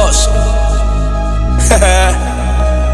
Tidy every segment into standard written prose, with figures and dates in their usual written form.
2.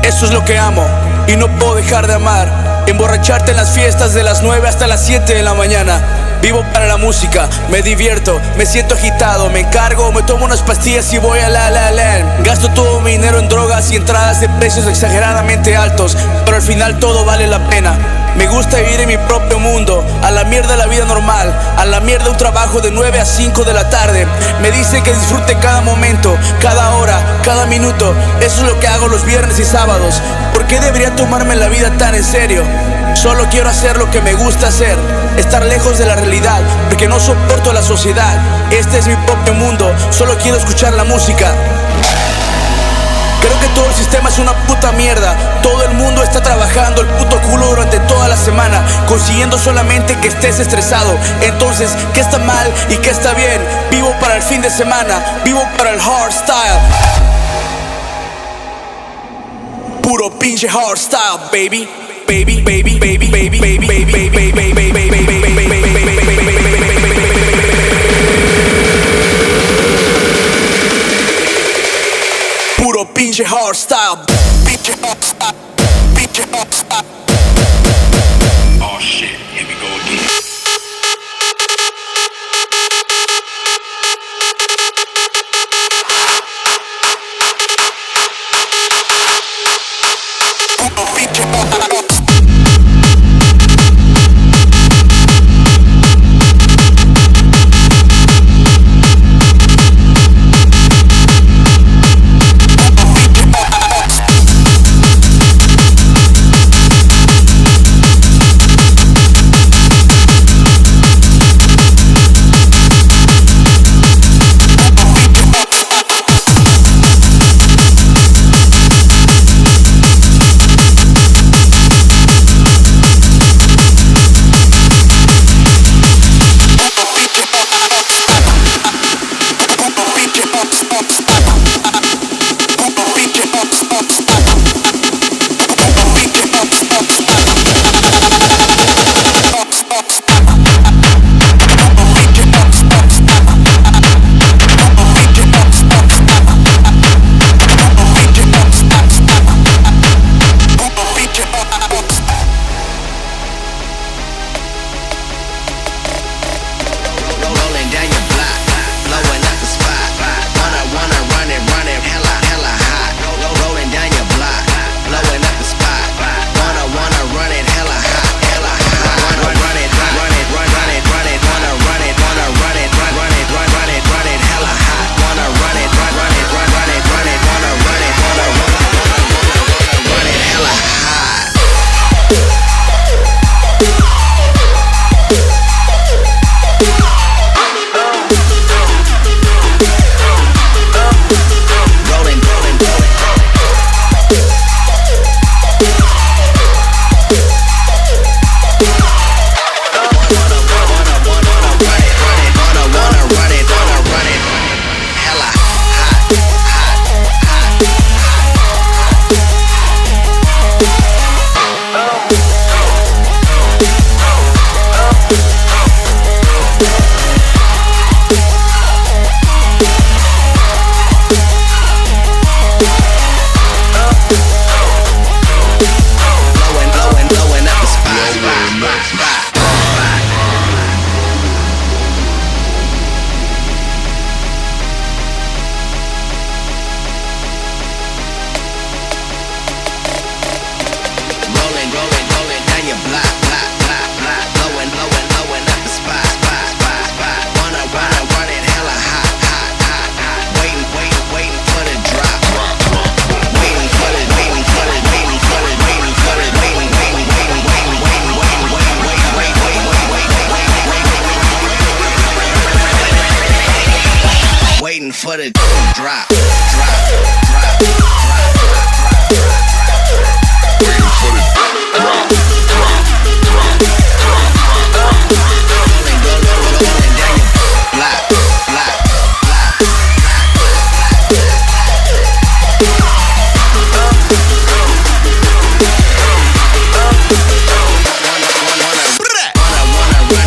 Eso es lo que amo y no puedo dejar de amar. Emborracharte en las fiestas de las 9 hasta las 7 de la mañana. Vivo para la música, me divierto, me siento agitado, me encargo, me tomo unas pastillas y voy a LAXX. Gasto todo mi dinero en drogas y entradas de precios exageradamente altos, pero al final todo vale la pena. Me gusta vivir en mi propio mundo, a la mierda la vida normal, a la mierda un trabajo de 9 a 5 de la tarde. Me dice que disfrute cada momento, cada hora, cada minuto. Eso es lo que hago los viernes y sábados. ¿Por qué debería tomarme la vida tan en serio? Solo quiero hacer lo que me gusta hacer, estar lejos de la realidad, porque no soporto la sociedad. Este es mi propio mundo, solo quiero escuchar la música. Creo que todo el sistema es una puta mierda. Todo el mundo está trabajando el puto culo durante toda la semana, consiguiendo solamente que estés estresado. Entonces, ¿qué está mal y qué está bien? Vivo para el fin de semana, vivo para el hardstyle. Puro pinche hardstyle, baby. Baby, baby, baby, baby, baby, baby, baby, baby, baby, baby, baby, baby. Puro pinche hardstyle, pinche hardstyle, pinche hardstyle. Oh shit, here we go again. Puro pinche hardstyle. For the drop, drop, drop, drop, waiting for the drop, drop, drop, drop, rolling down your block, block, wanna run it,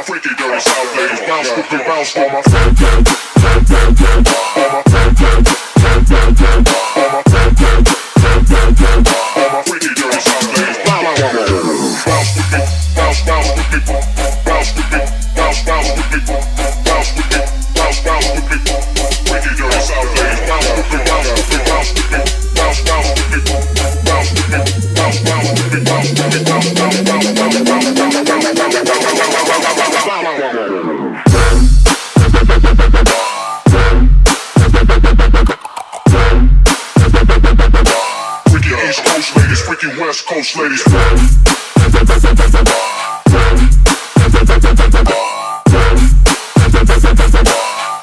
freaky dirty South ladies. Bounce with the bounce for my freaky dirty South ladies. Bounce with me, bounce with me, bounce with me, bounce with me, bounce with me, bounce with me. Freaky dirty South ladies. Bounce with me, bounce with me, bounce with me, bounce with me, bounce with me, bounce with me, bounce with me, bounce Freaky East Coast ladies, freaky West Coast ladies.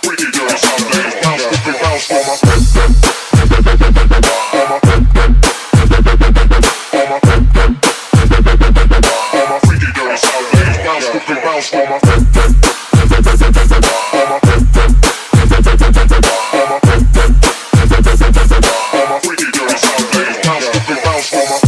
Freaky dirty South ladies, bounce with me, bounce for my freaky dirty South ladies, bounce with me, bounce for my freaky dirty South ladies, bounce with me, bounce for my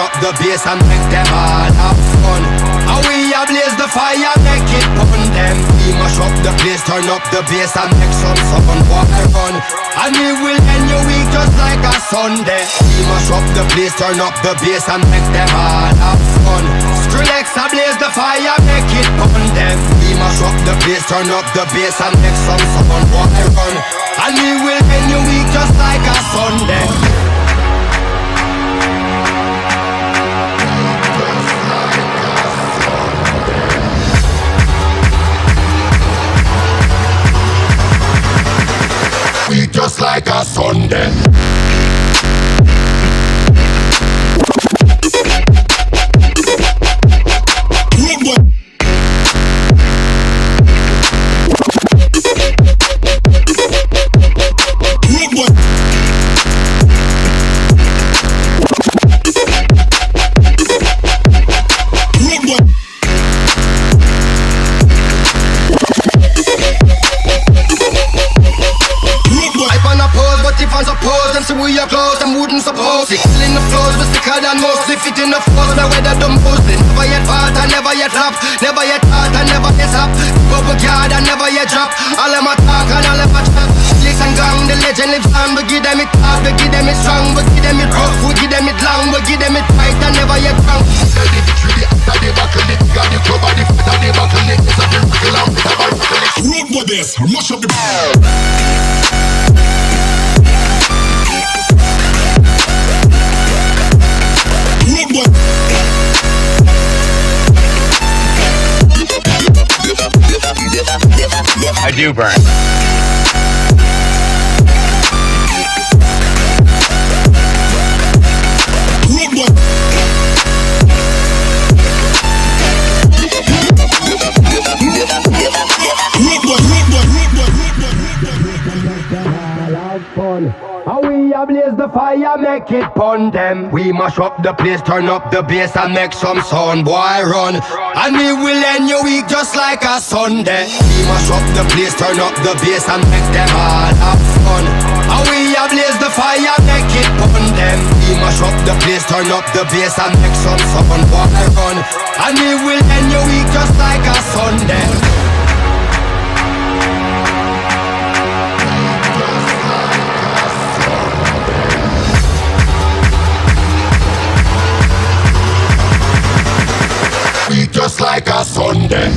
up the bass and make them all have fun. And we a blaze the fire, make it burn them. We mash up the place, turn up the bass and make some fun. Water run, and we will end your week just like a Sunday. We mash up the place, turn up the bass and make them all have fun. Skrillex a blaze the fire, make it burn them. We mash up the place, turn up the bass and make some fun. Water run, and we will end your week just like a Sunday. Just like a Sunday. We are close, them wouldn't suppose it. Killing the flows, we're sicker than most. If it in the floors, the weather dumb posting. Never yet fought, and never yet flop. Never yet fought, and never yet stop. Bubble card, and never yet drop. All them attack, and all them chat. Licks and gang, the legend lives on. We give them it hard, we give them it strong. We give them it rough, we give them it long. We give them it right, and never yet wrong. Tell the victory, after the battle, it got the club, and the foot of the battle, it is a miracle, and it's a miracle. Road with this, mash up the I do burn. How we a blaze the fire, make it pun them. We mash up the place, turn up the bass and make some sound, boy run. And we will end your week just like a Sunday. We mash up the place, turn up the bass and make them all have fun. How we a blaze the fire, make it pun them. We mash up the place, turn up the bass and make some sound, boy run. And we will end your week just like a Sunday. Just like a Sunday.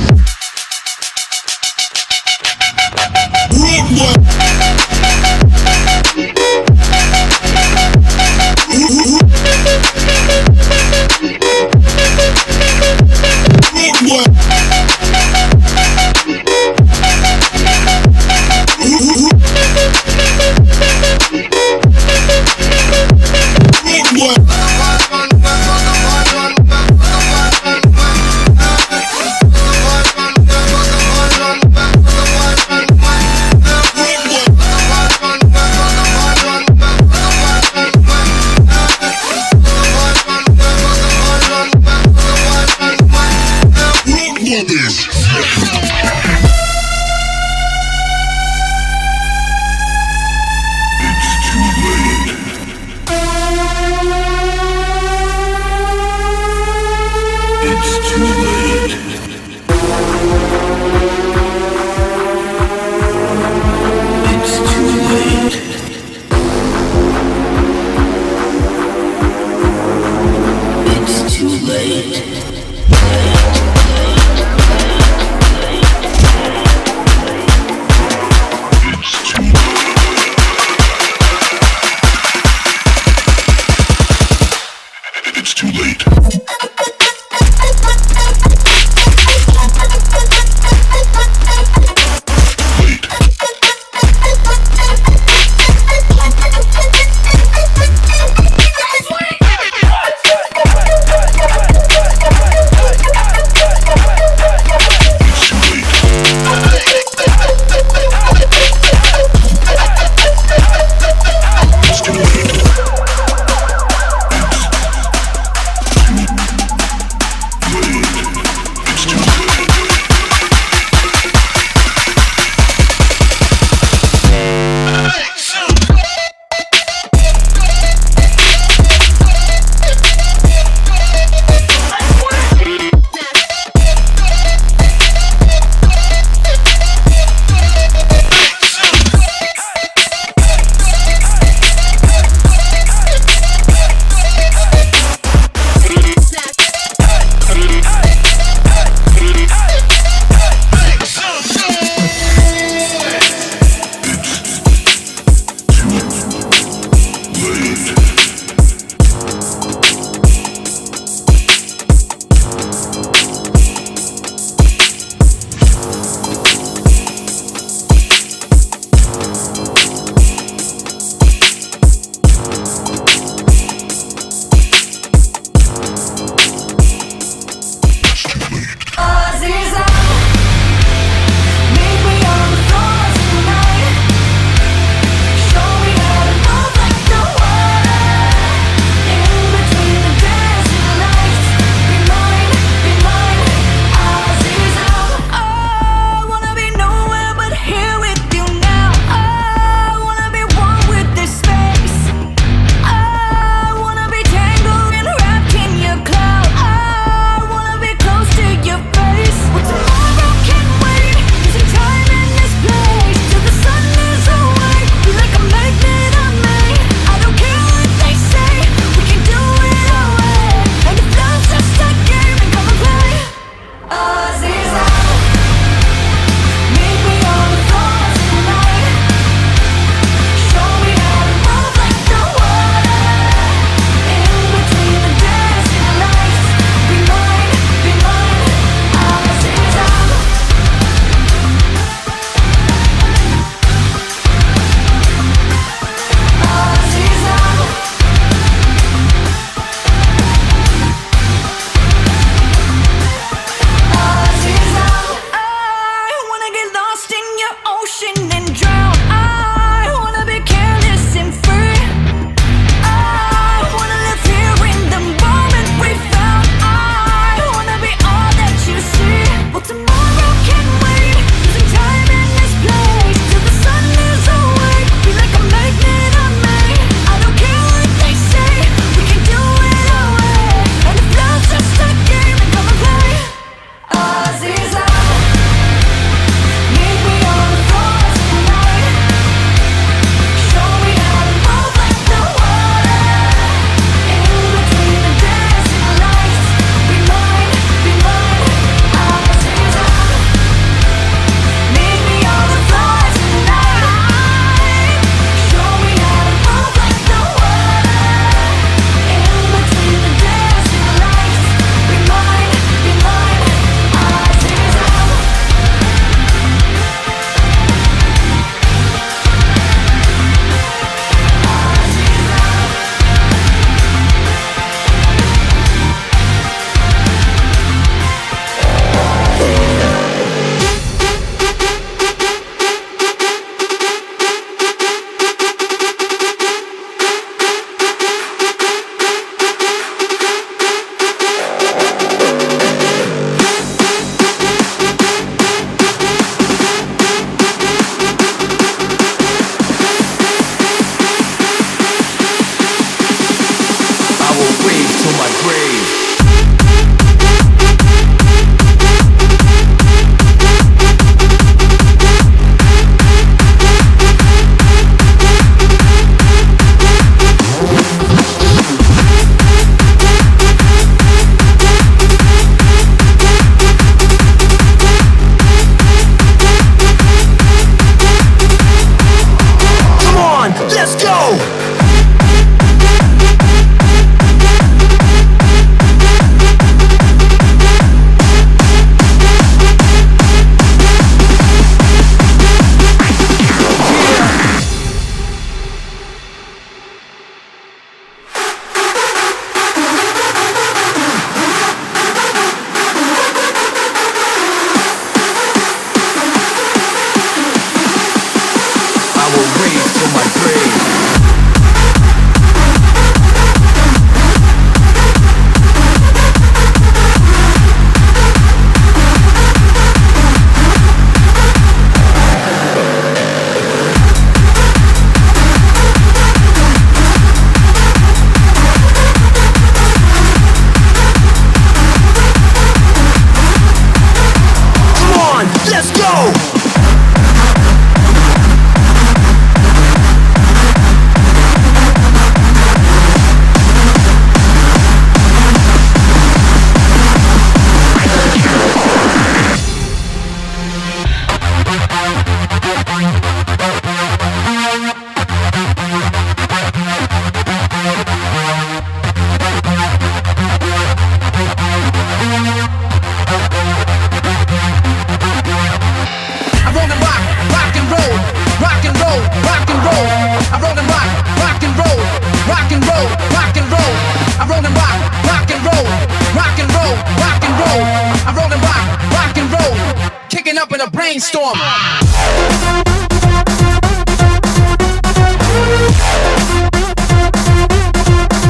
in a brainstorm.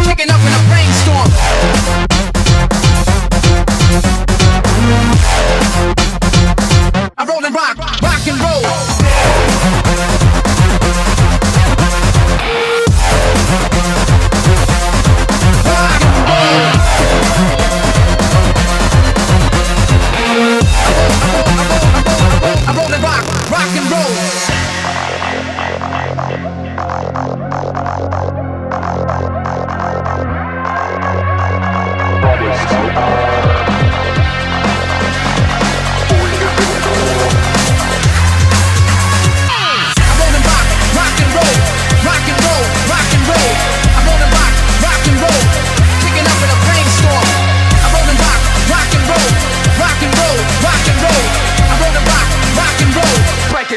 Kicking up in a brainstorm. I roll and rock, rock and roll. Rock and roll. I roll and rock, rock and roll.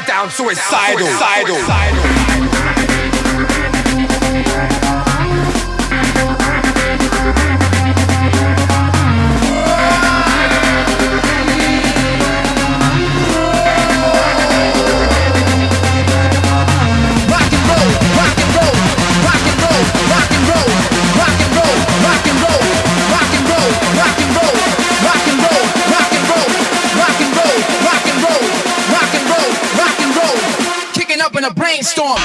Down suicidal. In a brainstorm.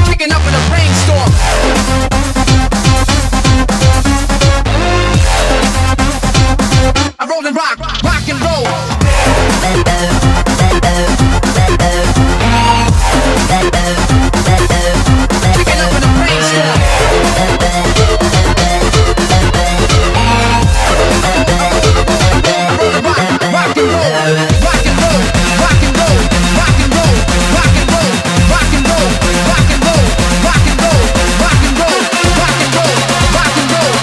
Kicking up in a brainstorm. I roll and rock, rock and roll. Kicking up in a brainstorm. Rock and roll, rock and roll, rock and roll, rock and roll, rock and roll, rock and roll, rock and roll, rock and roll, rock and roll, rock and roll, rock and roll, rock and roll,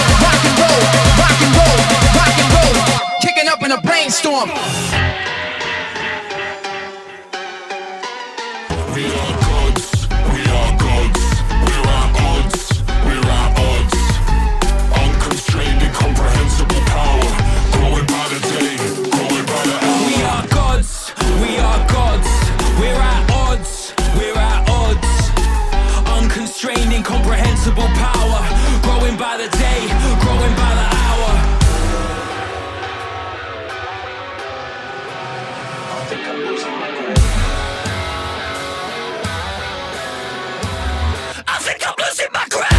rock and roll, rock and roll, rock and roll, kicking up in a brainstorm. We are gods, we are gods, we're at odds, we're at odds. Unconstrained, incomprehensible power, growing by the day, growing by the hour. We are gods, we are gods, we're at odds, we're at odds. Unconstrained, incomprehensible power, growing by the day, growing by the hour. I think I'm losing my grip. I think I'm losing my grip.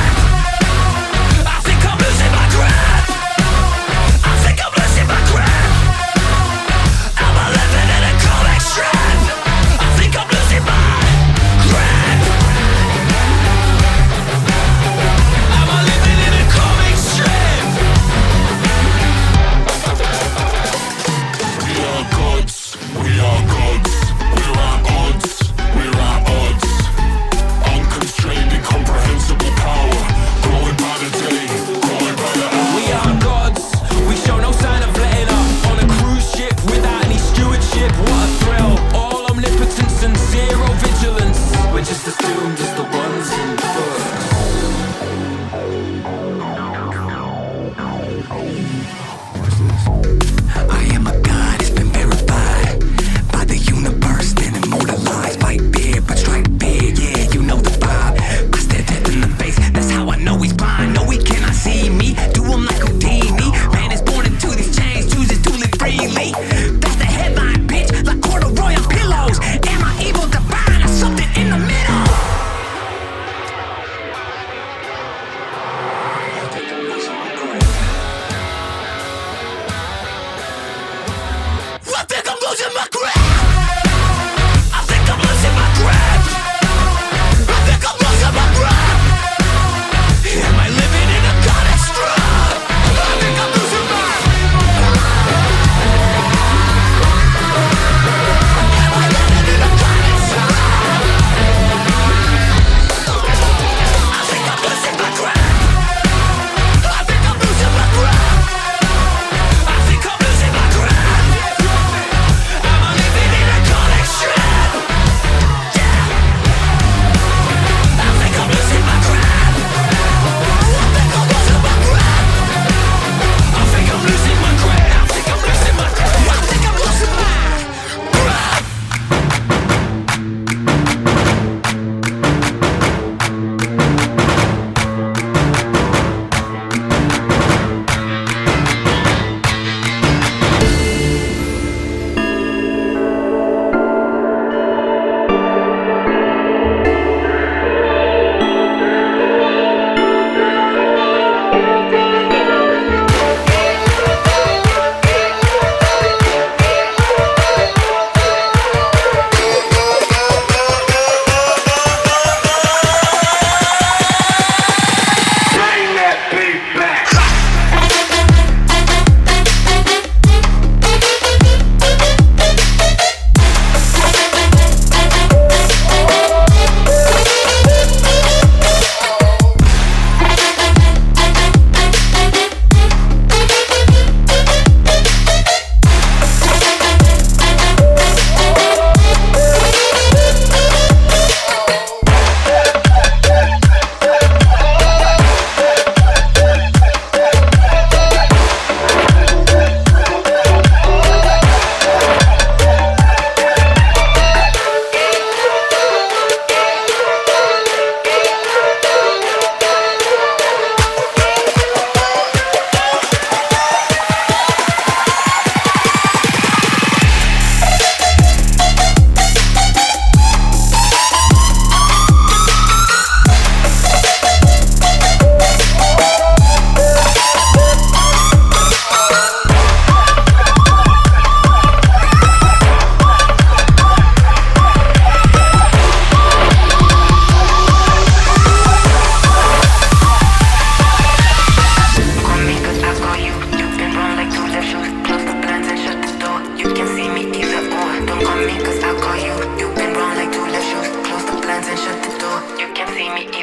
I think I'm losing my grip. I think I'm losing my grip. I'm a living in a comic strip. I think I'm losing my grip. I'm a living in a comic strip.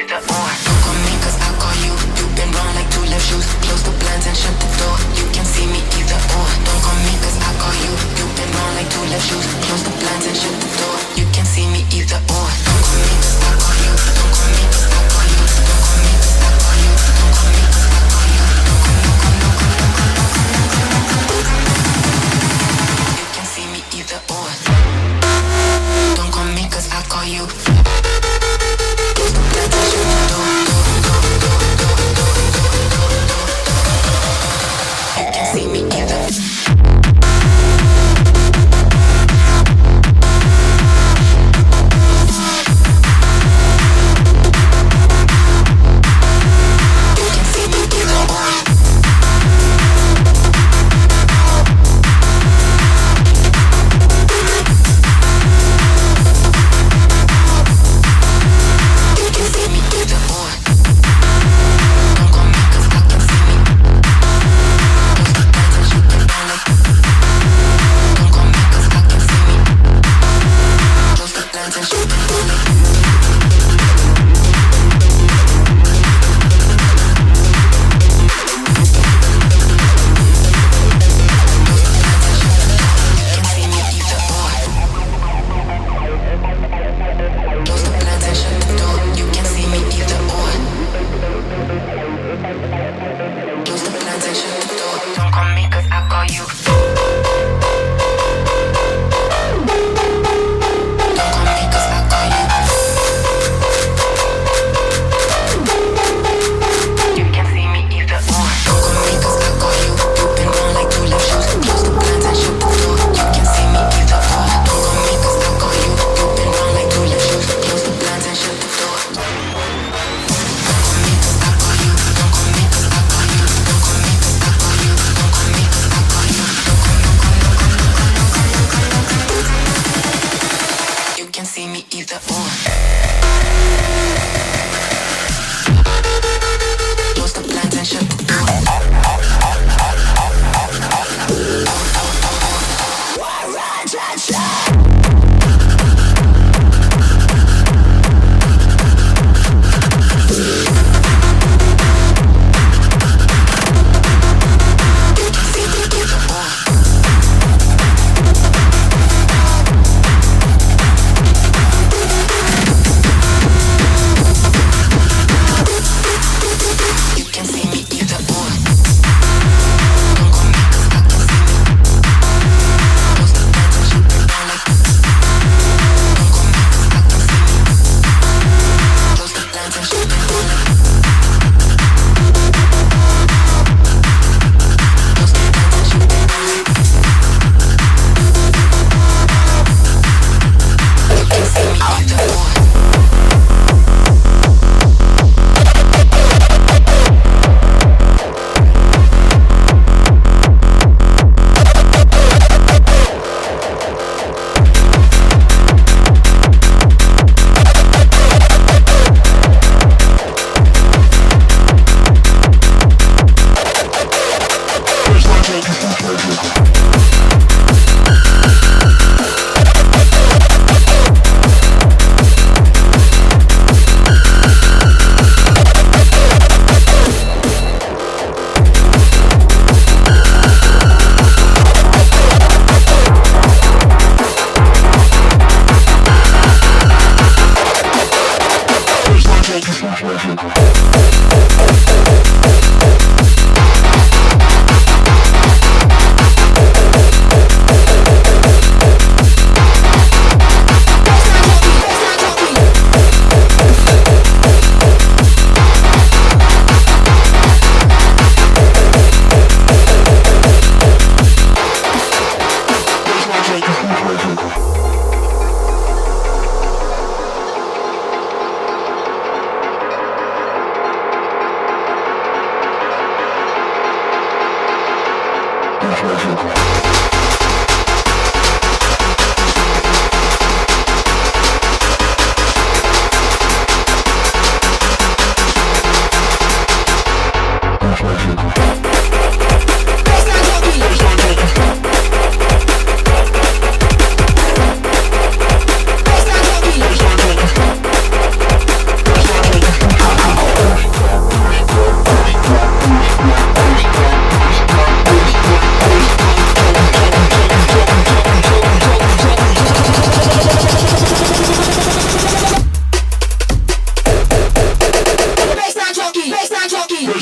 either or. Don't call me cause I call you. You've been wrong like two left shoes. Close the blinds and shut the door. You can see me either or. Don't call me cause I call you. You've been wrong like two left shoes. Close the blinds and shut the door. You can see me either or. Don't call me cause I call you. Don't call me cause I call you. Don't call me cause I call you. Don't call me cause I call you. Don't call me cause I call you. You can see me either or. Don't call me cause I call you. Close the blinds and shut the door. You can see me either.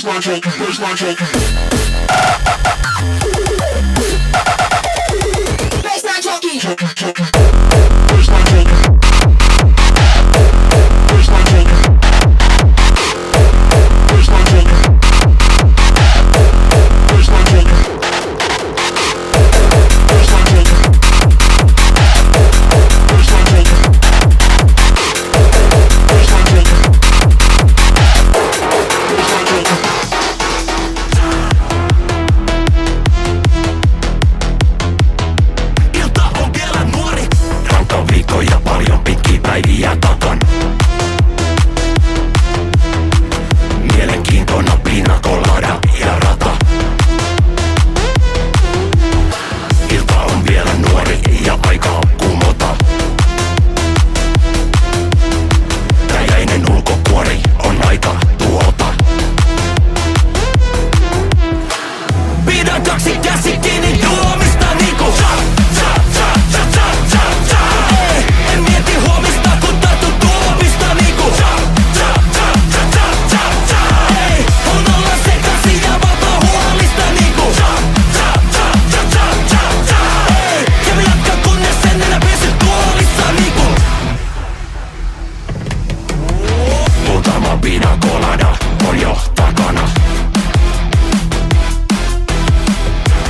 Bassline junkie, bassline junkie. Bassline junkie. Junkie, junkie. Bassline junkie. Bassline junkie. Bassline junkie. Bassline junkie. Bassline junkie. Bassline junkie. Bassline junkie. Ilta on vielä nuori. Rankka viikko ja paljon pitkiä päiviä takan. Mielenkiintona pina colada ja rata. Ilta on vielä nuori ja aika on kumota. Räjäinen ulkokuori on aika tuota. Pidän kaksi käsi kiinni juomista niinku Ei, en mieti huomista kun tarttu tuopista niinku Ei, on olla sekaisin ja vapaa huolista niinku Ei, ja mä jatkan kunnes en enää pysy tuolissa niinku Muutama pina colada on jo takana.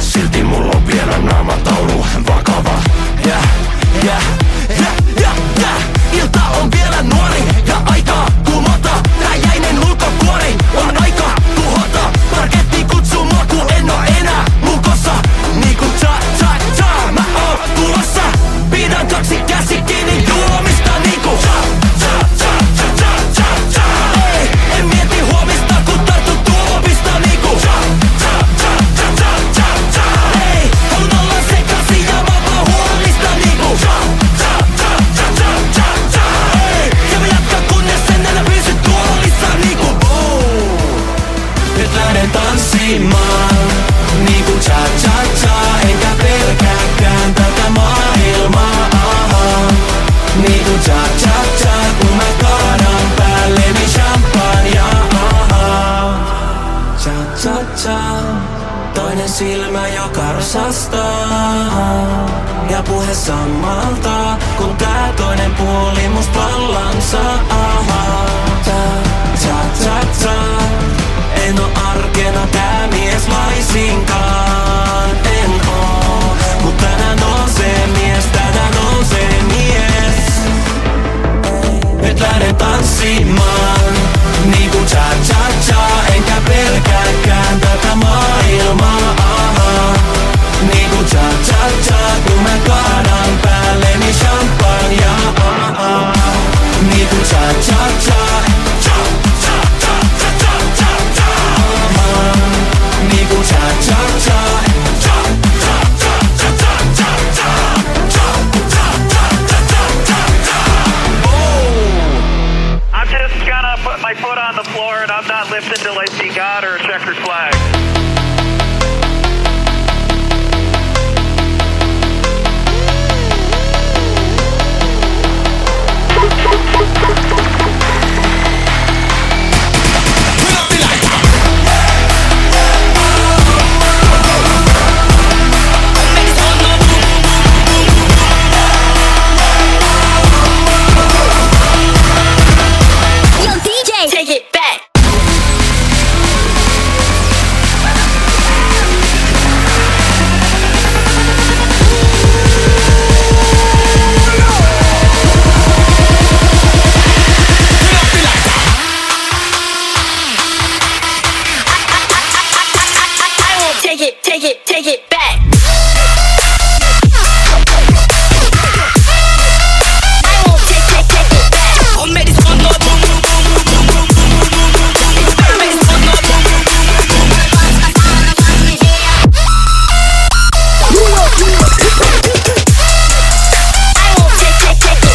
Silti mulla on vielä naamataulu vakava. Ilta on vielä nuori ja aikaa kumota. Räjäinen ulkokuori on aika tuhota. Parketti kutsuu mua kun en oo enää lukossa. Niinku cha mä oon tulossa. Pidän kaksi käsi kiinni juomista niinku Ei, en mieti huomista kun tarttu tuopista niinku Ei, on olla sekaisin ja vapaa huolista niinku Ei, ja mä jatkan kunnes en enää pysy tuolissa niinku Nyt lähden tanssimaan niinku cha enkä pelkääkään tätä maailmaa niinku cha kun mä kaadan päälleni champagnea cha toinen silmä jo karsastaa ja puhe samalta kun tää toinen puoli must vallansa cha en oo arkena tää mies laisinkaan en oo mut tänään on se mies nyt lähden tanssimaan niinku cha enkä pelkääkään tätä maailmaa niinku cha kun mä kaadan päälleni champagnea niinku cha niinku cha I'm just gonna put my foot on the floor and I'm not lifting till I see God or a checkered flag. Take it back. Take it back. I won't take it back. Oh, made this one more boom boom boom boom boom boom boom boom boom boom. I made this one more boom boom boom boom boom boom. I won't take it back.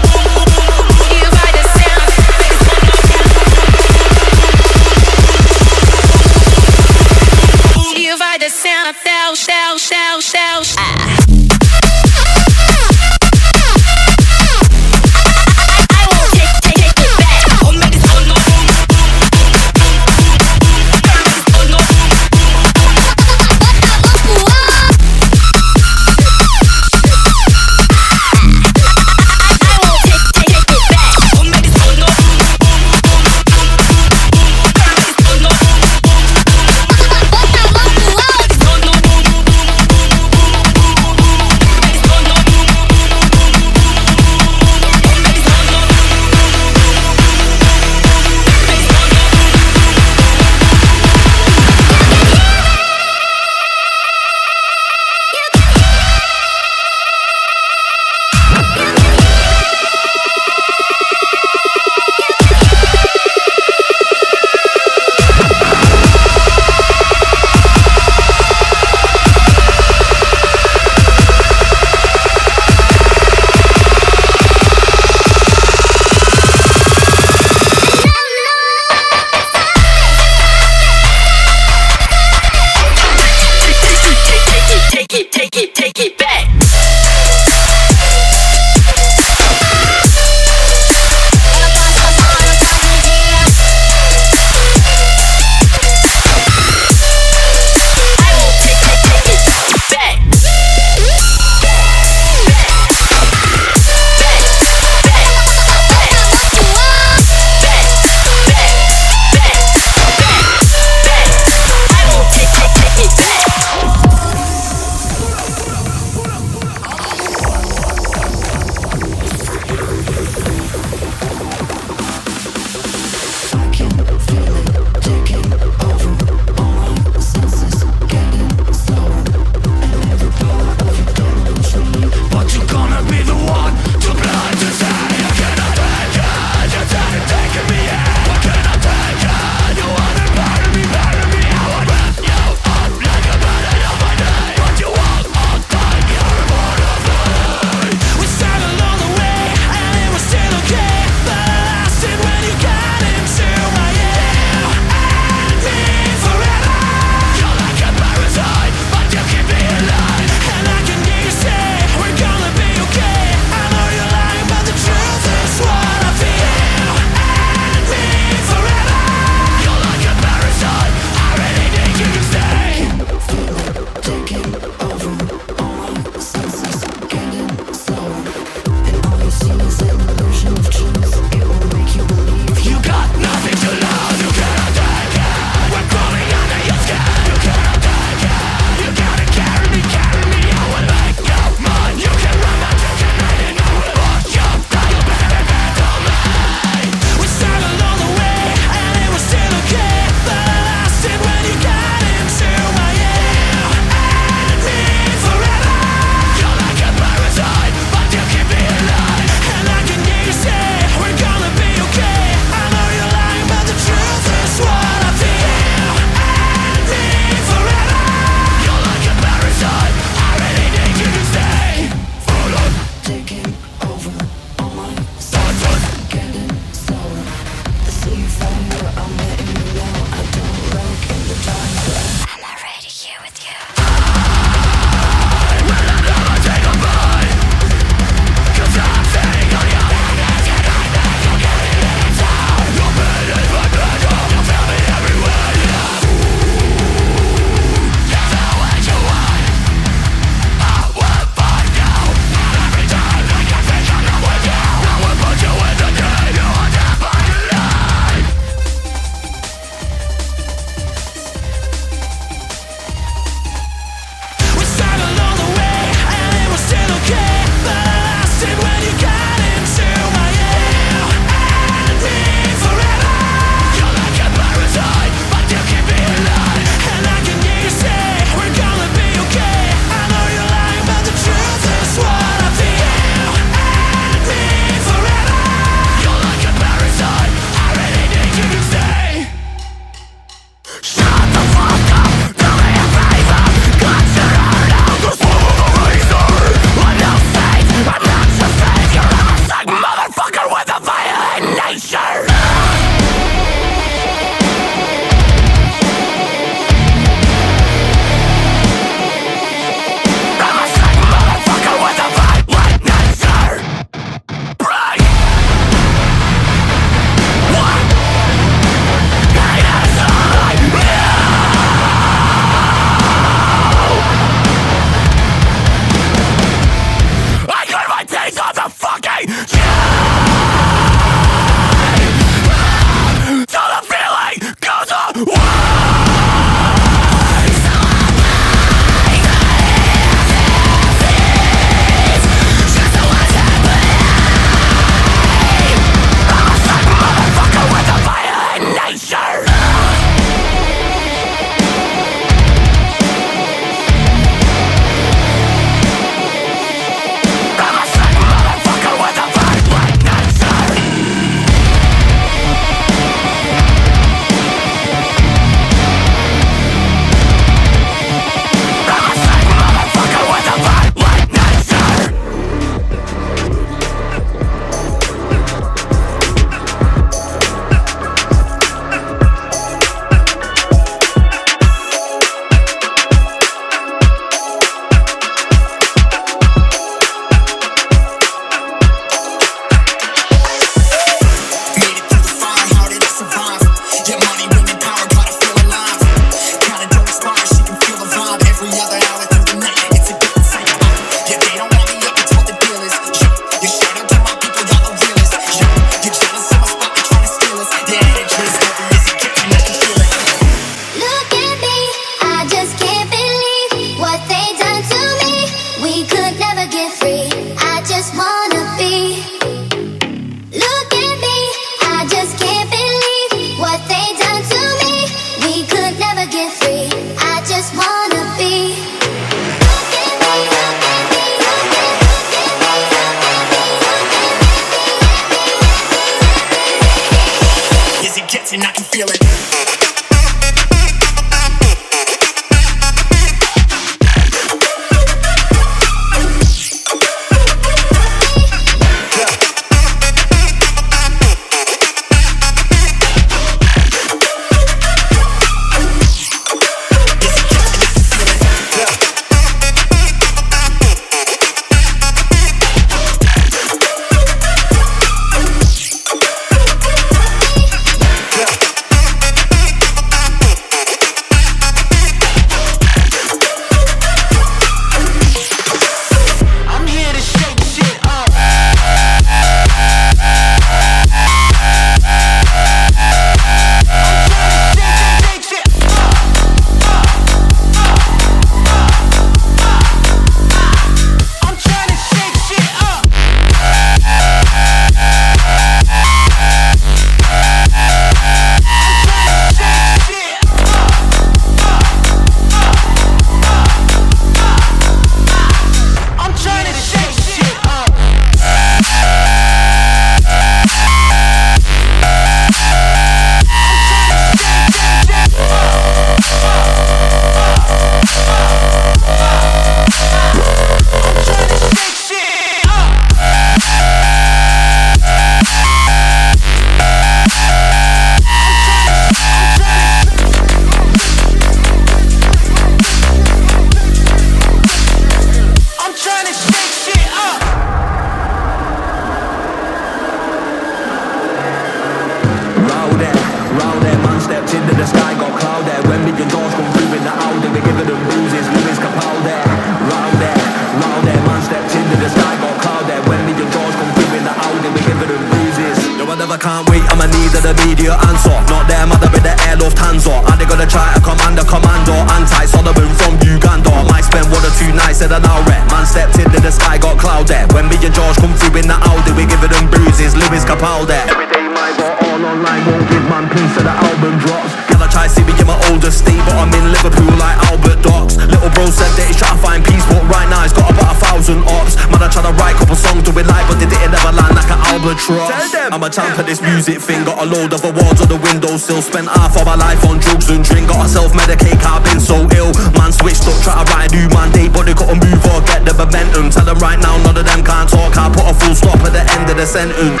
the media answer. Not them, other with the air Lufthansa. And they gonna try to commando. Anti-Solomon from Uganda. Might spend 1 or 2 nights at an outlet. Man stepped into the sky, got cloud there. When me and George come through in the Audi, we giving them bruises, Lewis Capaldi. Every day my got all online, won't give man peace till the album drops. Can I try to see me in my older state, but I'm in Liverpool like Albert Docks. Little bro said that he's trying to find peace, but right now he's got about 1,000 ops. Man, I try to write a couple songs, do it live, but they didn't ever land like an albatross. I'm a champ at this music thing, got a load of awards on the windowsill. Spent half of my life on drugs and drink, got a self-medicate, I've been so ill. Man switched up, try to write a new mandate, but they couldn't move or get the momentum. Tell them right now, none of them can't talk, I put a full stop at the end of the sentence.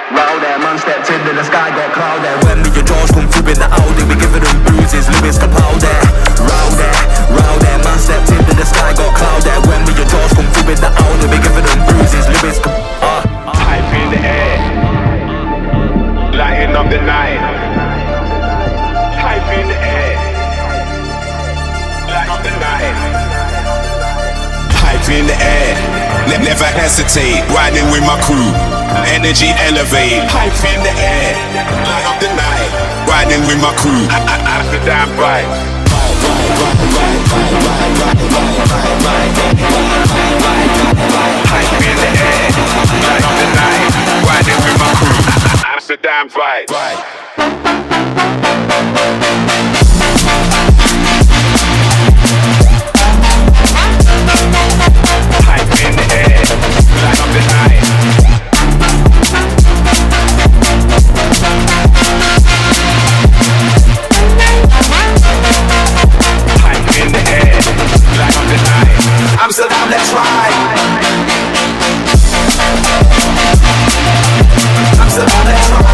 Roll there, man stepped into the sky, got cloud there. When me and George come through in the Audi, we giving them bruises, Lewis Capaldi. Roll there, man stepped into the sky, got cloud there. When me and George come through in the Audi, we giving them bruises, Lewis Capaldi. Hype in the air, lighting up the night. Hype in the air, lighting up the night. Hype in the air, never hesitate, riding with my crew. Energy elevate, hype in the air, light up the night, riding with my crew. Amsterdam vibe. Hype in the air, light up the night, riding with my crew. Amsterdam vibe. Hype in the air, light up the night. Hype in the air, light up the night. Amsterdam, let's ride. Amsterdam, let's ride.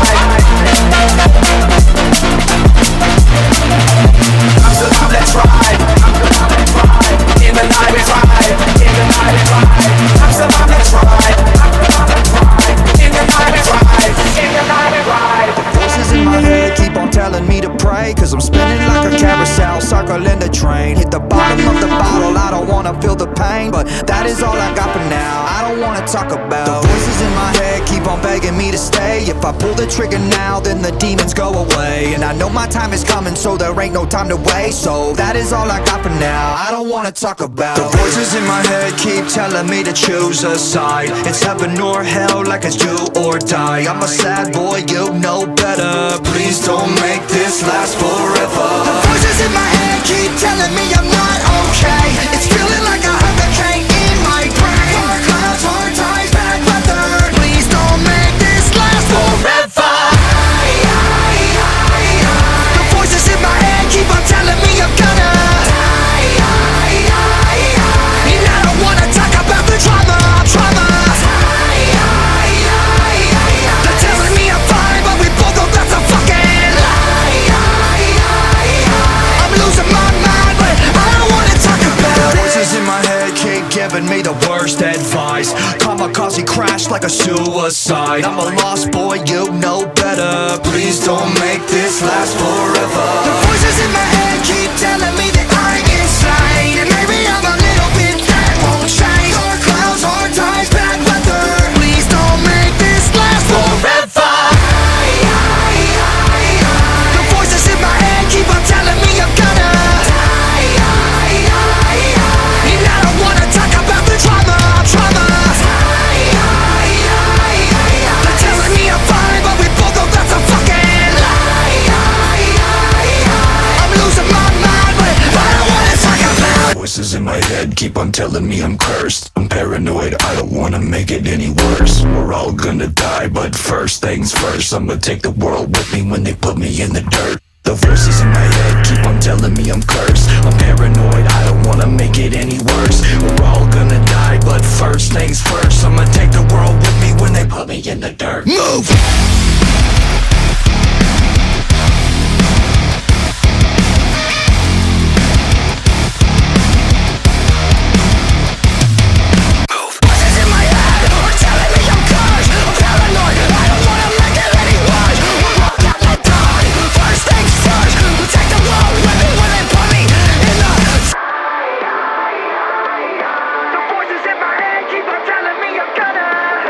Amsterdam, let's ride. Amsterdam, let's ride. In the night we ride. In the night we ride. Amsterdam, let's ride. Amsterdam, let's ride. In the night we ride. In the night we ride. Voices in my head keep on telling me to pray, cause I'm spinning like a carousel, circling the train. Hit the bottom of the bottle, I don't wanna feel the pain, but that is all I got for now. I don't wanna talk about the voices in my head keep on begging me to stay. If I pull the trigger now, then the demons go away. And I know my time is coming, so there ain't no time to waste. So that is all I got for now. I don't wanna talk about the voices in my head keep telling me to choose a side. It's heaven or hell, like it's do or die. I'm a sad boy, you know better. Please don't make this last forever. The voices in my head keep telling me I'm not okay. It's feeling like a hurricane in my brain. Dark clouds, hard times, bad weather. Please don't make this last forever. The voices in my head keep on telling me I'm gonna die. And I don't wanna talk about the trauma. They're telling me I'm fine, but we both know that's a fucking lie. I'm losing my mind, but I don't wanna talk about it. Voices in my head keep giving me the worst advice. Kamikaze crash like a suicide. I'm a lost boy, you know better. Please don't make this last forever. The voices in my head keep telling me that I'm insane, and maybe I'm a little bit that won't change. Dark clouds, hard times, bad weather. Please don't make this last forever. The voices in my head keep on telling me I'm gonna die. And I don't wanna talk about the trauma. They're telling me I'm fine, but we both know that's a fucking lie. I'm losing my mind, but I don't wanna talk about it. Voices in my head keep on telling me I'm cursed. I'm paranoid, I don't wanna make it any worse. We're all gonna die, but first things first, I'ma take the world with me when they put me in the dirt. The voices in my head keep on telling me I'm cursed. I'm paranoid, I don't wanna make it any worse. We're all gonna die, but first things first, I'ma take the world with me when they put me in the dirt. Move! Keep on telling me I'm gonna die.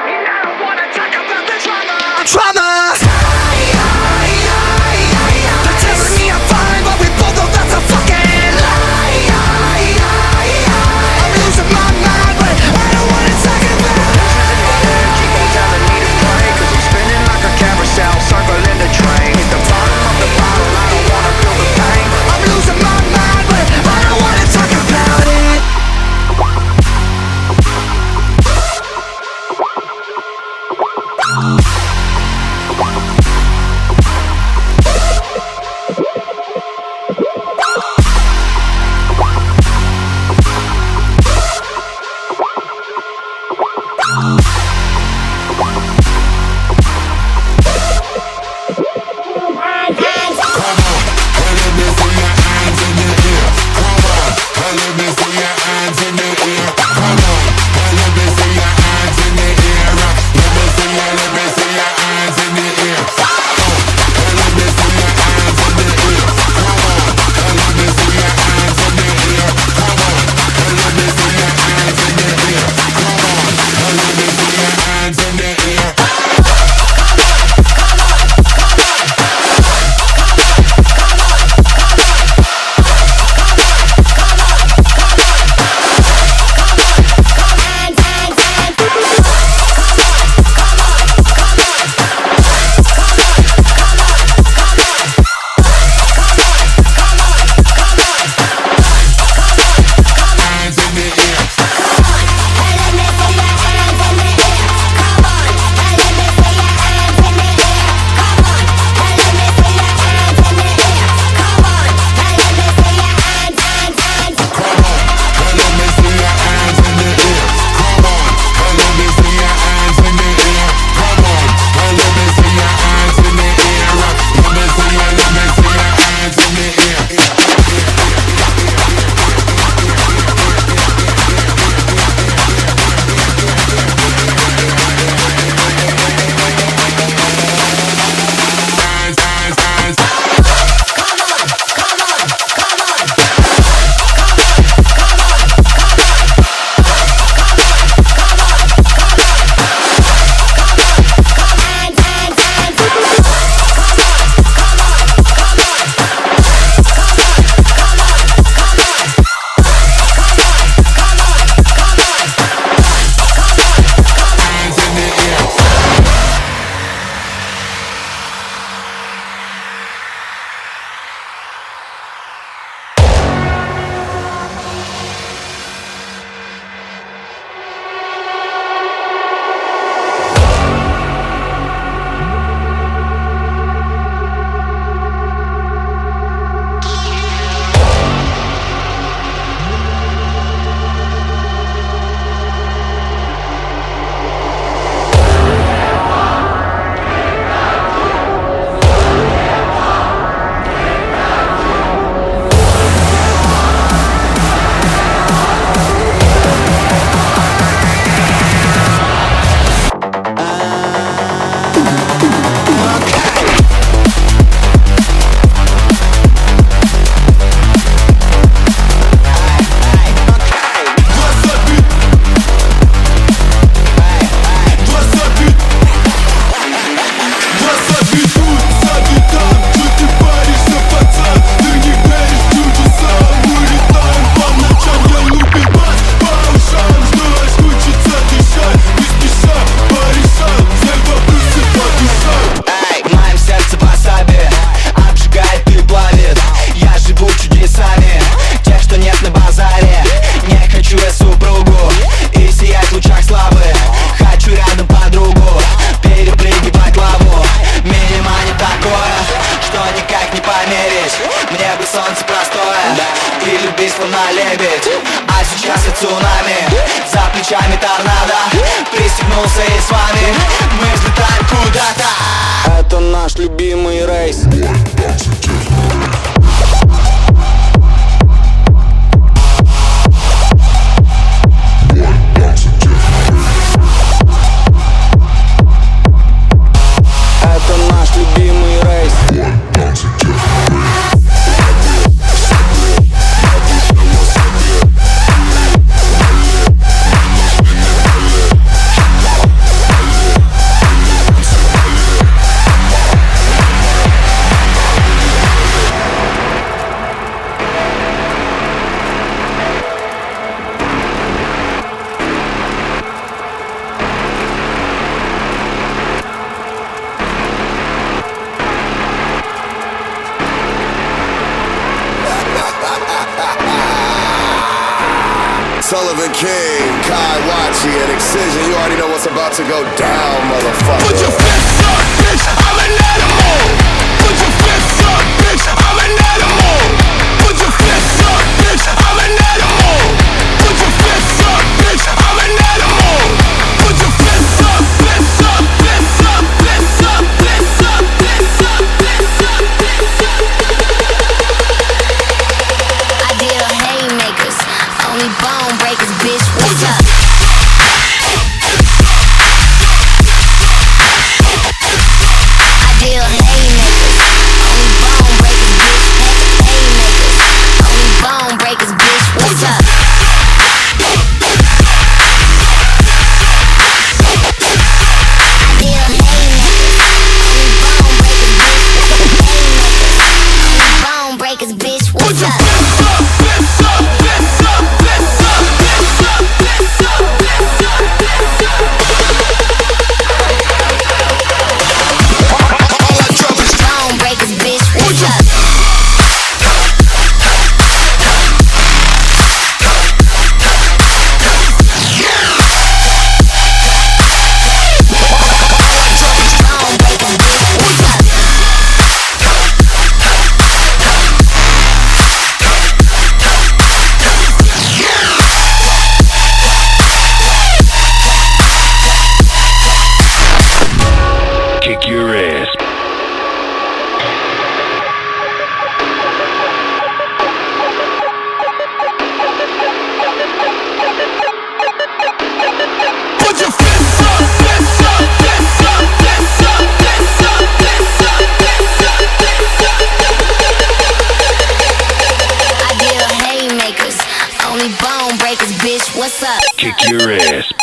And I don't wanna talk мне бы солнце простое и любить словно лебедь. А сейчас и цунами, за плечами торнадо. Пристегнулся и с вами мы взлетаем куда-то. Это наш любимый рейс. Это наш любимый рейс. Sullivan King, Kai Wachi, and Excision. You already know what's about to go down, motherfucker. Put your fists up, bitch, I'm an animal. Put your fists up, bitch, I'm an animal. Put your fists up, bitch, I'm an animal. Put your fists up, bitch, I'm an animal. Put your fists up, fists up, fists up, fists up, fists up, fists up, fists up, fists up. I deal haymakers, only bone breakers, bitch, what's up? I deal haymakers, only bone breakers, bitch, haymakers, only bone breakers, bitch, what's up? I deal haymakers, only bone breakers, bitch, haymakers, only bone breakers, bitch, what's up? Kick your ass.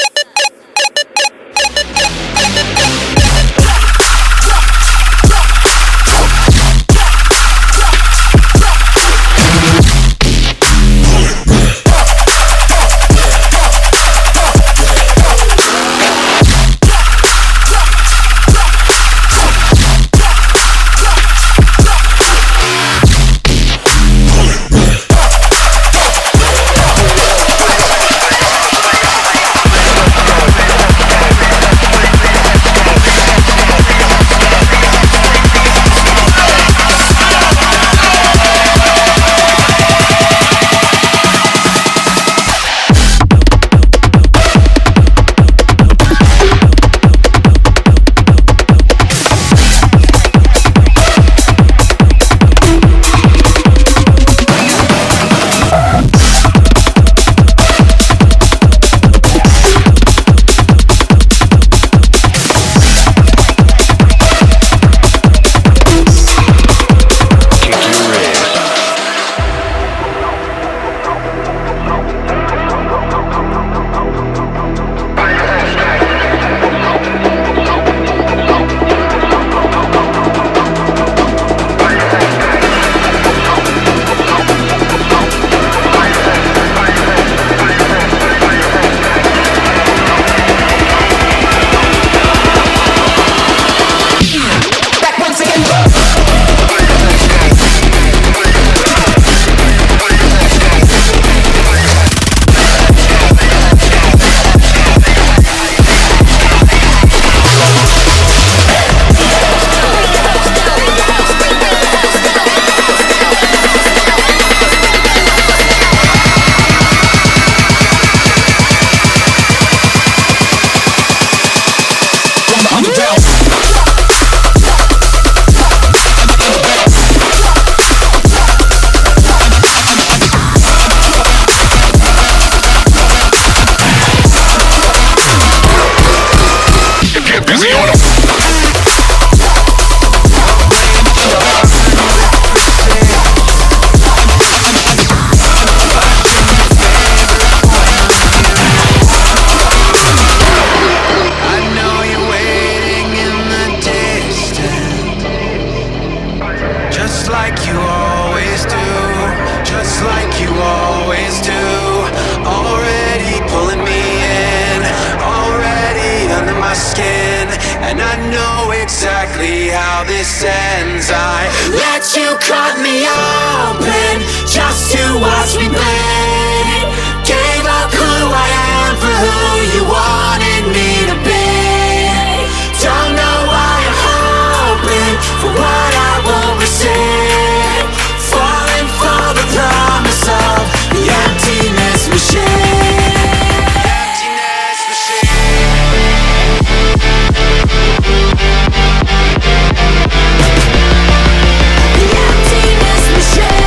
know exactly how this ends. I let you cut me open just to watch me bleed. Gave up who I am for who you wanted me to be. Don't know why I'm hoping for what I won't receive. Falling for the promise of the emptiness machine. Emptiness machine. The emptiness machine.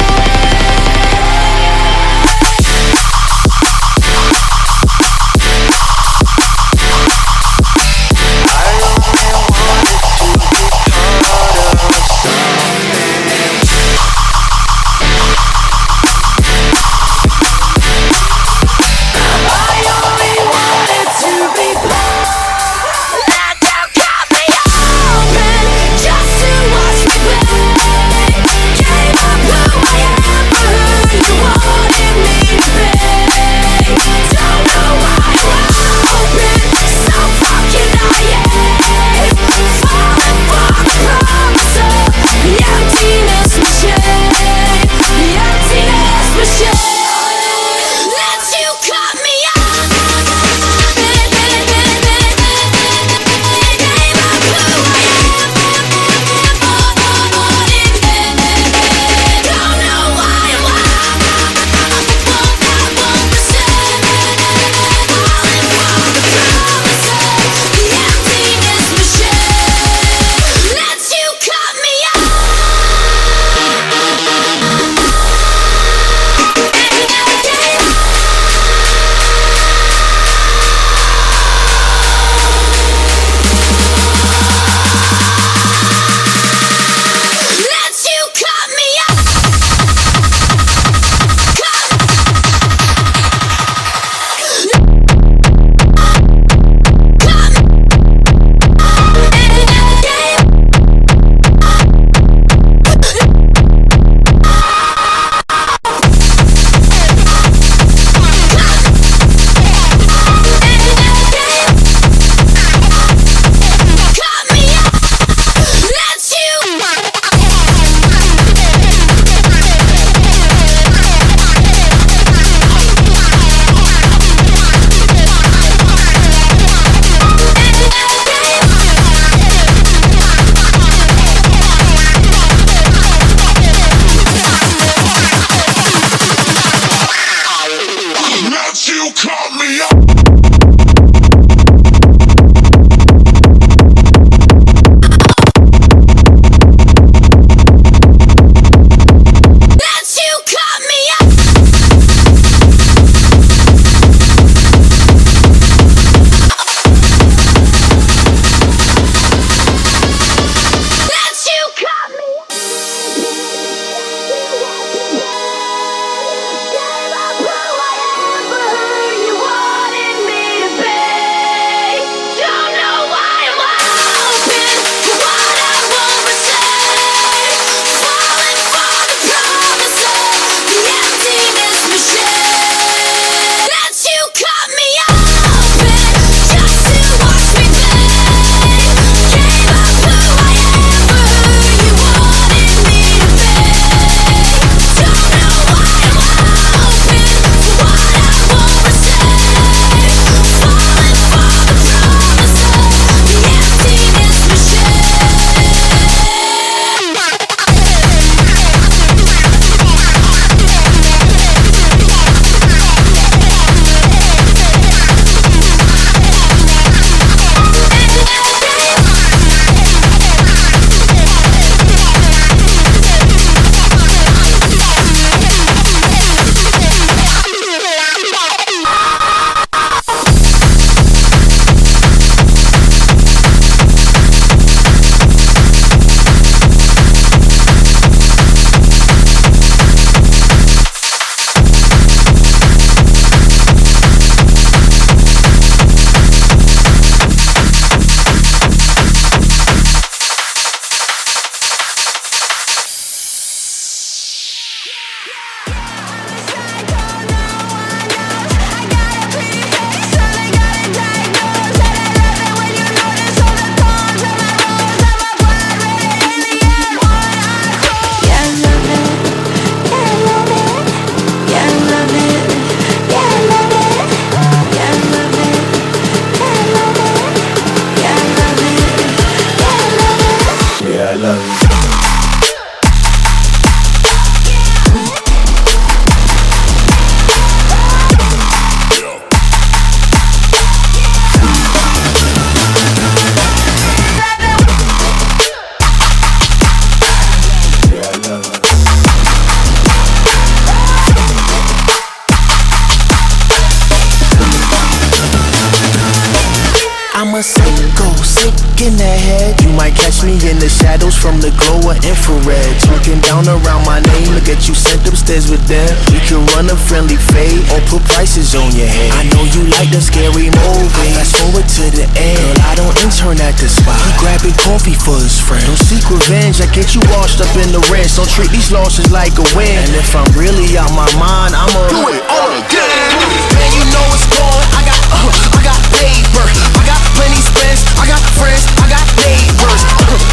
a sicko, sick in the head. You might catch me in the shadows from the glow of infrared. Talking down around my name, look at you sent upstairs with them. We can run a friendly fade or put prices on your head. I know you like the scary movie. Fast forward to the end. Girl, I don't intern at the spot. He grabbing coffee for his friend. Don't seek revenge, I get you washed up in the rinse. Don't treat these losses like a win. And if I'm really out my mind, I'ma do it all again. Man, you know it's going. I got paper. I got plenty spends. I got friends. I got neighbors.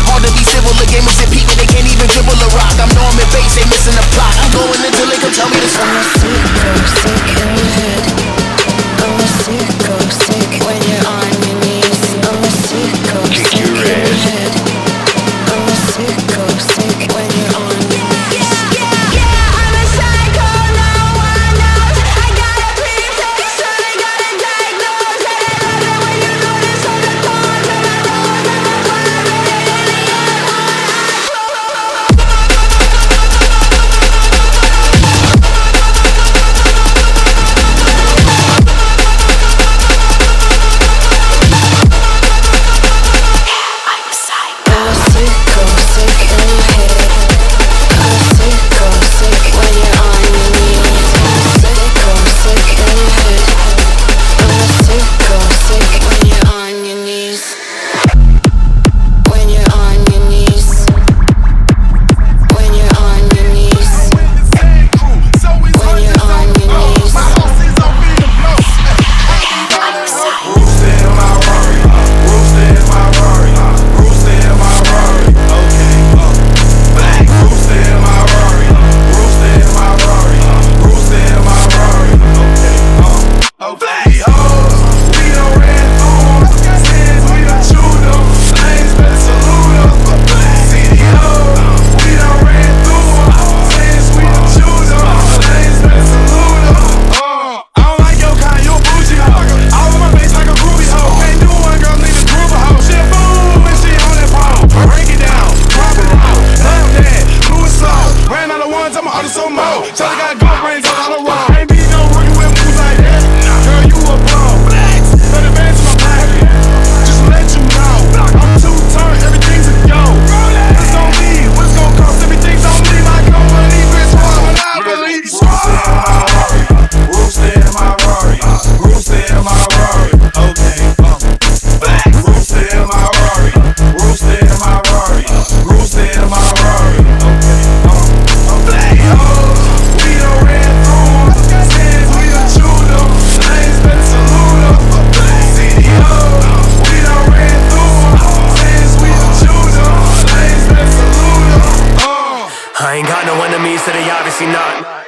Hard to be civil. The gamers and people, they can't even dribble a rock. I'm Norman Bates, they missing the plot. I'm going until they come tell me to stop. I'm a sicko, sick in the head. I'm a sicko, sick when you're on your knees. I'm a sicko, sick in the head. I'm a sicko, sick when you're on your knees.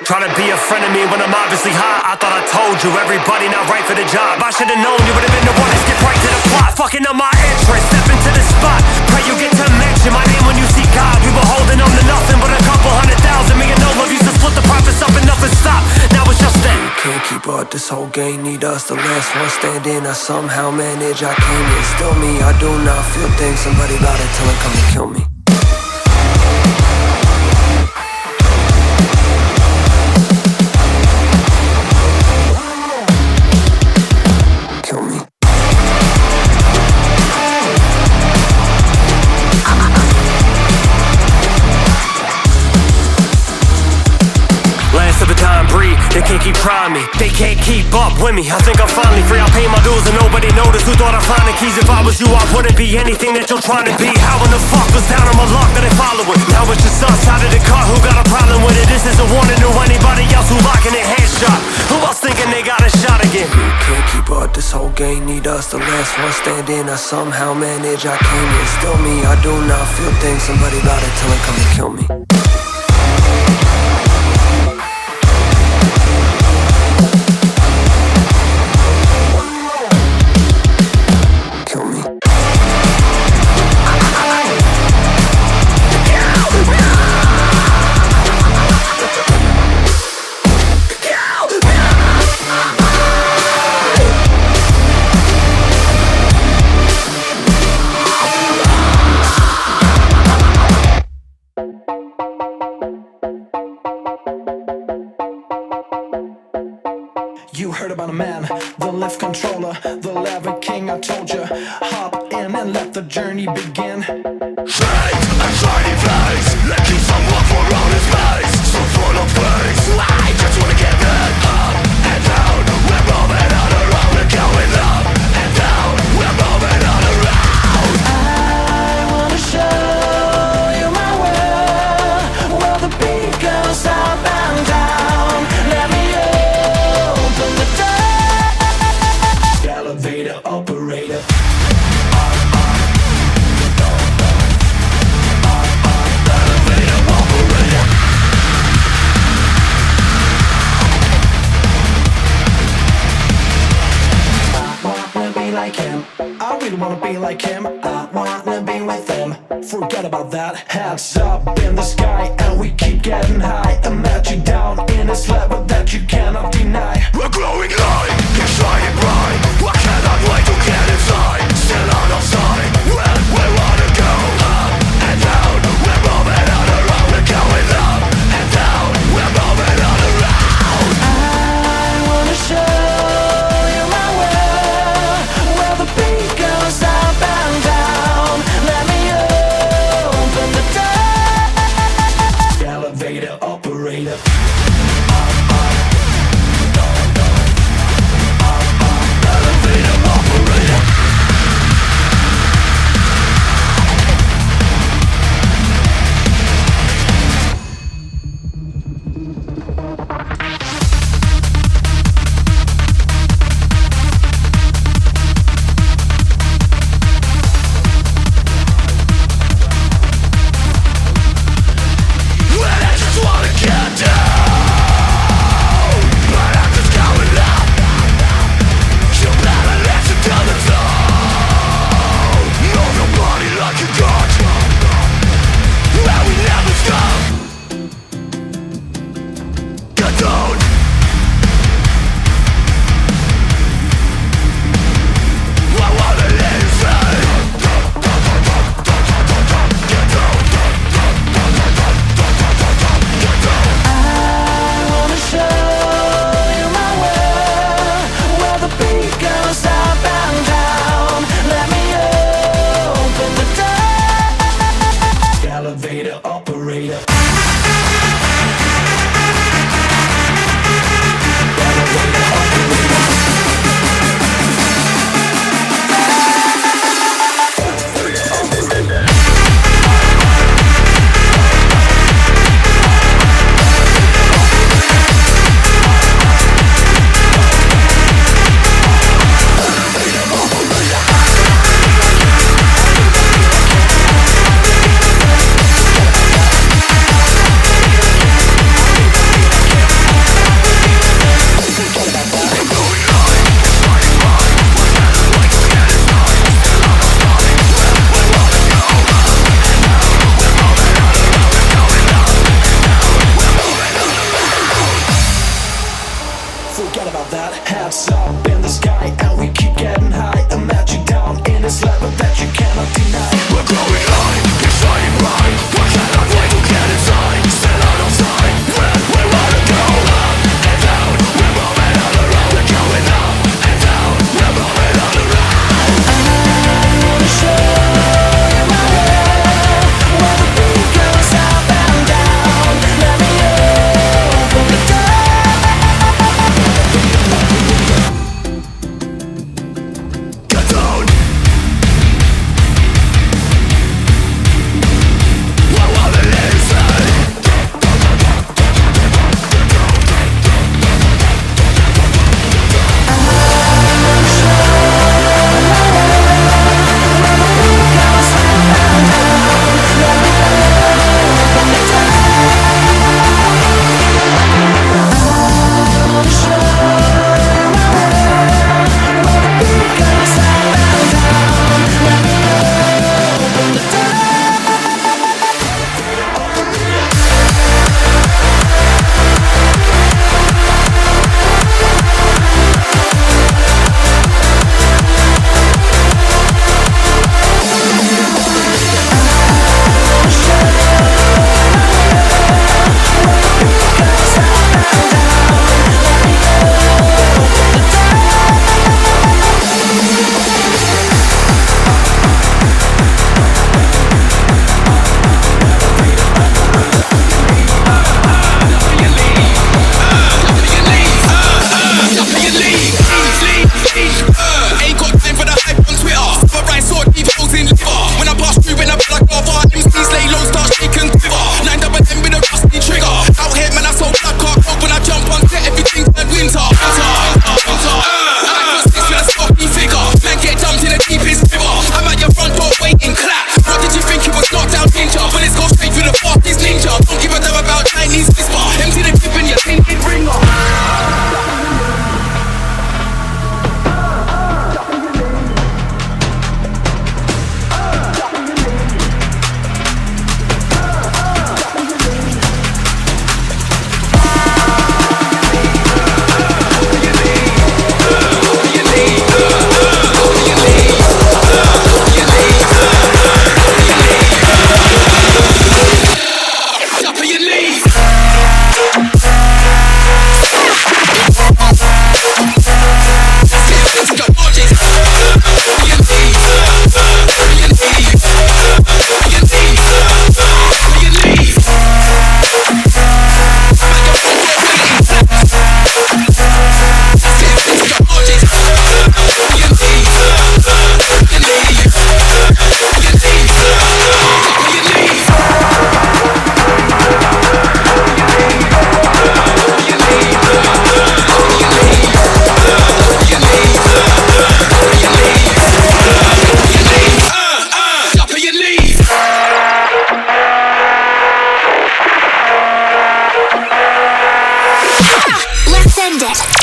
Trying to be a friend of me when I'm obviously hot. I thought I told you, everybody not right for the job. I should've known you would've been the one to skip right to the plot. Fucking up my entrance, step into the spot. Pray you get to mention my name when you see God. We were holding on to nothing but a couple 100,000. Me and no love used to split the profits up and nothing stopped. Now it's just that can't keep up, this whole game need us. The last one standing, I somehow manage. I came in, still me, I do not feel things. Somebody about to tell him come and kill me. They can't keep trying me, they can't keep up with me. I think I'm finally free, I pay my dues and nobody noticed. Who thought I'd find the keys? If I was you, I wouldn't be anything that you're trying to be. How in the fuck was down on my luck that I follow it? Now it's just us out of the car, who got a problem with it? This is a warning to anybody else who locking their headshot. Who else thinking they got a shot again? You can't keep up, this whole game need us. The last one standing, I somehow manage. I came in, still me, I do not feel things. Somebody about to tell him come and kill me. You heard about a man, the lift controller, the lever king, I told you. Hop in and let the journey begin. Fate, a shiny face, lacking someone for all his face. So full of grace, I just wanna get it up and down. We're moving on around, we're going up and down. We're moving on around. I wanna show you my world, where the beat goes up and down. Let me open the door. Elevator operator. Like him, I really wanna be like him. I wanna be with him. Forget about that. Hands up in the sky, and we keep getting high. Imagine down in this level that you cannot deny. We're glowing light, keep shining bright. I cannot wait to get inside. Still on our side, when we wanna go up and down. We're moving on around, we're going up and down. We're moving on around. I wanna show you my world, where the beat goes up and down. Let me open the door. Elevator operator. Elevator operator. Well, I just wanna get down, but I'm just going up. You better let it down the zone. Know nobody like you got, well, we never stop. Get down. I wanna let it say. Get down. I wanna show you my world, where the beat goes up and down. Let me open the door. Elevator operator. Forget about that. Hands up in the sky, and we keep getting high. Imagine down in this level that you cannot deny. We're glowing light, keep shining bright. I cannot wait to get inside. Still on our side, when we wanna go up and down. We're moving all around, we're going up and down. We're moving all around. I wanna show you my world, where the beat goes up and down. Let me open the door. found it.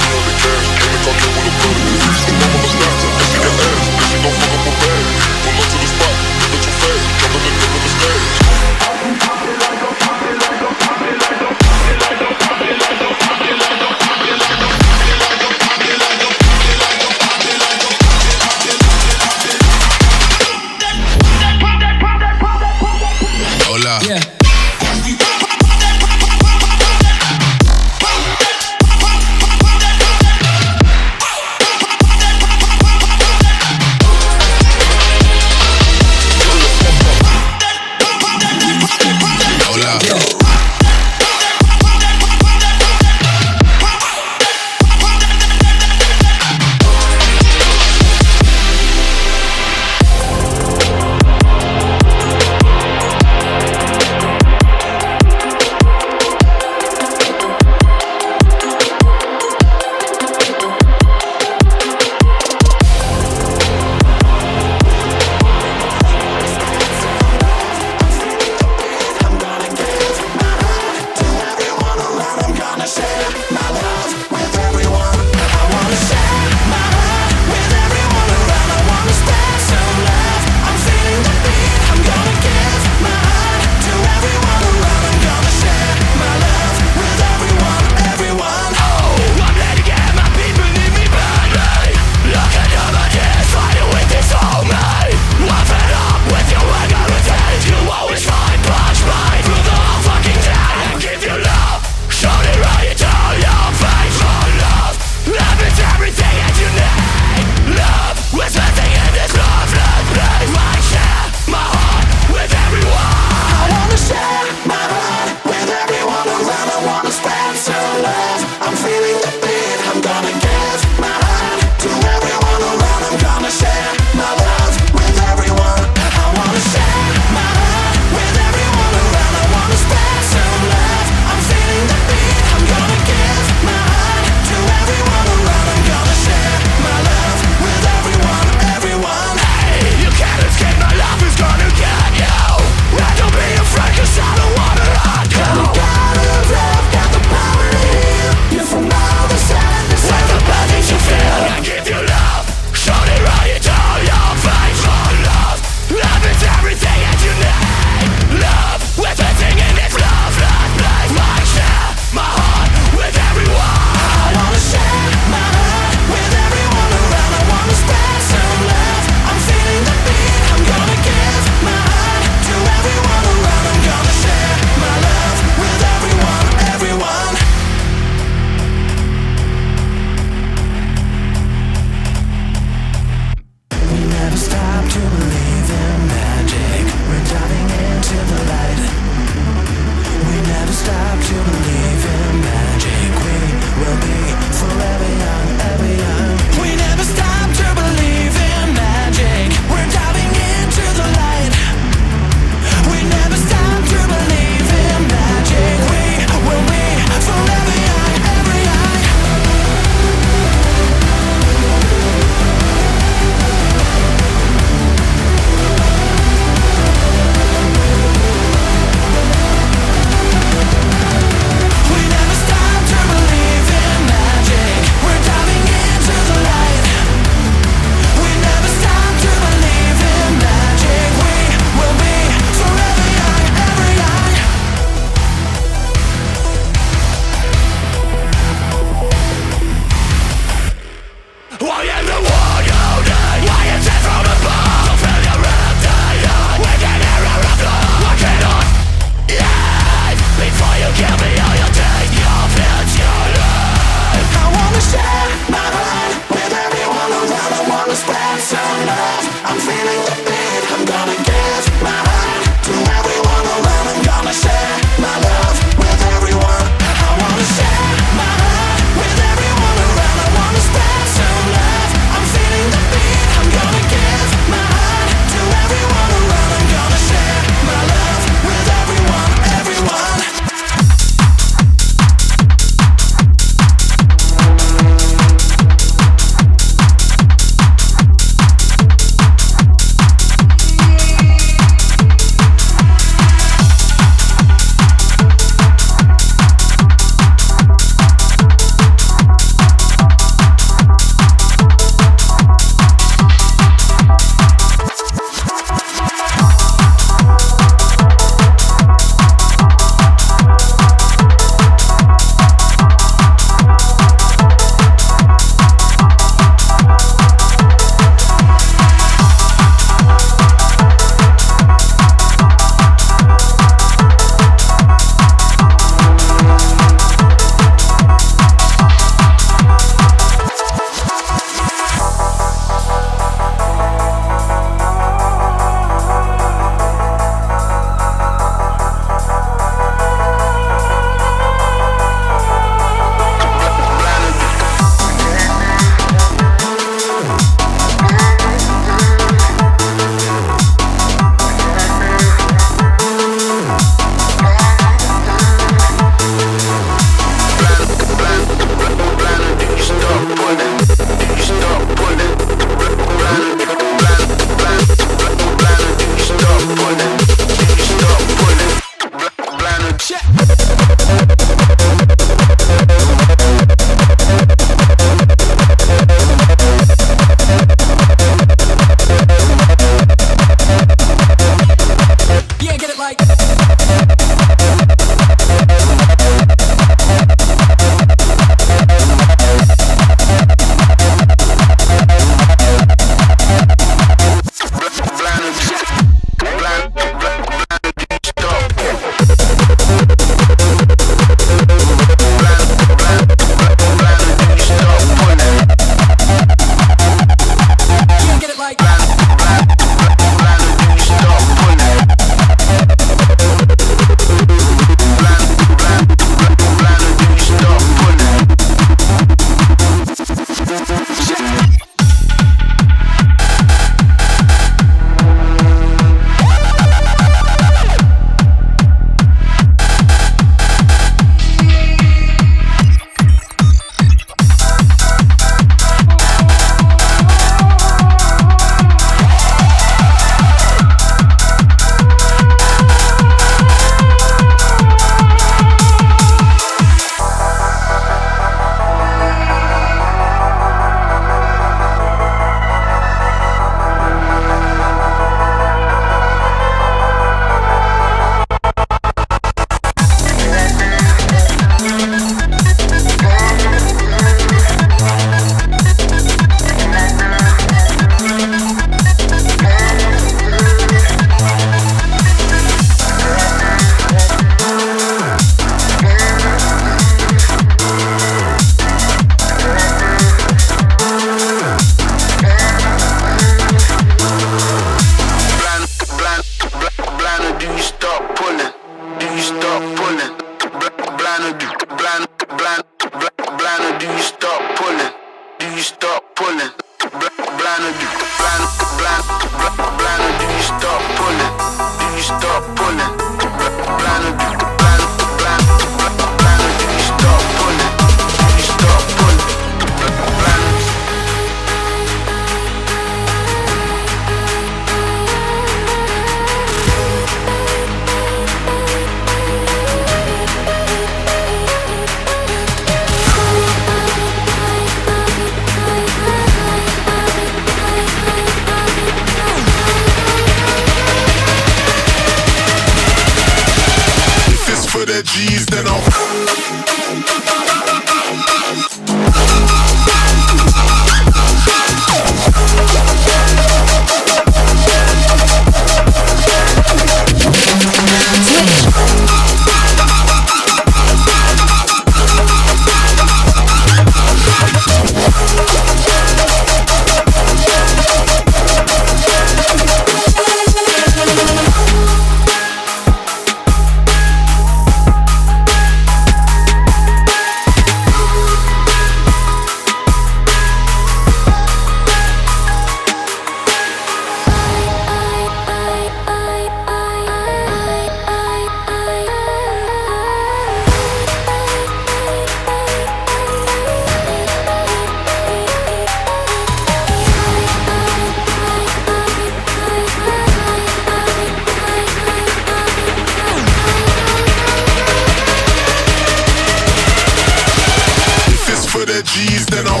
for the G's, then I'll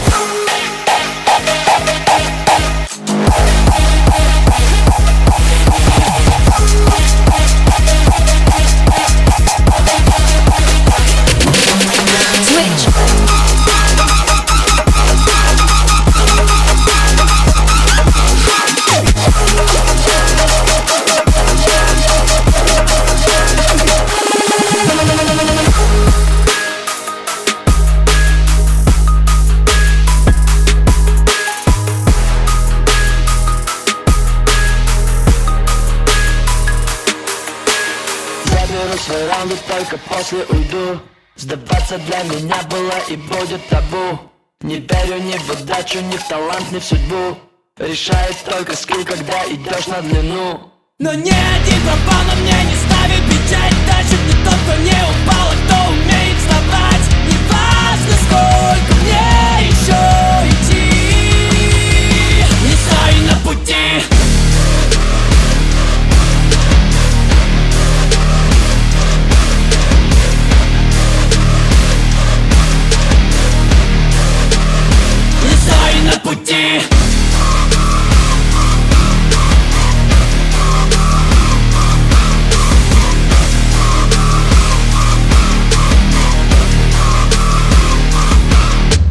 свой раунд и только после уйду. Сдаваться для меня было и будет табу. Не верю ни в удачу, ни в талант, ни в судьбу. Решает только скилл, когда идешь на длину. Но ни один пропал на мне не ставит печать. Дальше не тот, кто не упал, а кто умеет вставать. Не важно, сколько мне еще идти. Не стой на пути. Не стой на пути.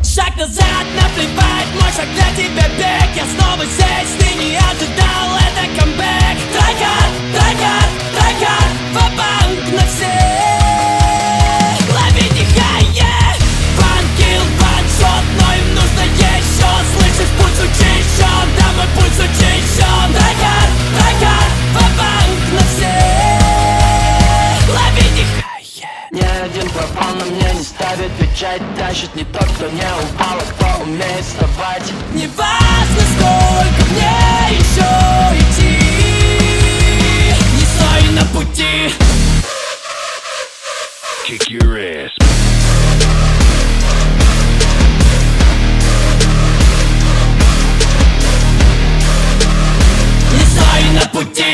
Шаг назад, наплевать, мой шаг для тебя бег. Я снова здесь, ты не ожидал, это камбэк. Трайхард, трайхард, трайхард, ва-банк на всех. Лови дыхание, ван-килл, ван-шот, но им нужно еще. Слышишь, пульс учащен, да мой пульс учащен. Трайхард, трайхард, ва-банк на всех. Лови дыхание. Ни один пропал на мне не ставит печать. Тащит не тот, кто не упал, а кто умеет вставать. Не важно, сколько мне еще идти. Не стой на пути. Kick your ass. Не стой на пути.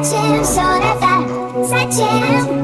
Зачем все это? Зачем?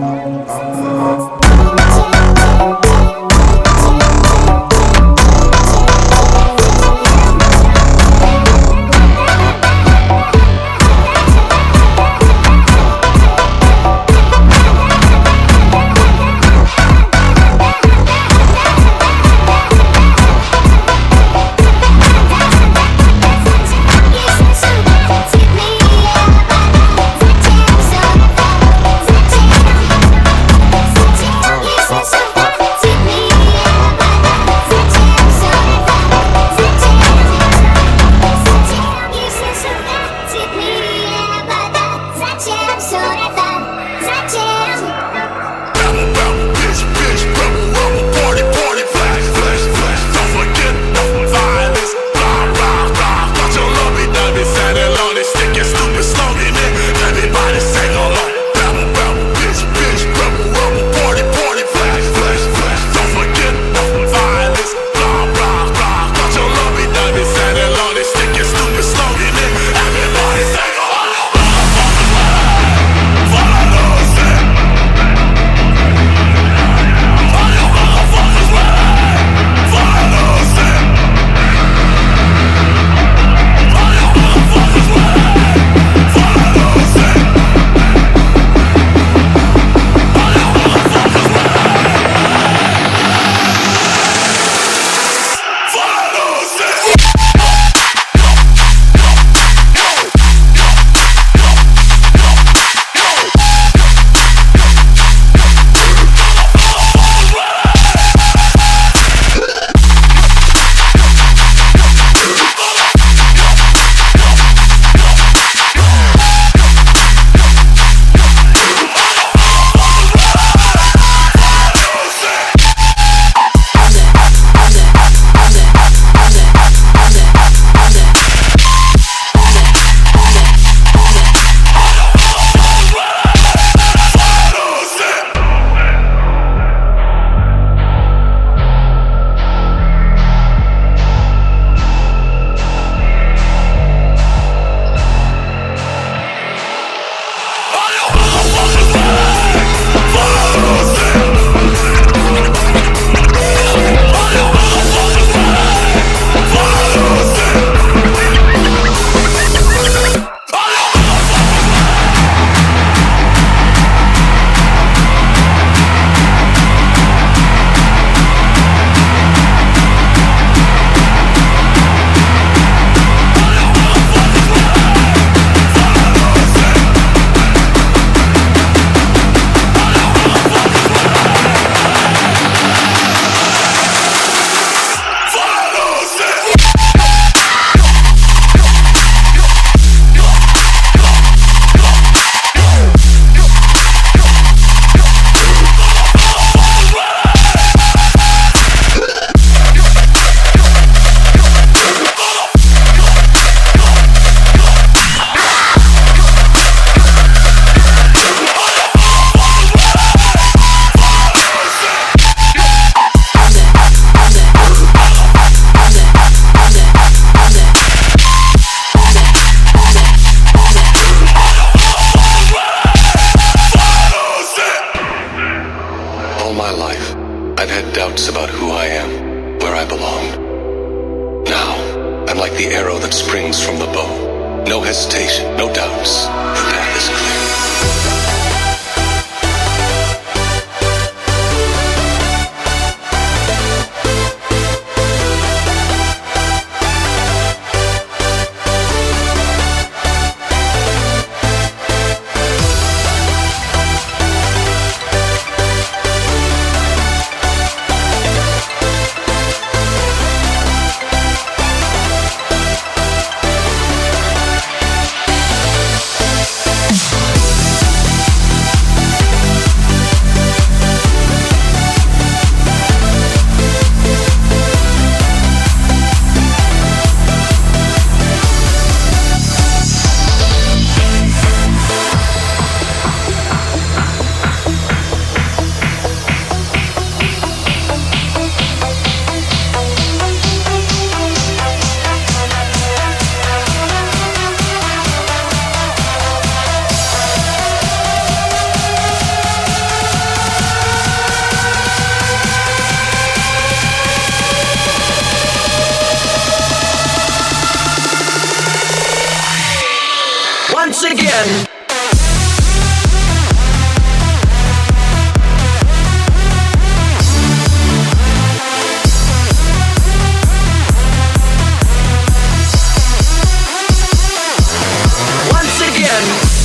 once again. Once again.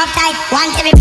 uptight, want to be.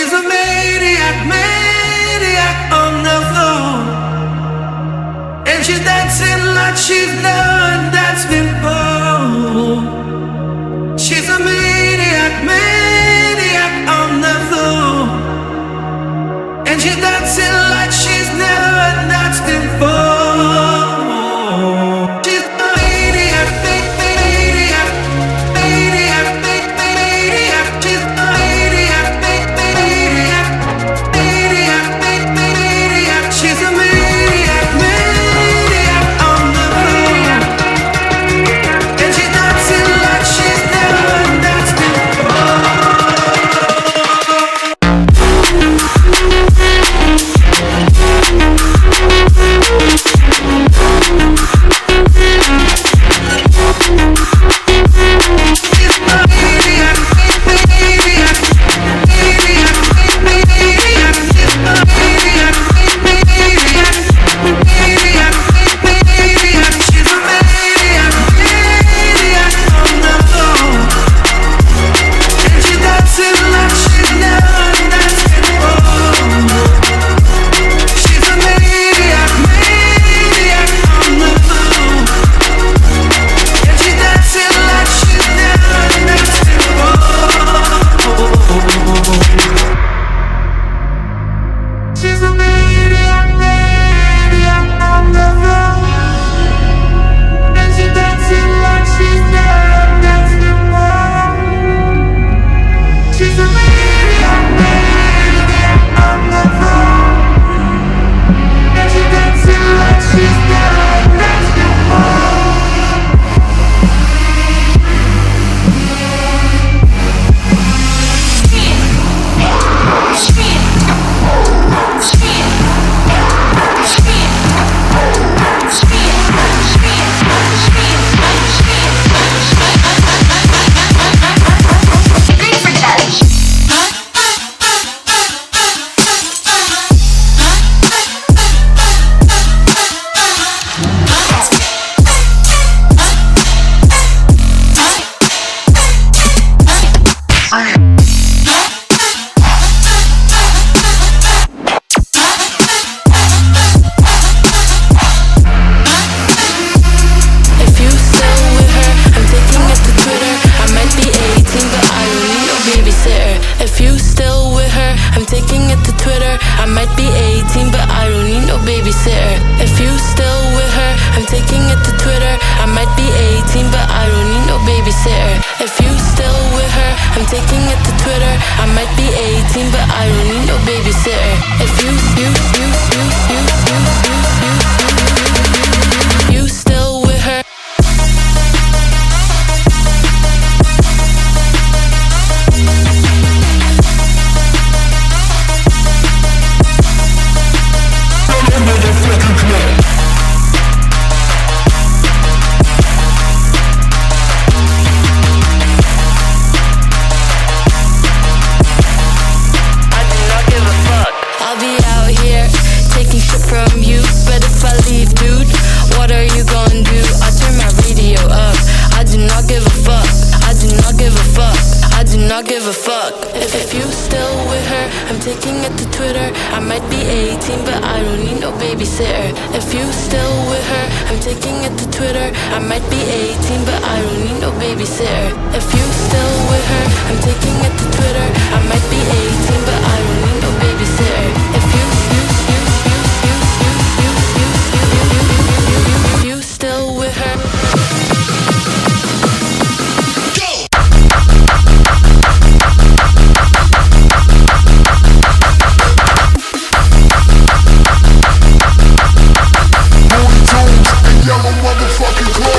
She's a maniac, maniac on the floor. And she's dancing like she's never danced before. She's a maniac, maniac on the floor. And she's dancing like she's never danced before. She's a maniac, maniac, maniac, maniac. She's a maniac, maniac, maniac, maniac. She's a maniac, maniac on the floor. And she's dancing like she's never danced before. Motherfucking club.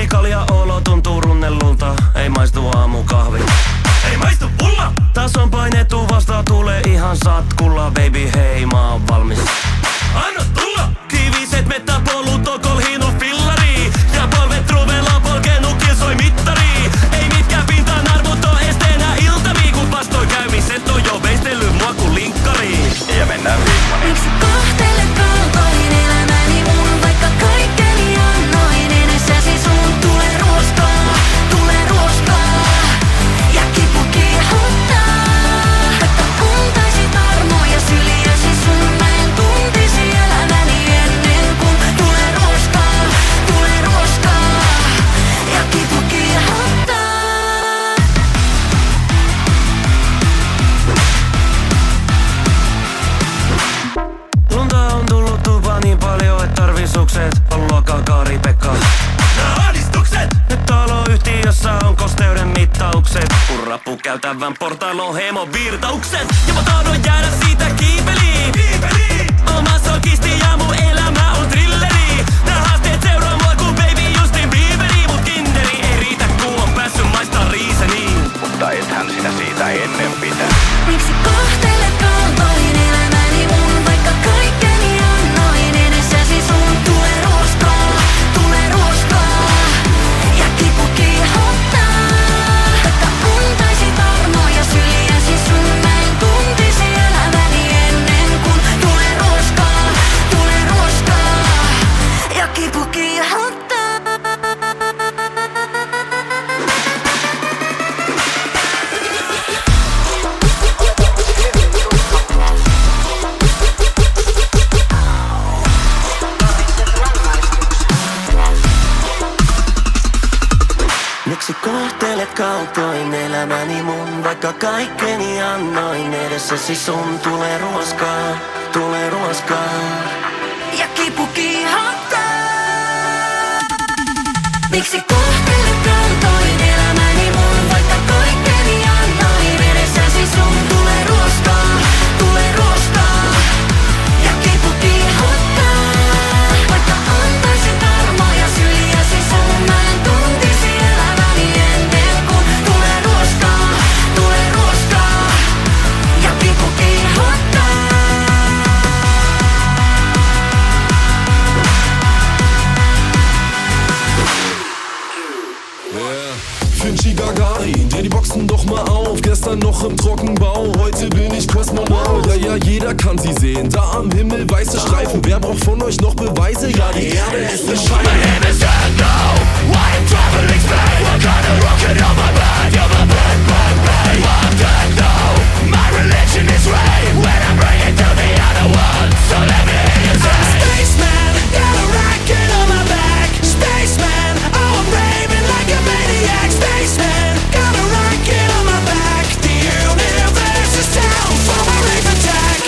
kalja olo tuntuu runnellulta. Ei maistu aamukahvi. Ei maistu pulla! Taas on painettu vasta, tulee ihan satkulla. Baby hei, mä oon valmis. Anna tulla! Kiviset mettäpolut on kolhinut fillariin. Ja polvet truvella polkenut kilsoi mittariin. Ei mitkään pintaan arvot oo esteenä iltaviin. Kun vastoi käymiset on jo veistellyt mua kun linkkariin. Ja mennään viikkoon. Miksi kohtelet kaltoin elämäni mun, vaikka kaikkeni annoin edessäsi sun? Tulee ruoskaa, tulee ruoskaa. Ja kipu kiihottaa. Vaikka antaisit armoja syliäsi sun, mä en tuntisi elämäni ennen kuin tulee ruoskaa, tulee ruoskaa. Ja kipu kiihottaa. Lunta on tullut tupaan niin paljon, et tarvii sukset. On luokkaa Kari Pekka. Nää ahdistukset! Nyt taloyhtiössä on kosteuden mittaukset. Kun rappu käytävän portailon hemovirtaukset. Ja mä tahdon jäädä siitä kiipeliin. Oon masokisti ja mun elämä on thrilleri. Nää haasteet seuraa mua kun baby Justin Bieberi. Mut kinderi ei riitä kun on päässyt maistaa riiseniin. Mutta ethän sinä siitä ennen pitää. Miksi kohtelet kaltoin elämäni mun, vaikka kaikkeni annoin edessäsi sun? Tulee ruoskaa, tulee ruoskaa. Ja kipu kiihottaa. Vaikka antaisit armoja syliäsi sun, mä en tuntisi elämäni ennen kuin tulee ruoskaa, tulee ruoskaa. Ja kipu kiihottaa. Miksi kohtelet kaltoin elämäni mun, vaikka kaikkeni annoin edessäsi sun? Tulee ruoskaa, tulee ruoskaa. Ja kipu kiihottaa. Miksi kohtelet kaltoin elämäni mun, vaikka kaikkeni annoin edessäsi sun? Tulee ruoskaa, tulee ruoskaa. Ja kipu kiihottaa. Vaikka antaisit armoja syliäsi sun, mä en tuntisi elämäni ennen kuin tulee ruoskaa, tulee ruoskaa. Ja kipu kiihottaa. Finn Shikari, dreh die Boxen doch mal auf. Gestern noch im Trockenbau, heute bin ich Kosmonaut. Ja, ja, jeder kann sie sehen, da am Himmel weiße Streifen. Wer braucht von euch noch Beweise? Ja, die Erde ist eine Scheibe. My name is Endo, why I'm traveling Spain. What kind of rocket on my back? You're my bad, bad, bad. I'm dead though, my religion is rave. When I bring it to the other one, so let me hear you say. I'm a spaceman, got a rocket on my back. Spaceman, oh I'm raving like a maniac. Spaceman, got a rocket on my back. The universe is down for my rave attack.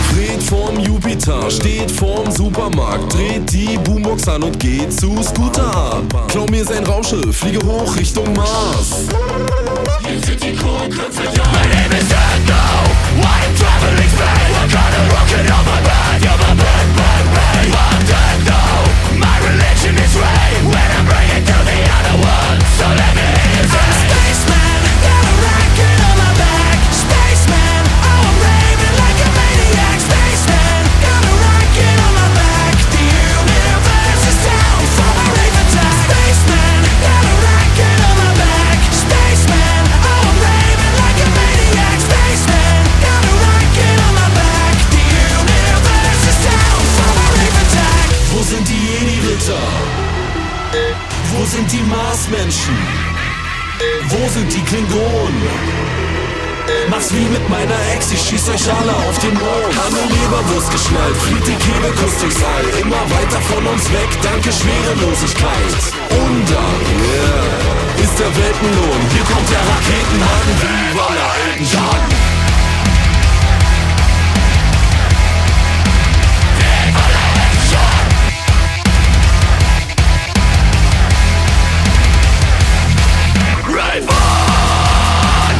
Fred vorm Jupiter, steht vorm Supermarkt, dreht die Boombox an und geht zu Scooter. Klau mir sein Raumschiff, fliege hoch Richtung Mars. Hier sind die Kronköpfe da. My name is Endo, why I'm traveling Spain. What kind of rocket on my back? You're my bad, bad, bad. I'm dead though, my religion is rave. When I bring it to the other one, so let me hear you say. I'm a spaceman, got a rocket on my back. Spaceman, oh I'm raving like a maniac. Spaceman, got a rocket on my back. The universe is down for my rave attack. Spaceman, got a rocket on my back. Spaceman, oh I'm raving like a maniac. Spaceman, got a rocket on my back. The universe is down for my rave attack. Wo sind die Jedi-Ritter? Wo sind die Marsmenschen? Wo sind die Klingonen? Mach's wie mit meiner Ex, ich schieß euch alle auf den Mond. An der Leberwurst geschnallt, fliegt die Kehlekuss durchs All. Immer weiter von uns weg, danke Schwerelosigkeit. Und dann, yeah, ist der Weltenlohn. Hier kommt der Raketenhaken wie Waller Elton. Rave on,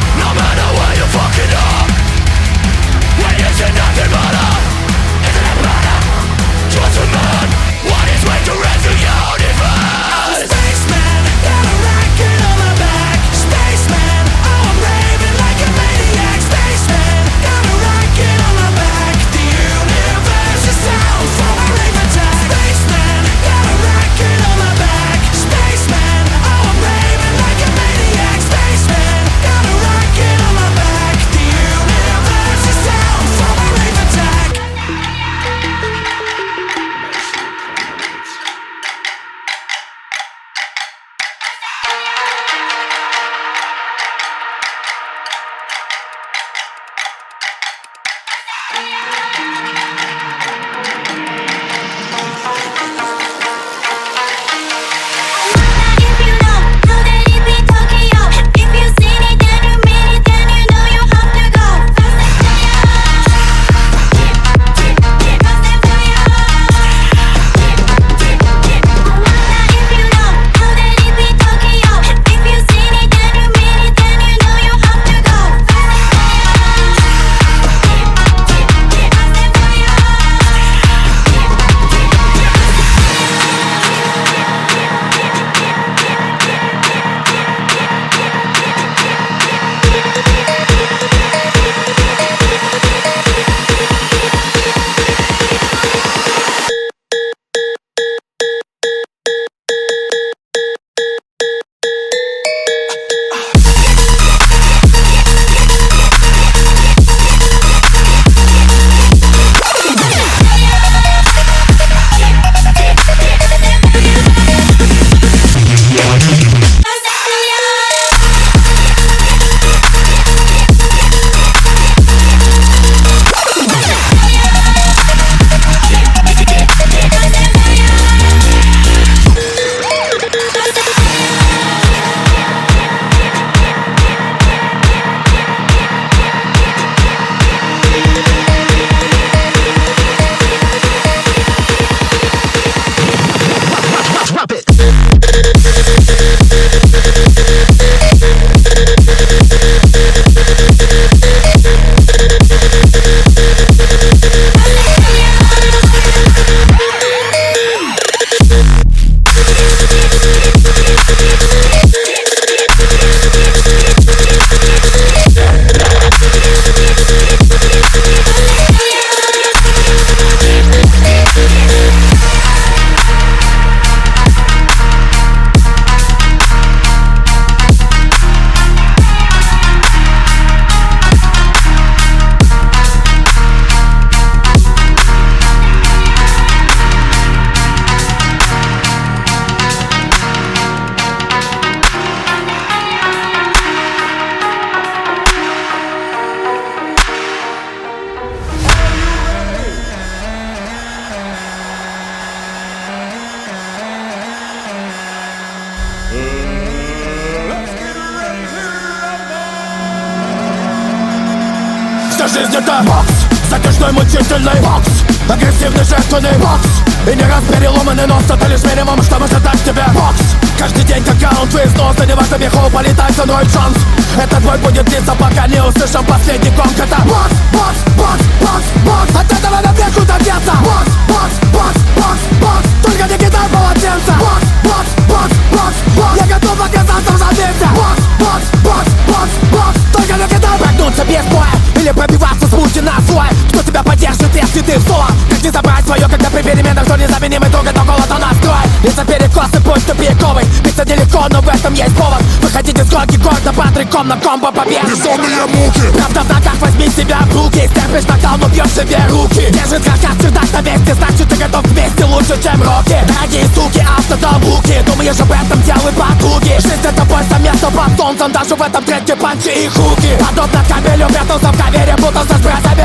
жизнь это бокс, затяжной мучительный бокс, агрессивный жертвенный бокс. И не раз переломанный нос, это лишь минимум, что может дать тебе бокс. Каждый день как каунт, выездной, занимать объехал, полетай, ценой шанс. Этот бой будет длиться, пока не услышим последний гонг. Это бокс, бокс, бокс, бокс, бокс. От этого нам некуда деться. Бокс, бокс, бокс, бокс, бокс. Только не кидай полотенца. Бокс, бокс, бокс, бокс, бокс. Я готов оказаться в заднице. Бокс, бокс, бокс, бокс, бокс. Только не кидай. Прогнуться без боя или пробиваться с пути на свой. Кто тебя поддержит, если ты в соло? Как не забрать свое, когда при переменах кто незаменимый, только до голода настрой. Из-за перекосы путь тупиковый. Биться нелегко, но в этом есть повод. Выходить из гонки гордо под реком на комбо побед. Безумные муки. Правда в ногах, возьми себя в руки. Стерпишь нокдаун, но бьешь себе руки. Держит каркас, чердак на месте, значит ты готов вместе лучше, чем роки. Дорогие суки, автодолбуки. Думаешь об этом, делай подруги. Жизнь это бой совместно под солнцем. Даже в этом треке панчи и хуки. Подобно кабелю, прятался в кавере, путался с братьями.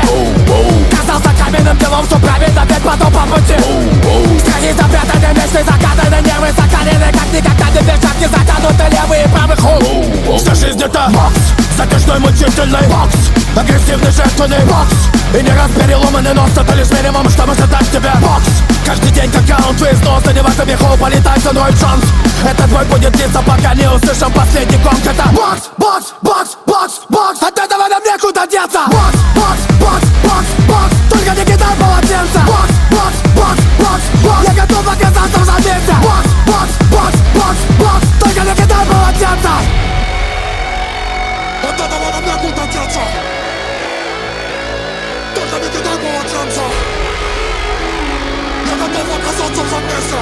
Казался каменным делом, что правильно, ведь потом по пути. Страни запрятаны, мечты закатаны, нервы закалены. Как никогда не бежать, не затянуты левый и правый хук. Вся жизнь это бокс, затяжной мучительный бокс, агрессивный жертвенный бокс. И не раз переломанный нос, это лишь минимум, что может дать тебе бокс. Каждый день как каунт, выездной, занимать объехал, полетай, ценой шанс. Этот бой будет длиться, пока не услышим последний гонг. Это бокс, бокс, бокс, бокс, бокс. От этого нам некуда деться. Бокс, бокс, бокс, бокс, бокс. Только не кидай полотенца. Бокс, бокс, бокс, бокс, бокс. Я готов оказаться в заднице. Бокс, бокс, бокс, бокс, бокс. Только не кидай полотенца. От этого нам некуда деться. Только не кидай полотенца. Я готов оказаться в заднице.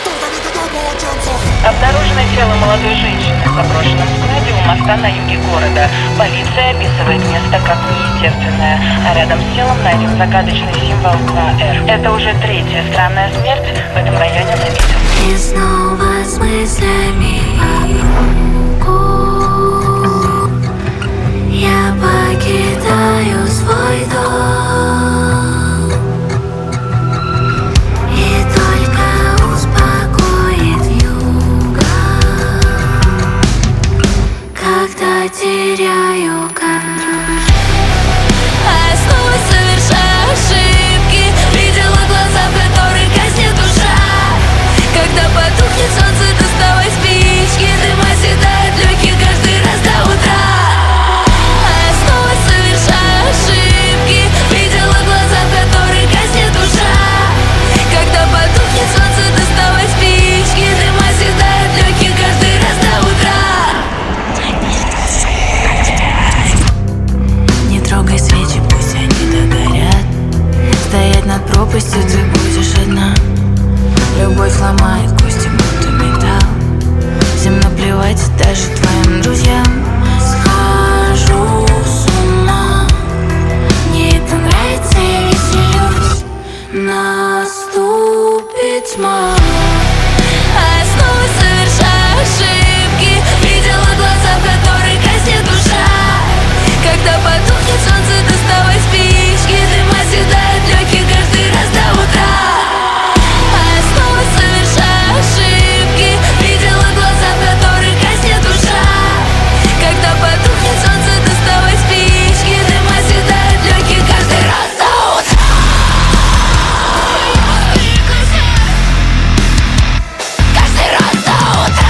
Только не кидай полотенца. Обнаружено тело молодой женщины в заброшенном складе у моста на юге города. Полиция описывает место как неестественное, а рядом с телом найден загадочный символ 2R. Это уже третья странная смерть в этом районе за месяц. И снова с мыслями я покидаю свой дом. И только успокоит юга, когда теряю контроль. А я снова совершаю ошибки. Видела глаза, в которых гаснет душа. Когда потухнет солнце, доставай спички. Дым оседает легких каждый раз до утра. А я снова совершаю ошибки. Видела глаза, в которых гаснет душа. Когда потухнет солнце, доставай спички. Дым оседает легких каждый раз до утра. Не трогай свечи, пусть они догорят. Стоять над пропастью ты будешь одна. Любовь ломает кости, будто металл. Всем наплевать, даже твоим друзьям. Схожу с ума. Мне это нравится, я веселюсь. Наступит тьма. А я снова совершаю ошибки. Видела глаза, в которых гаснет душа. Когда потухнет солнце, доставай спички. Дым оседает легких каждый раз до утра. Совершаю ошибки. Видела глаза, в которых гаснет душа. Когда потухнет солнце, доставай спички. Дым оседает легких каждый раз до утра. Каждый раз до утра.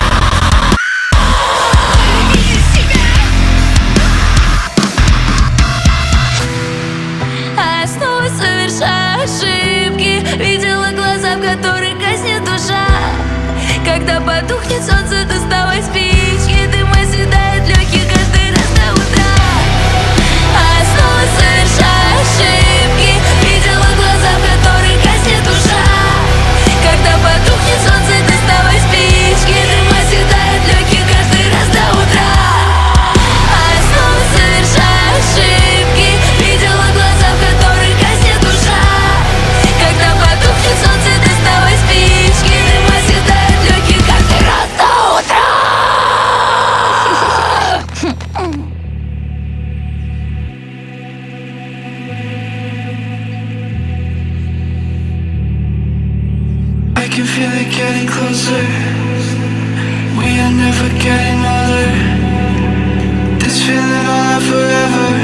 А я снова совершаю ошибки. Видела глаза, в которых гаснет душа. Когда потухнет солнце, доставай спички. Дым оседает легких каждый раз до утра. А я снова совершаю ошибки. Видела глаза, в которых гаснет душа. Когда потухнет солнце, доставай спички. Дым оседает легких каждый раз до утра. А я снова совершаю ошибки. Видела глаза, в которых гаснет душа. Когда потухнет солнце, доставай спички. Дым оседает легких каждый раз до утра. I can feel it getting closer. We are never getting older. This feeling will last forever.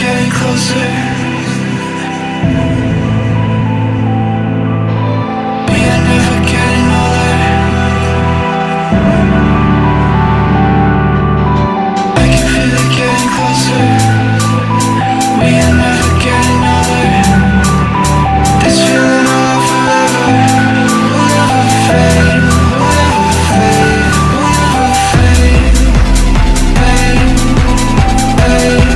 getting closer. We are never getting older. I can feel it getting closer. We are never getting older. This feeling will last forever. We'll never fade. We'll never fade. We'll never fade. Fade. Fade.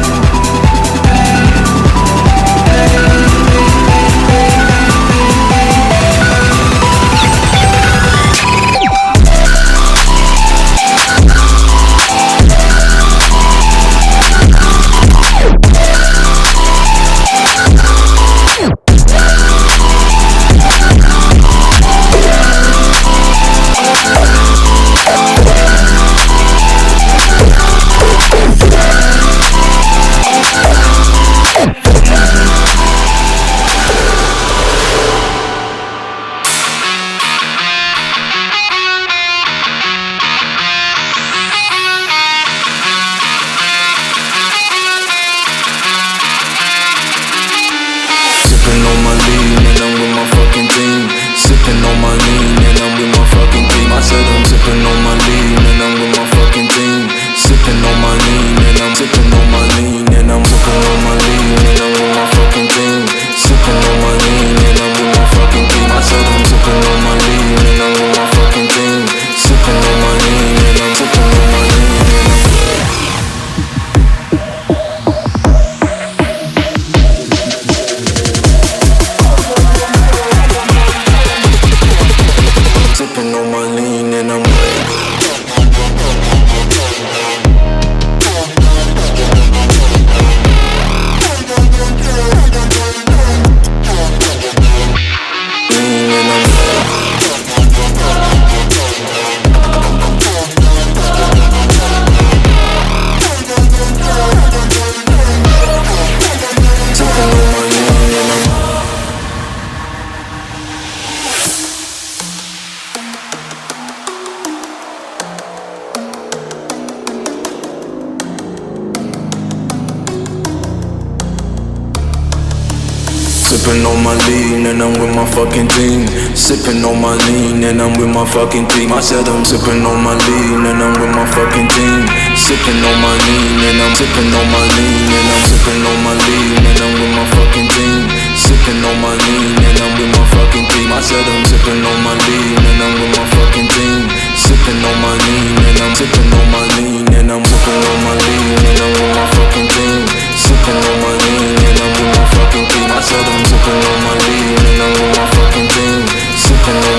Sipping on my lean and I'm with my fucking team. Sipping on my lean and I'm with my fucking team. I said I'm sipping on my lean and I'm with my fucking team. Sipping on my lean and I'm sipping on my lean and I'm sipping on my lean and I'm with my fucking team. Sipping on my lean and I'm with my fucking team. I said I'm sipping on my lean and I'm with my fucking team. Sipping on my lean and I'm sipping on my lean and I'm sipping on my lean and I'm with my fucking team. Sipping on my lean and I'm with my fucking team. I said I'm sipping on my lean and I'm with my fucking team. Sipping on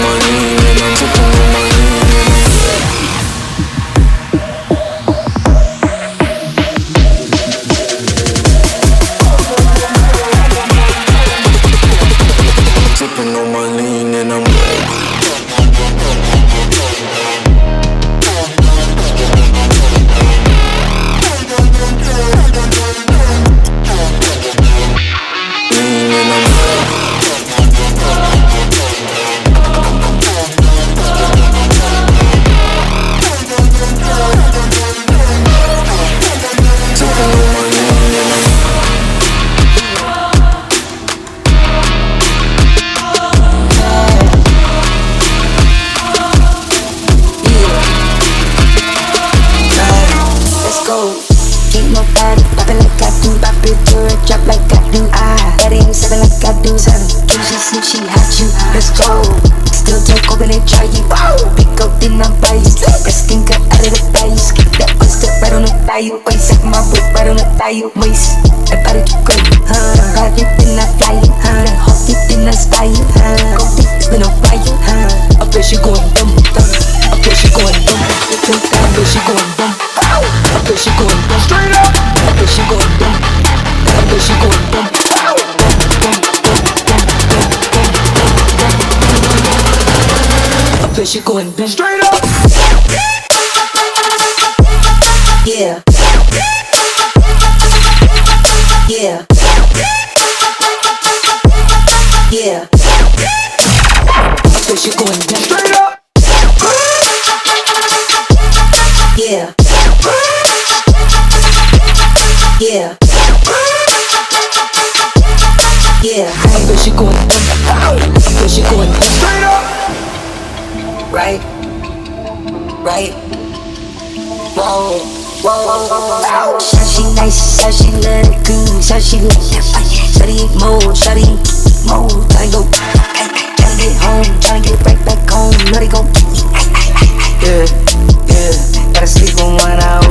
my lean and I'm sipping on my lean and I'm sipping on my lean and I'm she had you, let's go. Still take over and try you. Pick up in my base. Best thing out of the base. Keep that oyster right on the dial. Waist at my whip right on the dial. Waist, I bought it good, ride it then I fly it, then hop it then I spy it, go deep then I fly it, I bet she going dumb, I bet she going dumb, I bet she going dumb, I bet she going dumb, straight up, I bet she going dumb, I bet she going dumb, but she going dumb. Straight up. Yeah. Yeah. Yeah. But she going dumb. Straight up. Yeah. Yeah. She nice, so she love it good, so she love it. Shawty mode, tryna go. Tryna get home, tryna get right back home. Know they gon' yeah. Gotta sleep on 1 hour.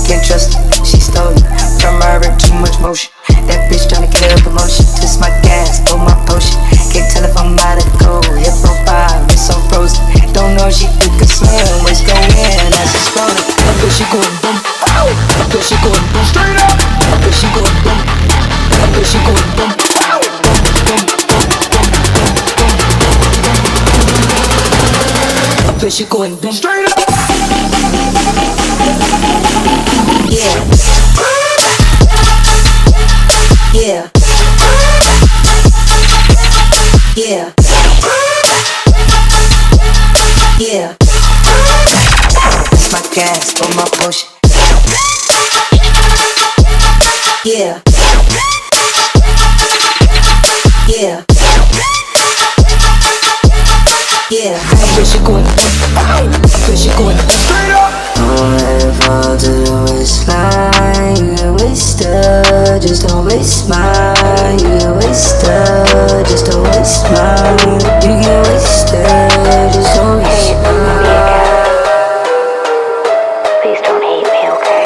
Can't trust her, she stole it. From her, too much motion. That bitch tryna get her promotion. Twist my gas, blow my potion. Can't tell if I'm out of cold. Hip on fire, wrist on frozen. Don't know if she thick or slim. What's going in, that's exploding. Up there she going boom. Up there she going boom. Straight up. Up there she going boom. Up there she going boom. Up there she going boom. Straight up. Yeah. Yeah. Yeah. Yeah. That's my gas for my potion. Yeah. Yeah. Yeah. Where she going? Where she going? Straight up. Don't let it fall to the waistline. You a waster, just don't waste mine. You a waster, just don't waste mine. You get wasted, just don't waste mine. Please don't hate me, okay?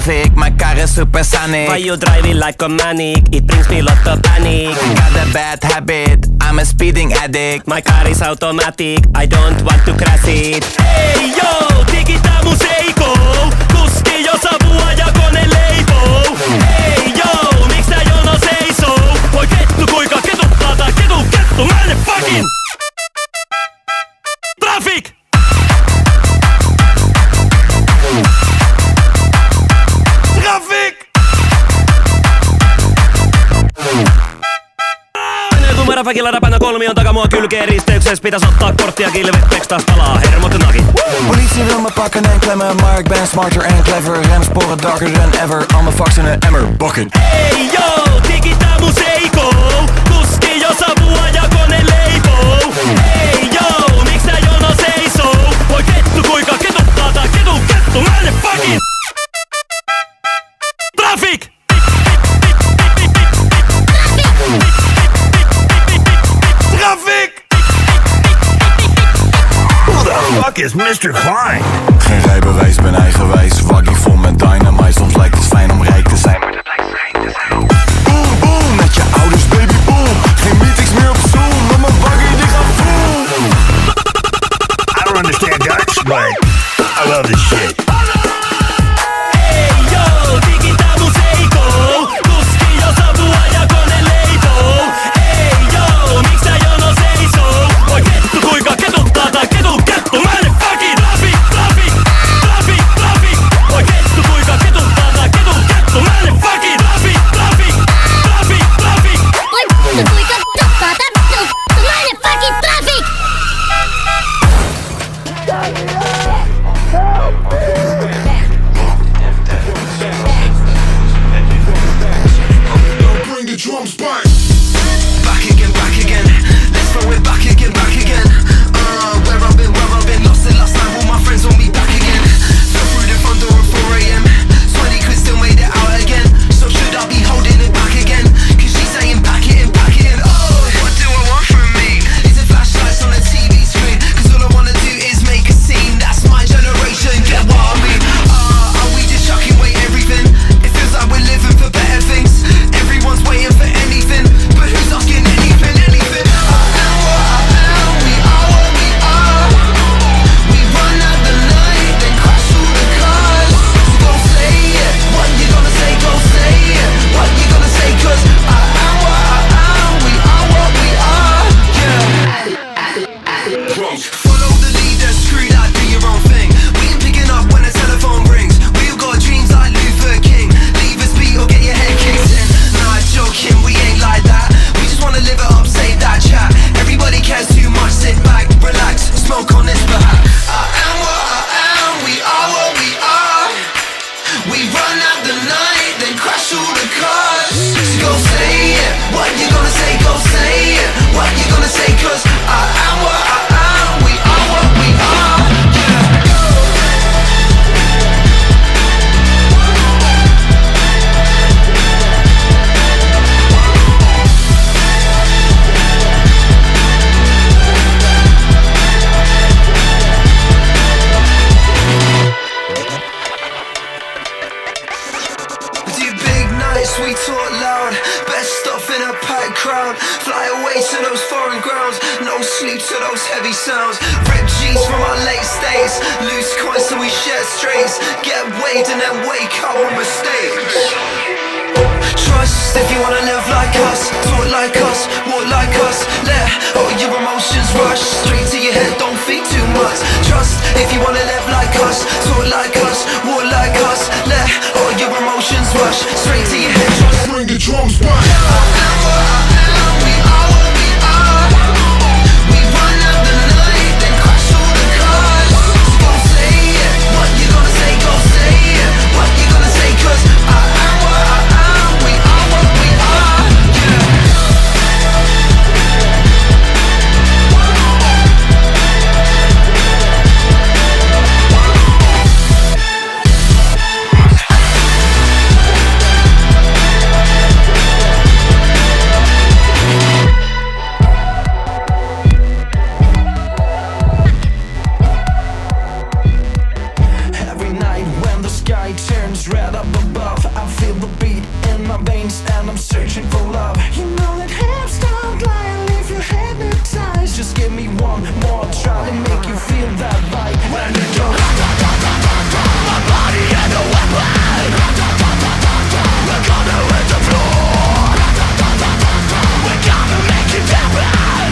traffic, my car is supersonic. Why you driving like a manic? It brings me lot of panic. Got a bad habit, I'm a speeding addict. My car is automatic, I don't want to crash it. Hey yo, digita museiko. Kuski jos apua ja kone leipoo. Hey yo, miksi tää jono seisoo? Voi kettu kuinka ketuttaa tää kettu, mä en fucking traffic! Traffic! Märäfäkillä räpänä kolmion takaa mua kylkeen risteyksessä. Pitäis ottaa korttia kilvet, tekstaas talaa, hermot nakit. Politie wil me pakken en klemmen, maar ik ben smarter en clever. Remsporen darker than ever, al mijn fucks in een emmer bucket. Hey yo, digita museiko. Kuski jos apua ja kone leipoo. Hey yo, miksi tää jono seisoo? Voi kettu kuinka ketuttaa tää kettu, mä en fucking traffic! Traffic! Who the fuck is Mr. Klein? Geen rijbewijs, ben eigenwijs. Waggie vol met dynamite. Soms lijkt het fijn om rijk te zijn, maar dat lijkt schijn te zijn. Boom, boom, met je ouders, baby, boom. Geen meetings meer op Zoom, maar mijn waggie die gaat boom. I don't understand Dutch, but I love this shit. Hey yo, digita museiko. Kuski jos apua ja kone leipoo. Hey yo, miksi tää jono seisoo? Voi kettu kuinka ketuttaa tää kettu, mä en fucking traffic! Voi kettu kuinka ketuttaa tää kettu, mä en fucking traffic! Voi vittu kuinka ketuttaa tää vittu, mä en fucking traffic! Bring the drums back. Back again, let's throw it back again. Where I've been, lost it last night. All my friends want me back again. Fell through the front door at 4 AM. 20 quid still made it out again. So should I be holding it back again? Cause she's saying back it in. Oh, what do I want from me? Is it flashlights on the TV screen? Cause all I wanna do is make a scene. That's my generation, get what I mean? Are we just chucking away everything? It feels like we're living for better things. Everyone's waiting for anything, but who's asking anything? I am what I am, we are what we are. We run out the night, then crash through the cars. So go say it, what you gonna say? Go say it, what you gonna say? Cause I am what I am, we are what we are. Yeah. Follow the leader, screw that, do your own thing. We ain't picking up when the telephone rings. We've got dreams like Luther King. Leave us be or get your head kicked in. Nah, joking, we ain't like that. We just wanna live it up, save that chat. Everybody cares too much, sit back, relax, smoke on this perhaps. I am what I am, we are what we are. We run out the night, then crash through the cars. So go say it, what you gonna say? Go say it, what you gonna say? Cause I am what I am, we are what we are. Yeah. We do big nights, we talk loud. Best stuff in a packed crowd. Fly away to those foreign grounds. No sleep to those heavy sounds. Rip G's from our late stays. Loose coins so we share strays. Get weighed and then wake up with mistakes. Trust if you wanna live like us. Talk like us, walk like us. Let all your emotions rush straight to your head, don't think too much. Trust if you wanna live like us. Talk like us, walk like us. Let all your emotions rush straight to your head. Trust. Bring the drums back. I am what I am, we are what we are. We run out the night, then crash through the cars. So go say it, what you gonna say? Go say it, what you gonna say? Cause I am what I am, we are what we are. Yeah. is red up above. I feel the beat in my veins and I'm searching for love. You know that hips don't lie and leave you hypnotized. Just give me one more try to make you feel that vibe. When it goes my body and a weapon. We're gonna hit the floor. We're gonna make it happen.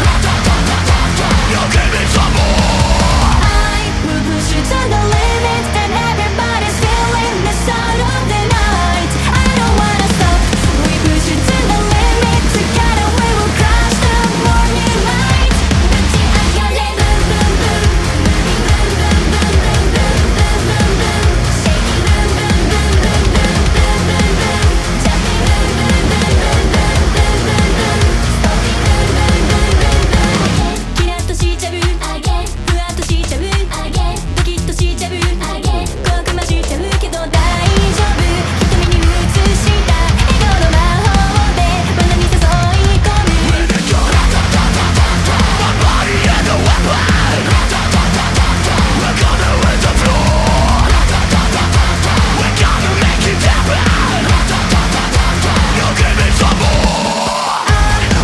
You'll give me some more. I will push you to the limit, and everybody's feeling the sound of the night. I don't wanna stop. We push you to the limit. Together we will crush the morning light. I got it. Boom boom boom. Boom boom boom boom boom boom boom boom. Shaking boom boom boom boom boom boom boom boom. Jumping boom boom boom boom boom boom boom boom. Stopping boom boom boom boom boom. キラッとしちゃう、ふわっとしちゃう、ドキッとしちゃう、こくましちゃうけど大丈夫。瞳に映した笑顔の魔法で罠に誘い込む。My body and a weapon. We're gonna hit the floor. We're gonna make it happen. You'll give me some more.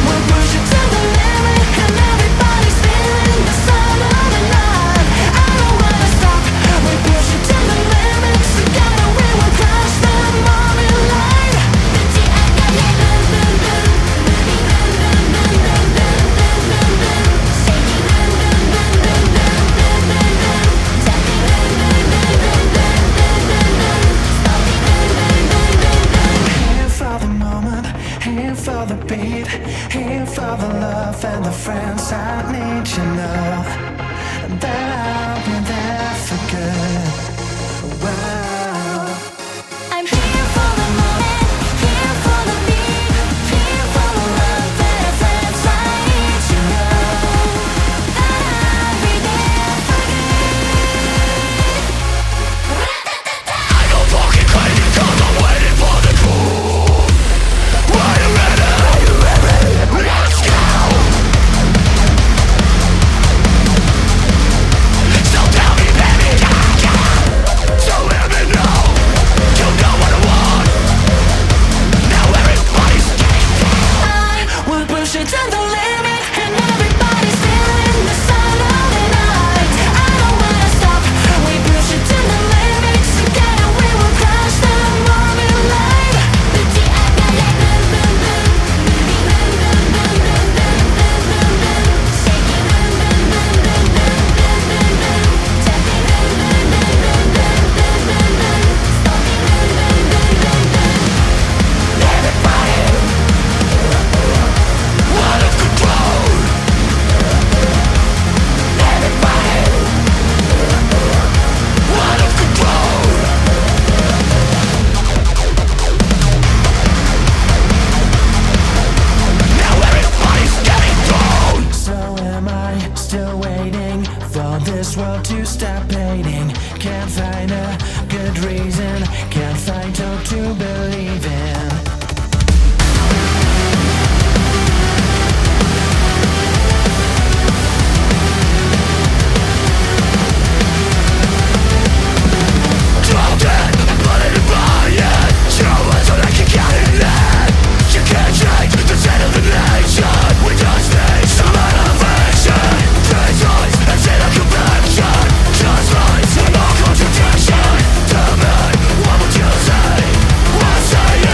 We'll push it to the limit, and everybody's feeling the sound of the night. I don't wanna stop. We push it to the limit. Together we will crush the morning light. I got it. Boom boom boom. Boom boom boom boom boom boom boom boom. Shaking boom boom boom boom boom boom boom boom. Jumping boom boom boom boom boom boom boom boom. Stopping boom boom boom boom boom. Here for the moment, here for the beat, here for the love and the friends I need to know that I'll be there for good. Wow. I'm here for the moment, here for the beat, here for the love and the friends I need to know that I'll be there for good. I go fucking crazy 'cause I'm waiting for the groove. Are you ready? Let's go. So tell me, baby, so let me know. You know what I want. Now everybody's I will push it to the limit, and everybody's feeling the sound of the night. I don't wanna stop. We push it to the limit. Together we will crush the morning light. I got it. Boom boom boom. Boom boom boom boom boom boom boom boom boom. Shaking boom boom boom boom boom boom boom boom. Jumping boom boom boom boom boom boom boom boom. Stopping boom boom boom boom boom. Everybody, out of control. Everybody, out of control. Now everybody's getting thrown. So am I still waiting for this world to stop hating? Can't find a good reason, can't find hope to believe in. Dropped it, but it riot. Show us so that you got it in. You can't change the state of the nation. We just need some motivation. Take choice and see the conviction. Just right, no contradiction. Tell me, what would you say? What say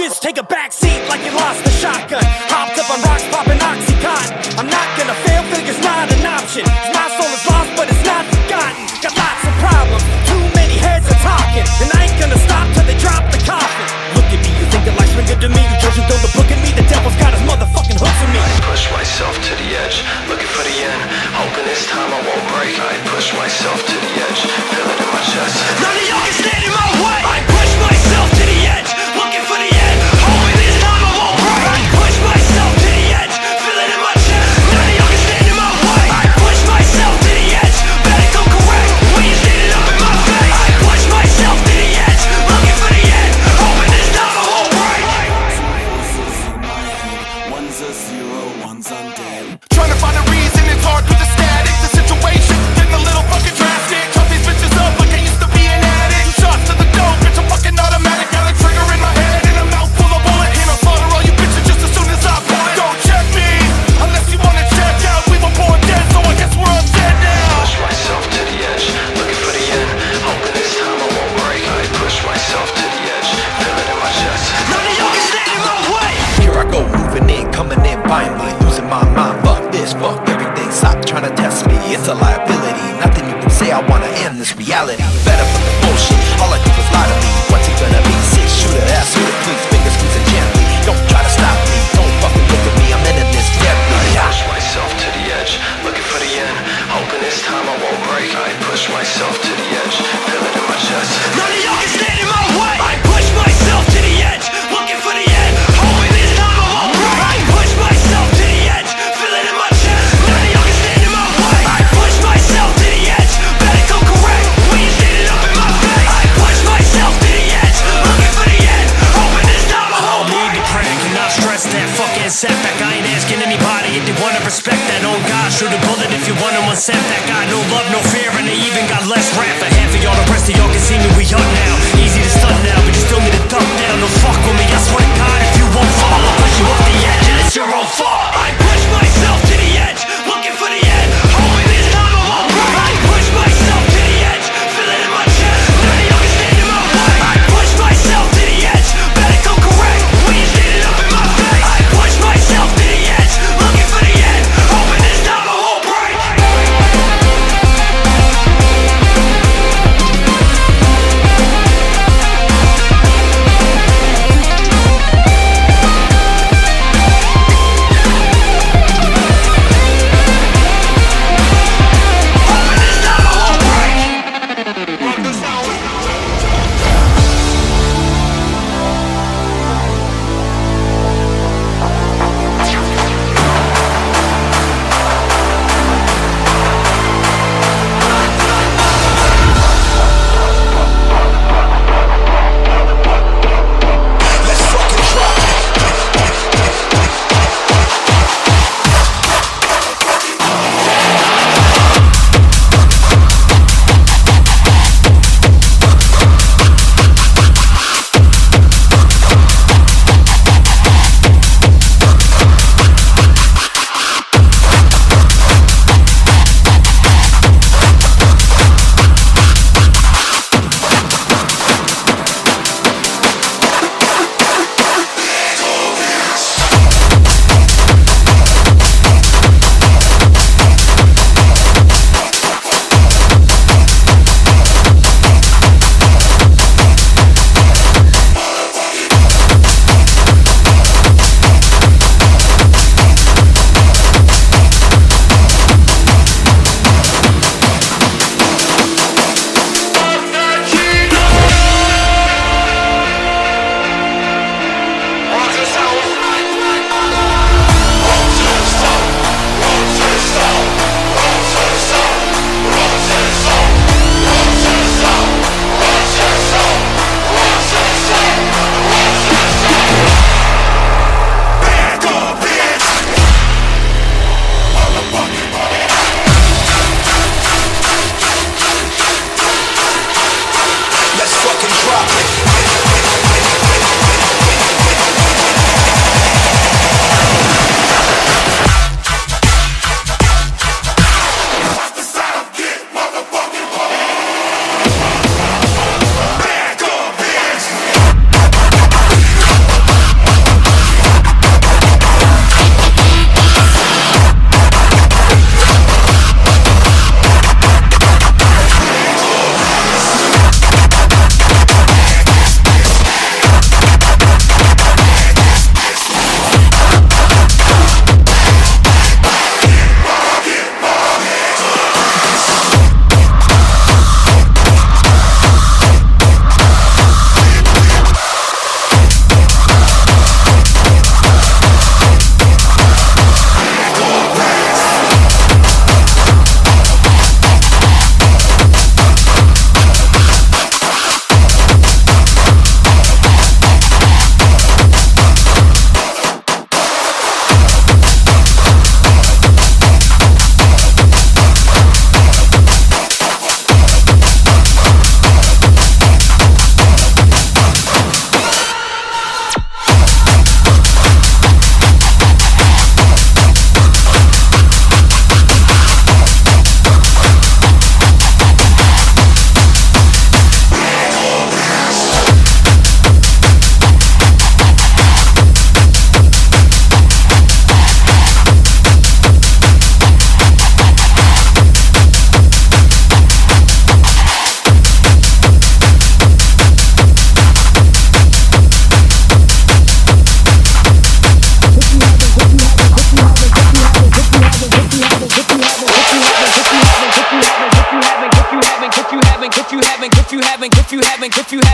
Just take a back seat like you lost the shotgun. Hopped up on rocks, popping Oxycontin. I'm not gonna fail, figure's not an option. My soul is lost, but it's not forgotten. Got lots of problems, too many heads are talking, and I ain't gonna stop till they drop the coffin. Look at me, you think that life's been good to me? You judge and throw the book at me, the devil's got his motherfucking hooks in me. I push myself to the edge, looking for the end, hoping this time I won't break. I push myself to the edge, feel it in my chest. None of y'all can stand in my way. I push myself to the edge, looking for the end, hoping this time I won't break. I push myself to the edge, feel it in my chest. None of y'all can stand in my way. I push myself to the edge, better come correct when you're standing up in my face. I push myself to the edge, looking for the end, hoping this time I won't break. One's a zero, one's undead. Trying to find a reason, it's hard with the static. The situation getting a little fucking drastic. Chop these bitches up like I used to be an addict. Shots to the dope, bitch, I'm fucking automatic. Got a trigger in my head and a mouth full of bullets. And I'll slaughter all you bitches just as soon as I pull it. Don't check me, unless you wanna check out. We were born dead, so I guess we're all dead now. Push myself to the edge, looking for the end, hoping this time I won't break. I push myself to the edge, feel it in my chest. None of y'all can stand in my way. Here I go, moving in, coming in, blindly, losing my mind. Fuck this, fuck everything. Stop trying to test me. It's a liability. Nothing you can say. I wanna end this reality. Better for the bullshit. All I do is lie to me. What's it gonna be? 6-shooter, ass shooter, please. Fingers squeezing gently. Don't try to stop me. Don't fucking look at me. I'm into this deadly. I push myself to the edge, looking for the end, hoping this time I won't break. I push myself to the edge, feel it in my chest. None of y'all can stand in my way. I push myself to the edge, looking for the end, hoping this time I won't break. I push myself to the edge, feel it in my chest. None of y'all can stand in my way. I push myself to the edge, better come correct when you're standing up in my face. I push myself to the edge, looking for the end, hoping this time I won't break. Need to pray, cannot stress that fucking setback. I ain't asking anybody if they wanna respect that. On God, shoot a bullet if you want one setback. Got no love, no fear, and they even got less rap.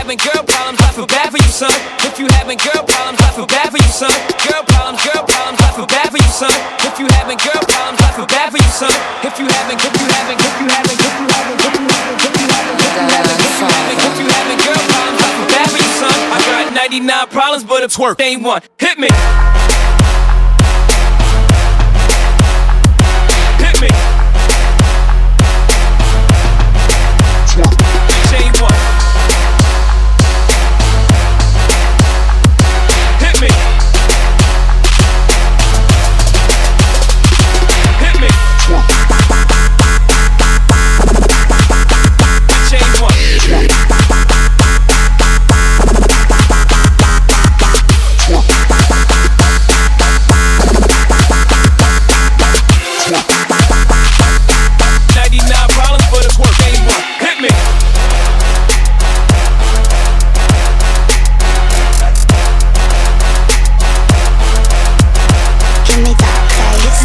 having girl problems, I feel bad for you, son. If you having girl problems, I feel bad for you, son. Girl problems, I feel bad for you, son. If you having girl problems, I feel bad for you, son. If you having girl problems, I feel bad for you, son. I got 99 problems, but a twerk ain't one. Hit me. Hit me. Bitch ain't one. Hit me. Hit me. Bitch ain't one. 99 problems, but a twerk ain't one. Hit me. Give me that bass.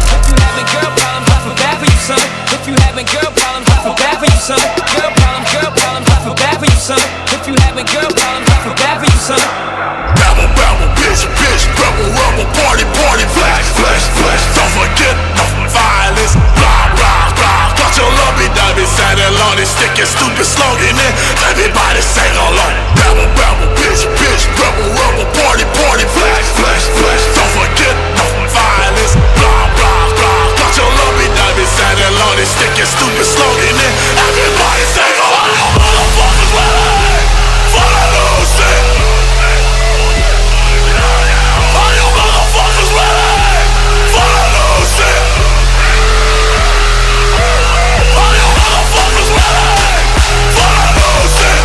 If you having girl problems, I feel bad for you, son. If you having girl problems, I feel bad for you, son. Girl problems, I feel bad for you, son. If you having girl problems, I feel bad for you, son. Babble, babble, bitch, bitch, rebel, rebel, party, party, flash, flash, flash. Don't forget violence, blah, blah, blah. Got your lovey dovey saddle on it, stick your stupid slogan in. Everybody sing along. Babble, babble, bitch, bitch, rebel, rebel, party, party, flash, flash, flash. Don't forget violence, blah, blah, blah. Got your lovey dovey saddle on it, stick your stupid slogan in. Everybody sing along. Motherfuckers ready for the new shit. Are you motherfuckers ready for the new shit? Are you motherfuckers ready for the new shit?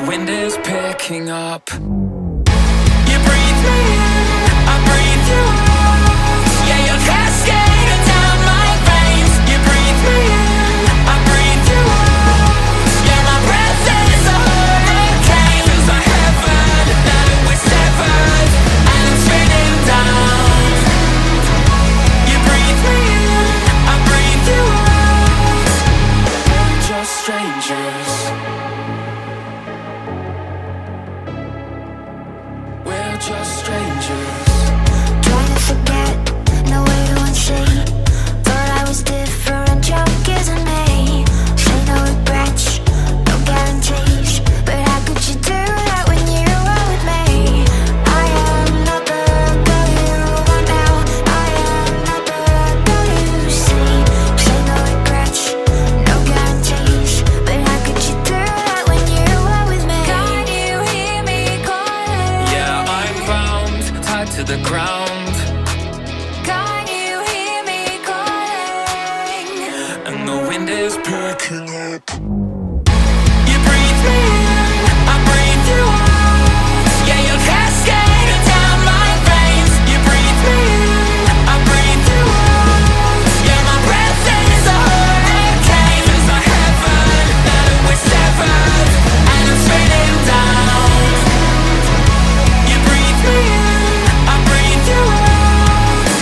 wind is picking up. You breathe me in, I breathe you out. Yeah, you're cascading down my veins. You breathe me in, I breathe you out. Yeah, my breath is a hurricane. Feels like heaven, now that we're severed, and I'm spinning down. You breathe me in, I breathe you out. We're just strangers. We're just strangers. Trying to forget, no way to unsee. Thought I was different, junkies and me. Say no regrets, no guarantees. But how could you do that when you were with me? I am not the girl you want now. I am not the girl you see. Say no regrets, no guarantees. But how could you do that when you were with me? Can you hear me calling? Yeah, I'm bound, tied to the ground. Can you hear me calling? And the wind is picking up. You breathe me in, I breathe you out. Yeah, you're cascading down my veins. You breathe me in, I breathe you out. Yeah, my breath is a hurricane. Feels like heaven, now that we're severed, and I'm spinning down. You breathe me in, I breathe you out.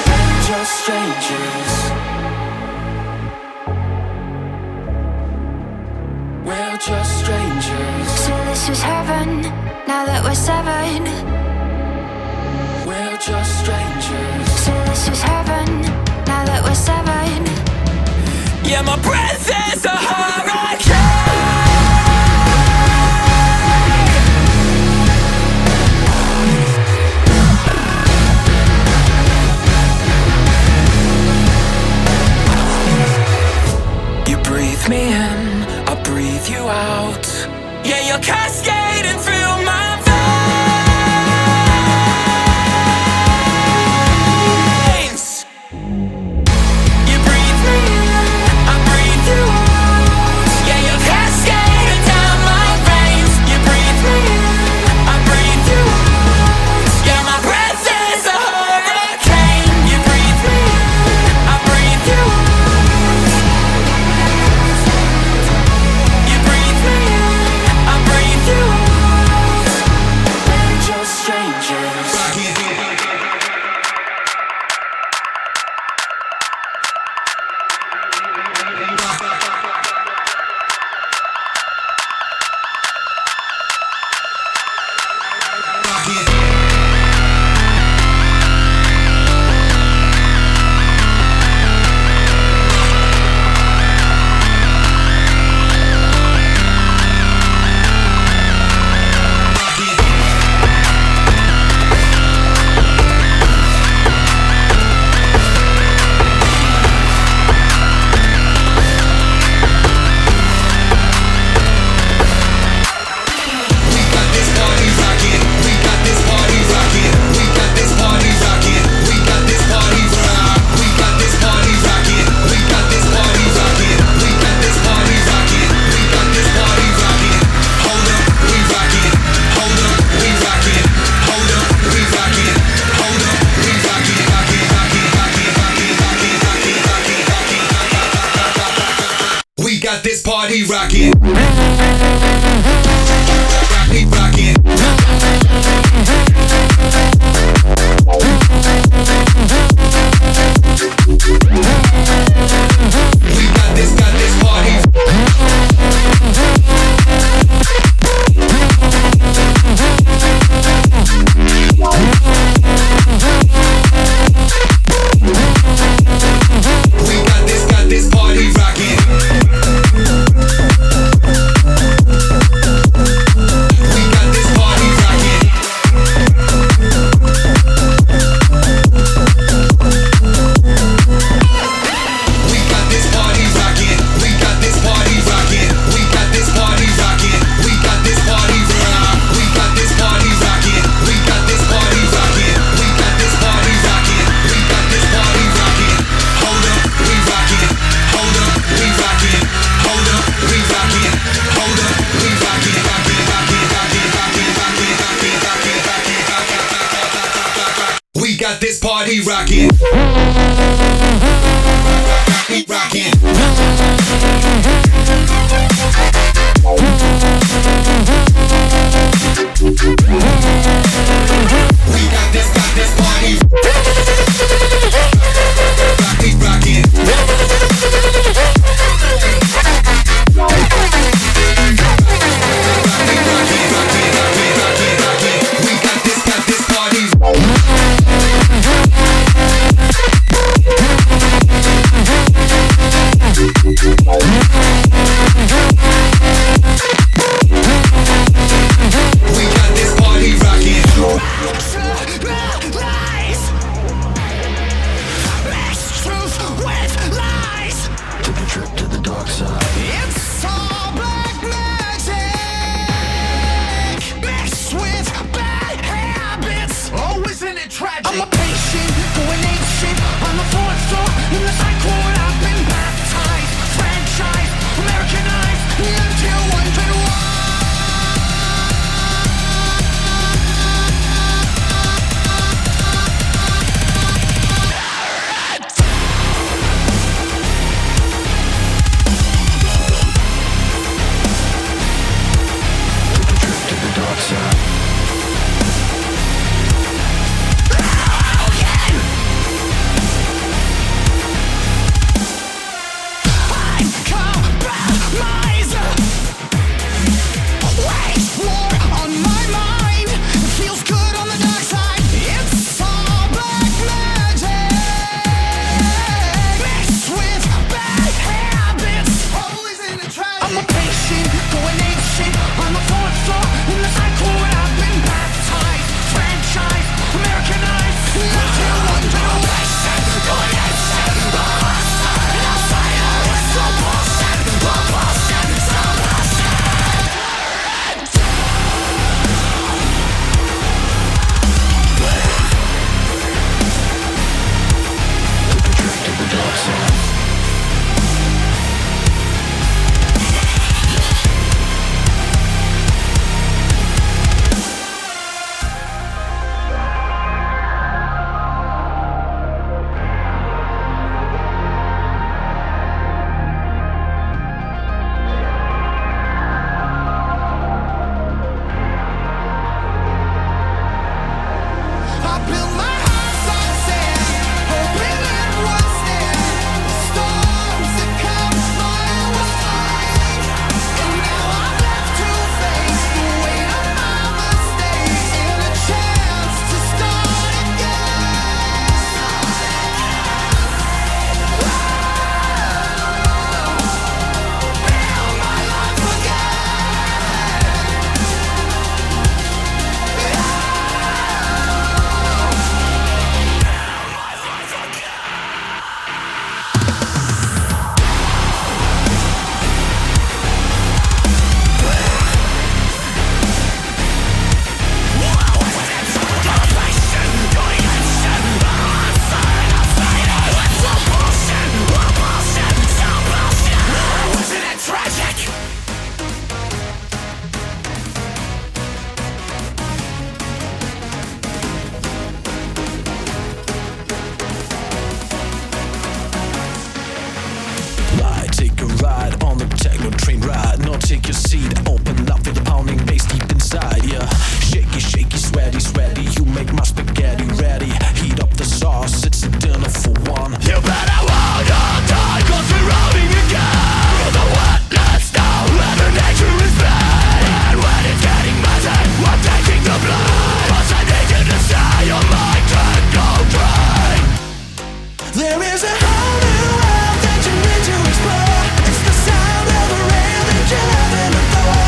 We're just strangers. We're just strangers. So this was heaven, now that we're severed. We're just strangers. So this was heaven, now that we're severed. Yeah, my breath is a hurricane. You breathe me in, I breathe you out. Yeah, you're cascading through my veins. You breathe me in, I breathe you out. Yeah, you're cascading down my veins. You breathe me in, I breathe you out. Yeah, my breath is a hurricane. You breathe me in, I breathe you out. You breathe me in, I breathe you out. We're just strangers. We got this party rockin'. Rockin', rockin'. We got this party. We got this party rockin'. We got this party rockin'. we rockin'. Hold up, we rockin'. We got this party rockin'. We rockin'. We got this party. We rockin'. It's the sound of the rain that you're having a thought.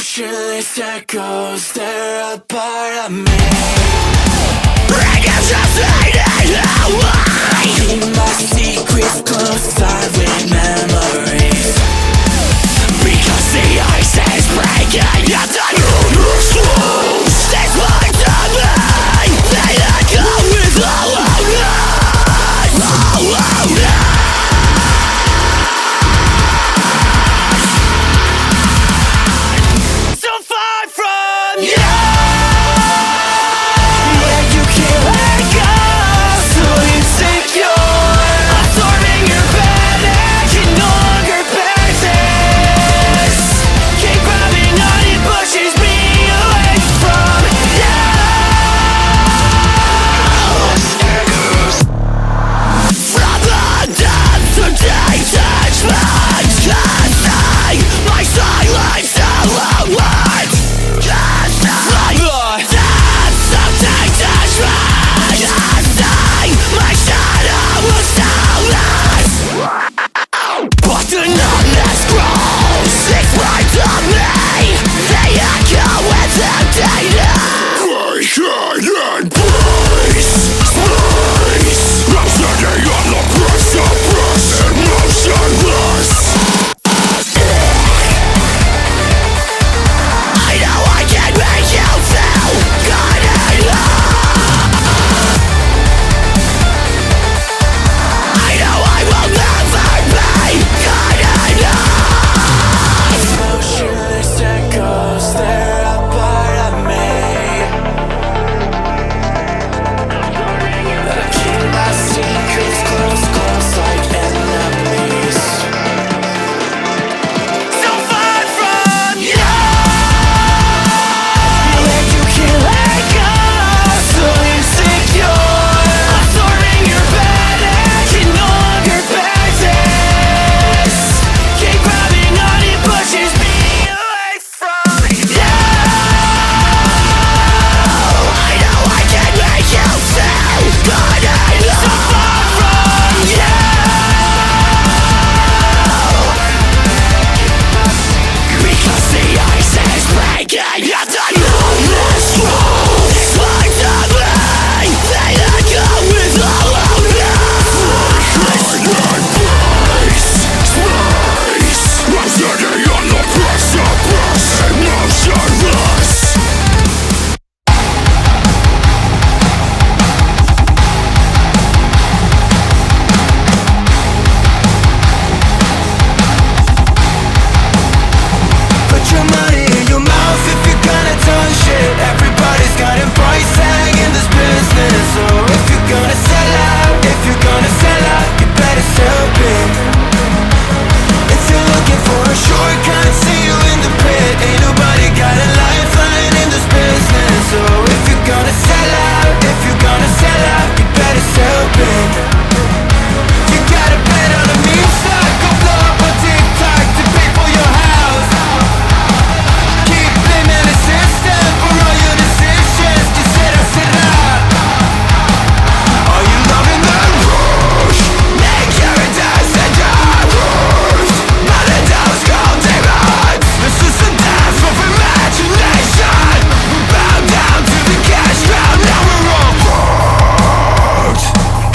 Motionless echoes, they're a part of me. Breakers just fading away. Keep my secrets close, I with memories. Because the ice is breaking, yet the universe flows. This might tell me, they echo with all of us. All of us. So far from you. Yeah, you can't let go. So insecure, absorbing your panic, can no longer bear this. Keep grabbing on, it pushes me away from you. From the depths of detachment, casting my silence alone. Casting from the depths of detachment, casting my shadow of silence. But the numbness grows, it's right to me. They echo with emptiness. Breaking in place, space. I'm standing on the precipice, emotionless. I know I can make you feel good enough. I know I will never be good enough. Motionless echoes, they're a part of me. I keep my secrets close, close like enemies. So far from you. Yeah, you can't let go. So insecure, absorbing your panic, can no longer bear this. Keep grabbing on, it pushes me away from you. I know I can make you feel good enough. So far from you. Because the ice is breaking, yet the numbness grows. It's like to me, they echo with all of us. Place, space. I'm standing on the precipice, emotionless. Put your money in your mouth if you're gonna talk shit. Everybody's got a price tag in this business. So if you're gonna sell out, if you're gonna sell out, you better sell big. If you're looking for a shortcut, see you in the pit. Ain't nobody got a lifeline in this business. So if you're gonna sell out, if you're gonna sell out, you better sell big. You gotta bet on a meme stock, go blow up on TikTok to pay for your house. Keep blaming the system for all your decisions. You said I said out. Are you loving the rush? Make your dance and yours. But the dogs call demons. This is the dance of imagination. We bow down to the cash cow. Now we're all fucked.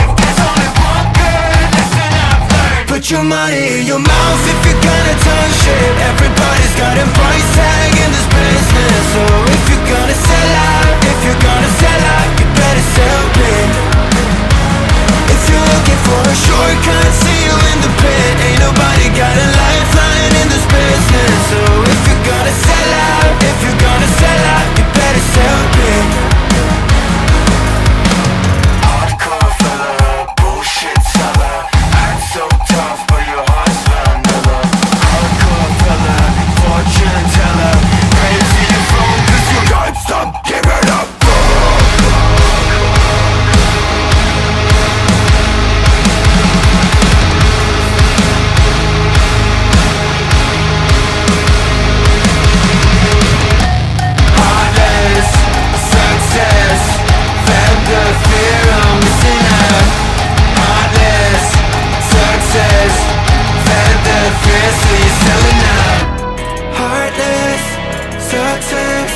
If there's only one good lesson I've learned, put your money in your mouth if you're gonna talk shit. Everybody's got a price tag in this business. So if you're gonna sell out, if you're gonna sell out, you better sell big. If you're looking for a shortcut, see you in the pit. Ain't nobody got a lifeline in this business. So if you're gonna sell out, if you're gonna sell out, you better sell big. Hardcore fella, bullshit seller. Act so tough, but your heart success,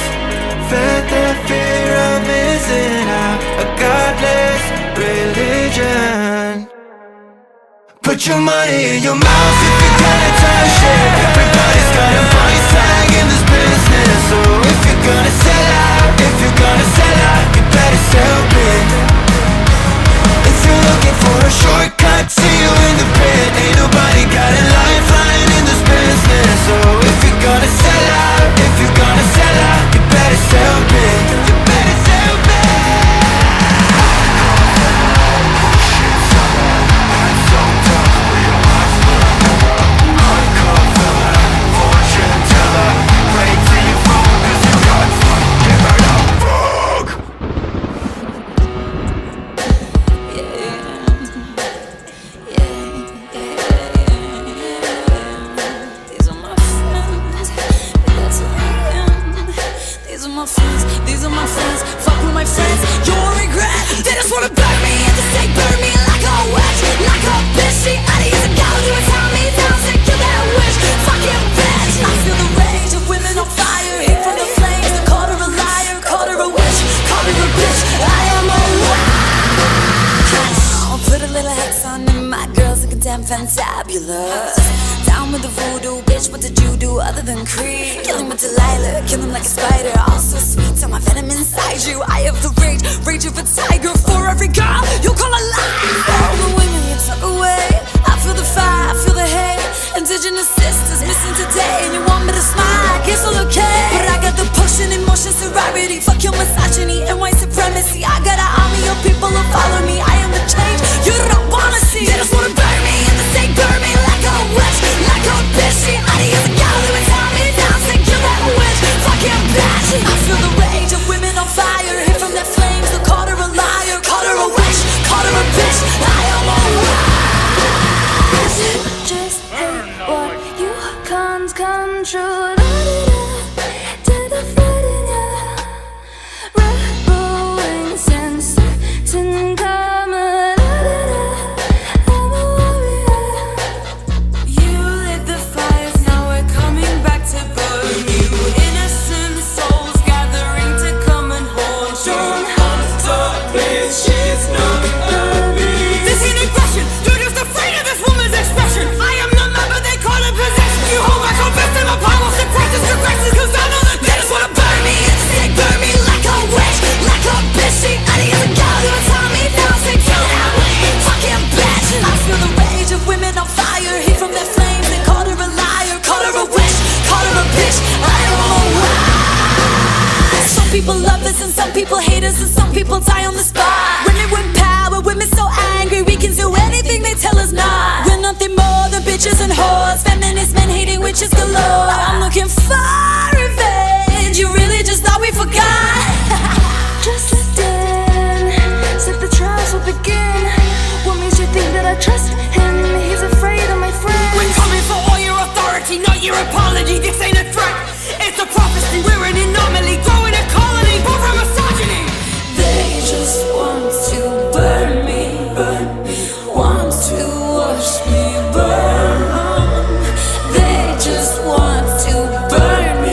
fed the fear of missing out, a godless religion. Put your money in your mouth if you're gonna touch it. Everybody's got a price tag in this business. So if you're gonna sell out, if you're gonna sell out, you better sell big. If you're looking for a shortcut, see you in the pit. Ain't nobody got a lifeline in this business. So if you're gonna sell out, if you're gonna sell out, you better sell big. You better sell big. These are my friends, fuck with my friends, you'll regret. They just wanna burn me and the stake burn me like a witch, like a bitch. She out of here, go do it, tell me down, say kill that witch, fucking bitch. I feel the rage of women on fire, hate from the flames. They called her a liar, called her a witch, called her a bitch. I am a witch. I'll put a little hex on them, my girls looking damn fantabulous. Down with the voodoo, bitch, what did you do other than creep? Killing with Delilah, kill him like a spider. All so sweet, tell my venom inside you. I have the rage, rage of a tiger. For every girl you call a lie. All the women you took away, I feel the fire, I feel the hate. Indigenous sisters missing today, and you want me to smile, I guess all okay. But I got the potion, emotion, sorority. Fuck your misogyny and white supremacy. I got an army of people who follow me. I am the change you don't wanna see. They just wanna burn me and the stake burn me like a witch, like a bitch. She out of here, go do it, tell me down, say kill that witch, fucking bitch. I feel the rage of women on fire, hit from their flames. They called her a liar, called her a witch, called her a bitch. I am a witch. Just hate what you can't control. To the flooding, rebel wings and certain common. I'm a warrior. You lit the fires, now we're coming back to burn you. Innocent souls gathering to come and haunt you. Don't hunt darkness, she's not ugly. This ain't aggression, you're just afraid of this woman's expression. I am the member they call it possession. You hold my confess in my power, suppress this regresses, cause I know that they just wanna burn me and stick, burn me like a witch, like a bitch. She out of here, go do it, tell me down, say kill that witch, fucking bitch. I feel the rage of women on fire, heat from their flames. They called her a liar, called her a witch, called her a bitch. I am a witch. Some people love us and some people hate us and some people die on the spot. Women with power, women so angry, we can do anything they tell us not. We're nothing more than bitches and whores, feminist men hating witches galore. I'm looking for revenge, you really just thought we forgot. Just then, said the trials will begin. What makes you think that I trust him? He's afraid of my friends. We're coming for all your authority, not your apology. This ain't a threat, it's a prophecy. We're an anomaly, growing a colony, born from misogyny. They just want to burn me, want to watch me burn. They just want to burn me.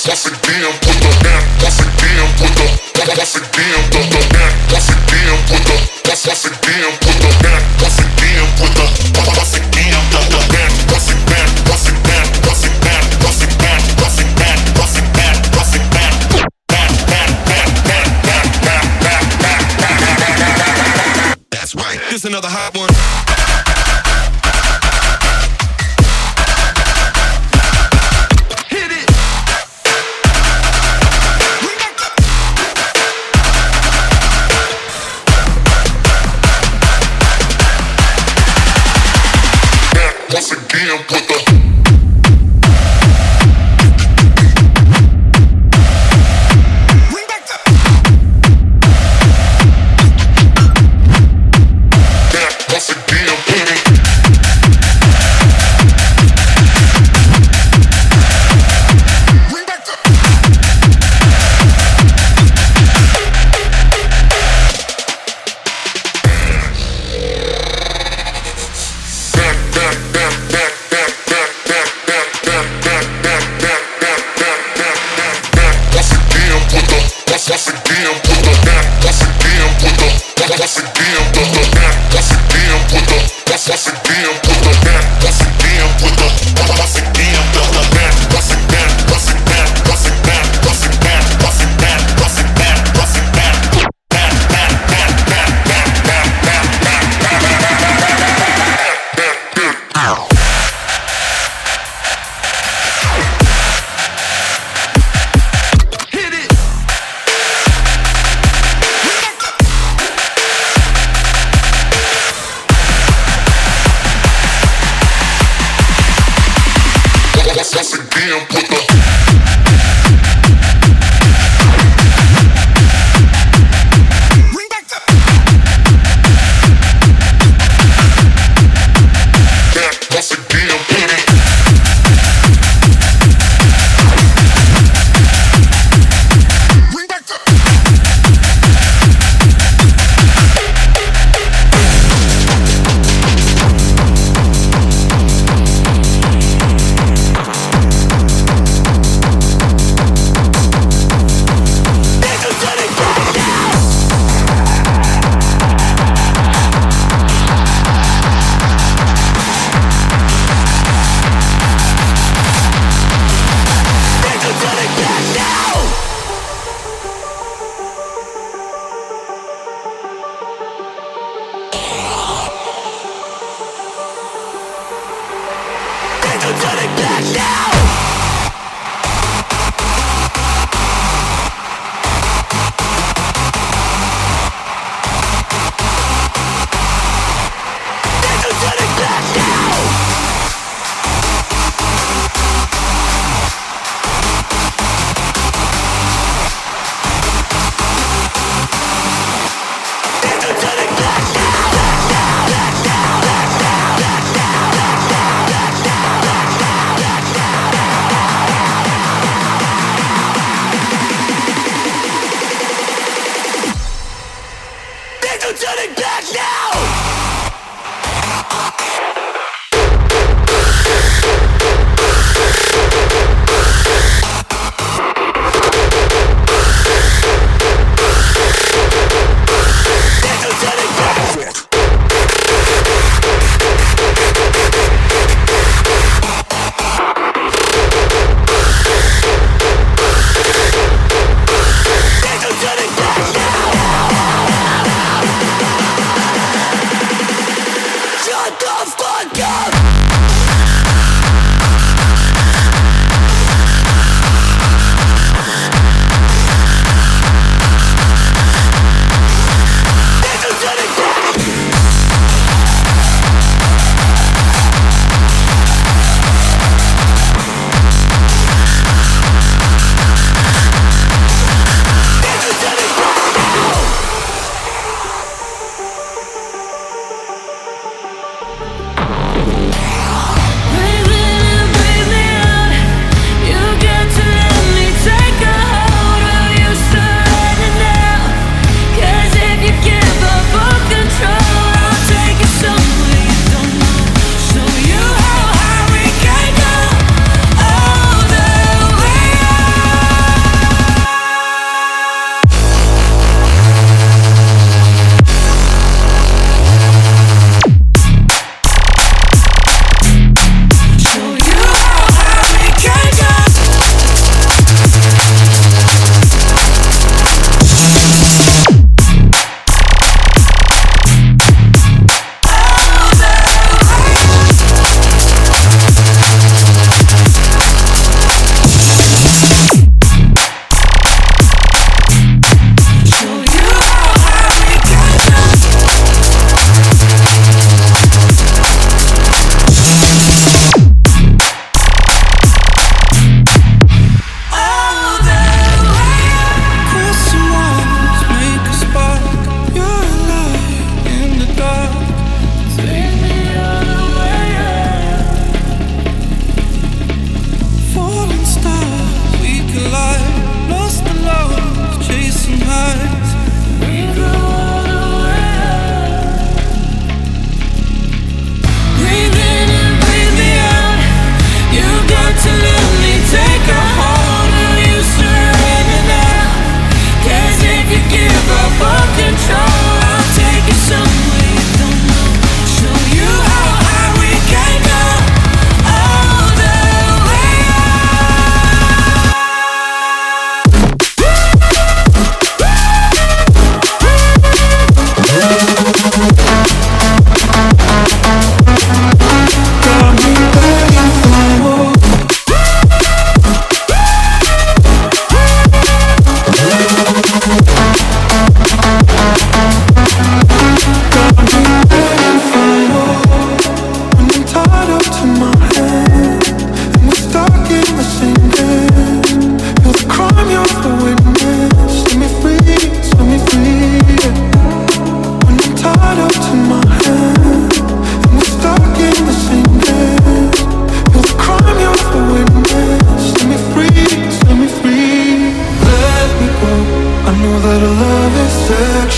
once again, put the back, once again, put the once again, put the back, once again, put the once again, put the back, once again, put the once again, put the back, once again, once again, once again, once again, once again, once again, once again. That's right. This another hot one. Once again, put the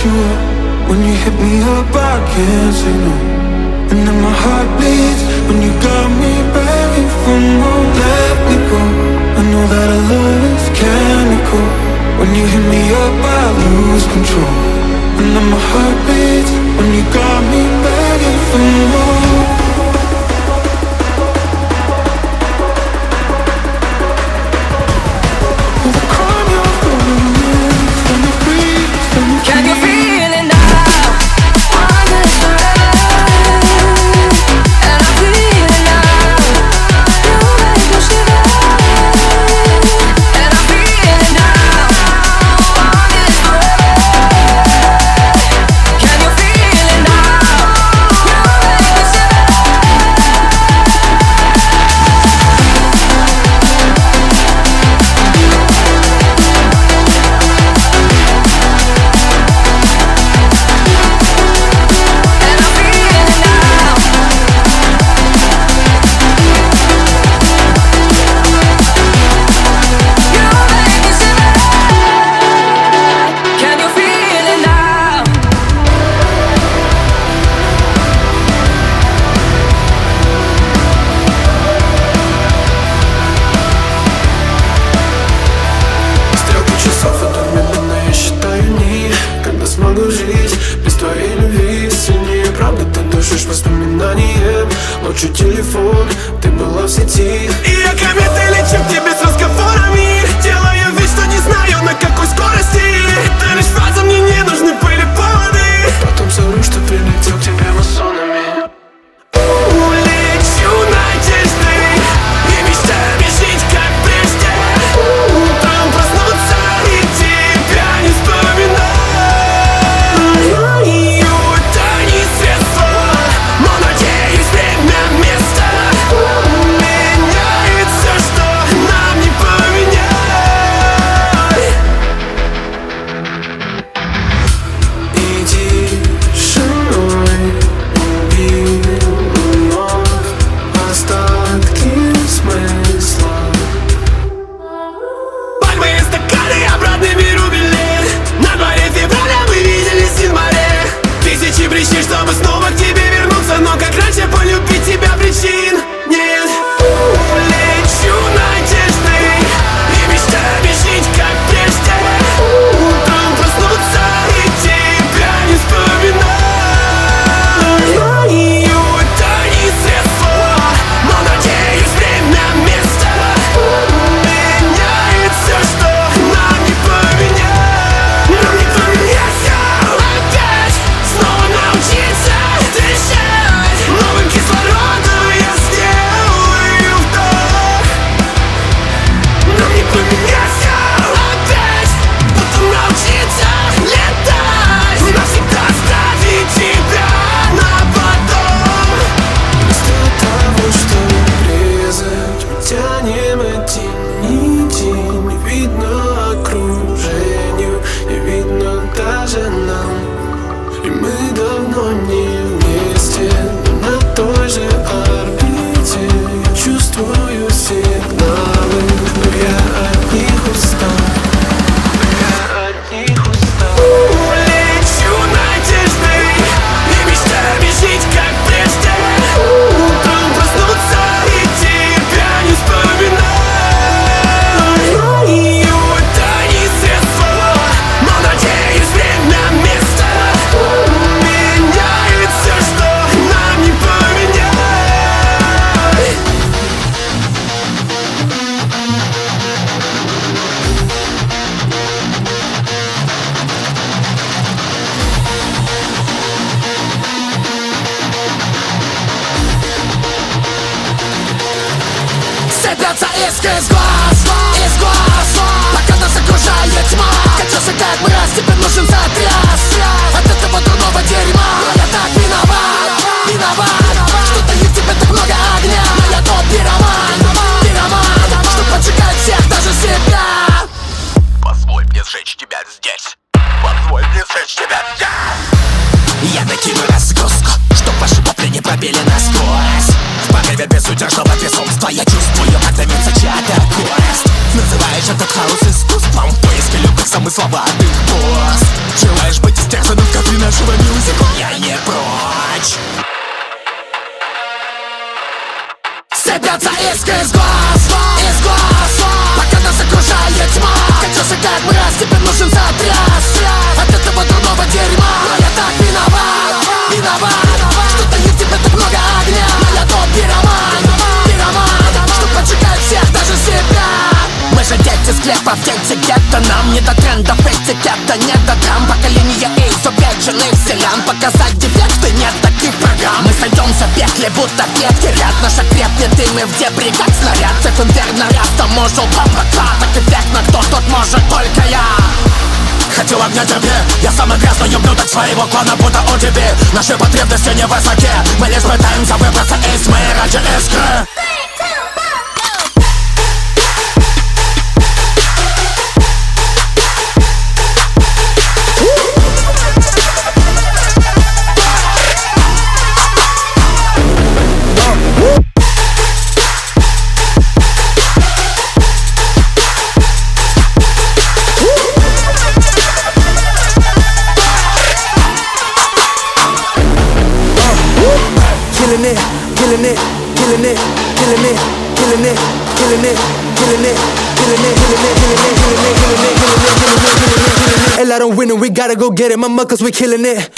you up. When you hit me up, I can't say no. And then my heart bleeds when you got me begging for more. Let me go, I know that our love is chemical. When you hit me up, I lose control. And then my heart beats when you got me begging for more. Can you feel it now? Want this forever, and I feel it now. You make me shiver, and I feel it now. Want this forever. Can you feel it now? You make me shiver. Can you feel it now? Стрелки часов идут медленно, я считаю дни, когда смогу жить без твоей любви. Сильнее правда ты душишь воспоминанием. Лучше телефон, ты была в сети. И я кометой лечу к тебе с разговорами. Делаю вид, что не знаю, на какой скорости. Ты лишь фраза, мне не нужны были поводы. Потом совру, что прилетел к тебе масонами. Улечу надеждой и мечтами жить, как прежде. Утром проснуться и тебя не вспоминать. Это не средство, но надеюсь, время, место меняет все, что нам не поменять. И тишиной убил вновь остатки смысла. Пальмы и стаканы, обратный беру билет. На дворе февраля мы виделись в январе. Тысячи причин, чтобы снова к тебе вернуться, но как раньше полюбить тебя причин нет. Улечу надеждой и мечтами жить, как прежде. Утром проснуться и тебя не вспоминать. Это не средство, но надеюсь, время, место меняет все, что нам не поменять. Нам не поменяться. Опять снова научиться дышать новым кислородом, я сделаю вдох. Нам не поменяться. Опять потом научиться летать, навсегда оставить тебя на потом. Вместо того, чтобы резать, мы тянем эти нити. Не видно окружению, не видно даже нам. И мы давно не вместе, но на той же орбите. Я чувствую сигналы, но я от них устал. Улечу надеждой и мечтами жить, как прежде. Утром проснуться и тебя не вспоминать. Это не средство, но надеюсь, время, место меняет все, что нам не поменять. Сыпятся искры из глаз, пока нас окружает тьма. Качался как мразь, тебе нужен затряс от этого дурного дерьма. Я так виноват, что даю тебе так много огня. Но я тот пироман, что поджигает всех, даже себя. Позволь мне сжечь тебя здесь. Позволь мне сжечь тебя здесь. Я накину разгрузку, чтоб ваши вопли не пробили насквозь. В порыве безудержного безумства я чувствую, как дымится чья-то кость. Называешь этот хаос искусством в поиске любых самый слабый босс. Желаешь быть истерзанным в кадре нашего мюзикла? Я не прочь. Сыпятся искры из глаз, пока нас окружает тьма. Качался как мразь, тебе нужен затряс от этого дурного дерьма. Но я так виноват, что даю тебе так много огня. Но я тот пироман, что поджигает всех, даже себя. Мы же дети склепов, дети гетто. Нам не до трендов, этикета, не до драм. Поколение изувеченных селян. Показать дефекты, нет таких программ. Мы сойдемся в пекле, будто ветки. Ряд наша крепнет, и мы в дебри, как снаряд. Цех инферно, ряд может бомбака. Так эффектно, кто тут может, только я. Хочу огня тебе, я самый грязный ублюдок своего клана, будто ODB. Наши потребности невысоки, мы лишь пытаемся выбраться из тьмы ради искры. And I don't win it, we gotta go get it, mama, cause we killing it.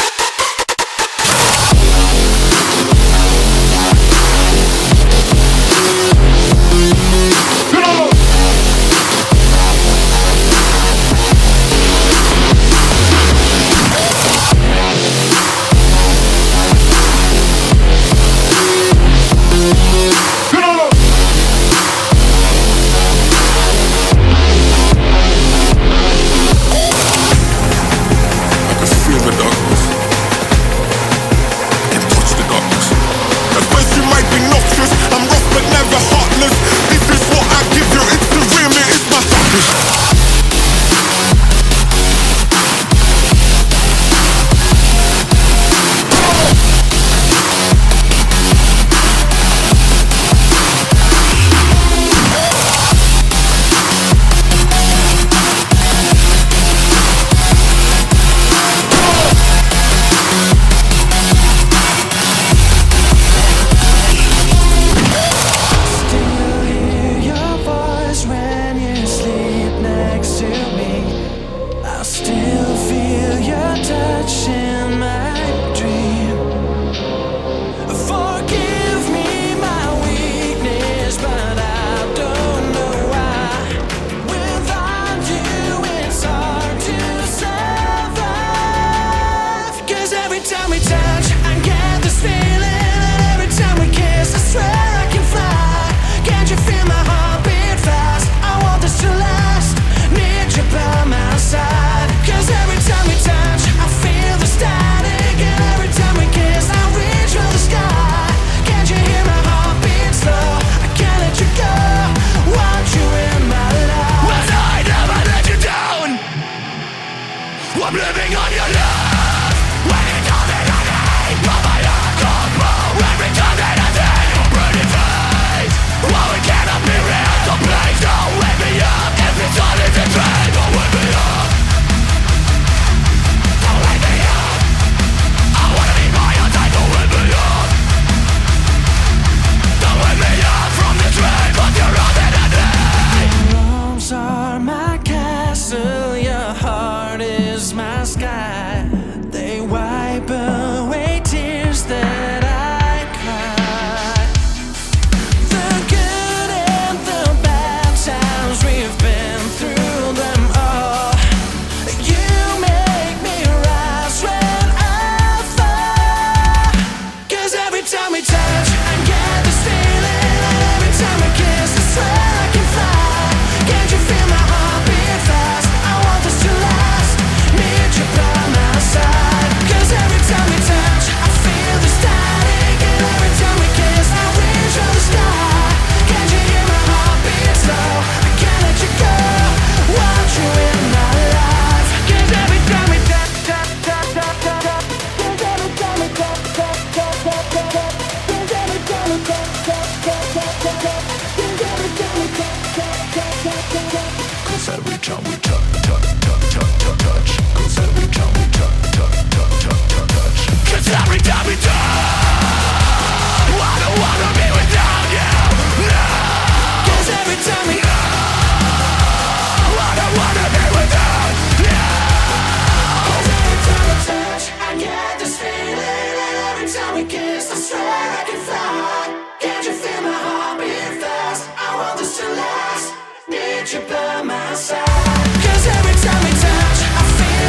Every time we touch touch. Cause every time we touch. Cause every time we touch, I don't wanna be without you. No. Cause every time we I don't wanna be without you. Cause every time we touch, I get this feeling. And every time we kiss, I swear I can fly. Can't you feel my heart beat fast? I want this to last. Need you by my side. Cause every time we touch, I feel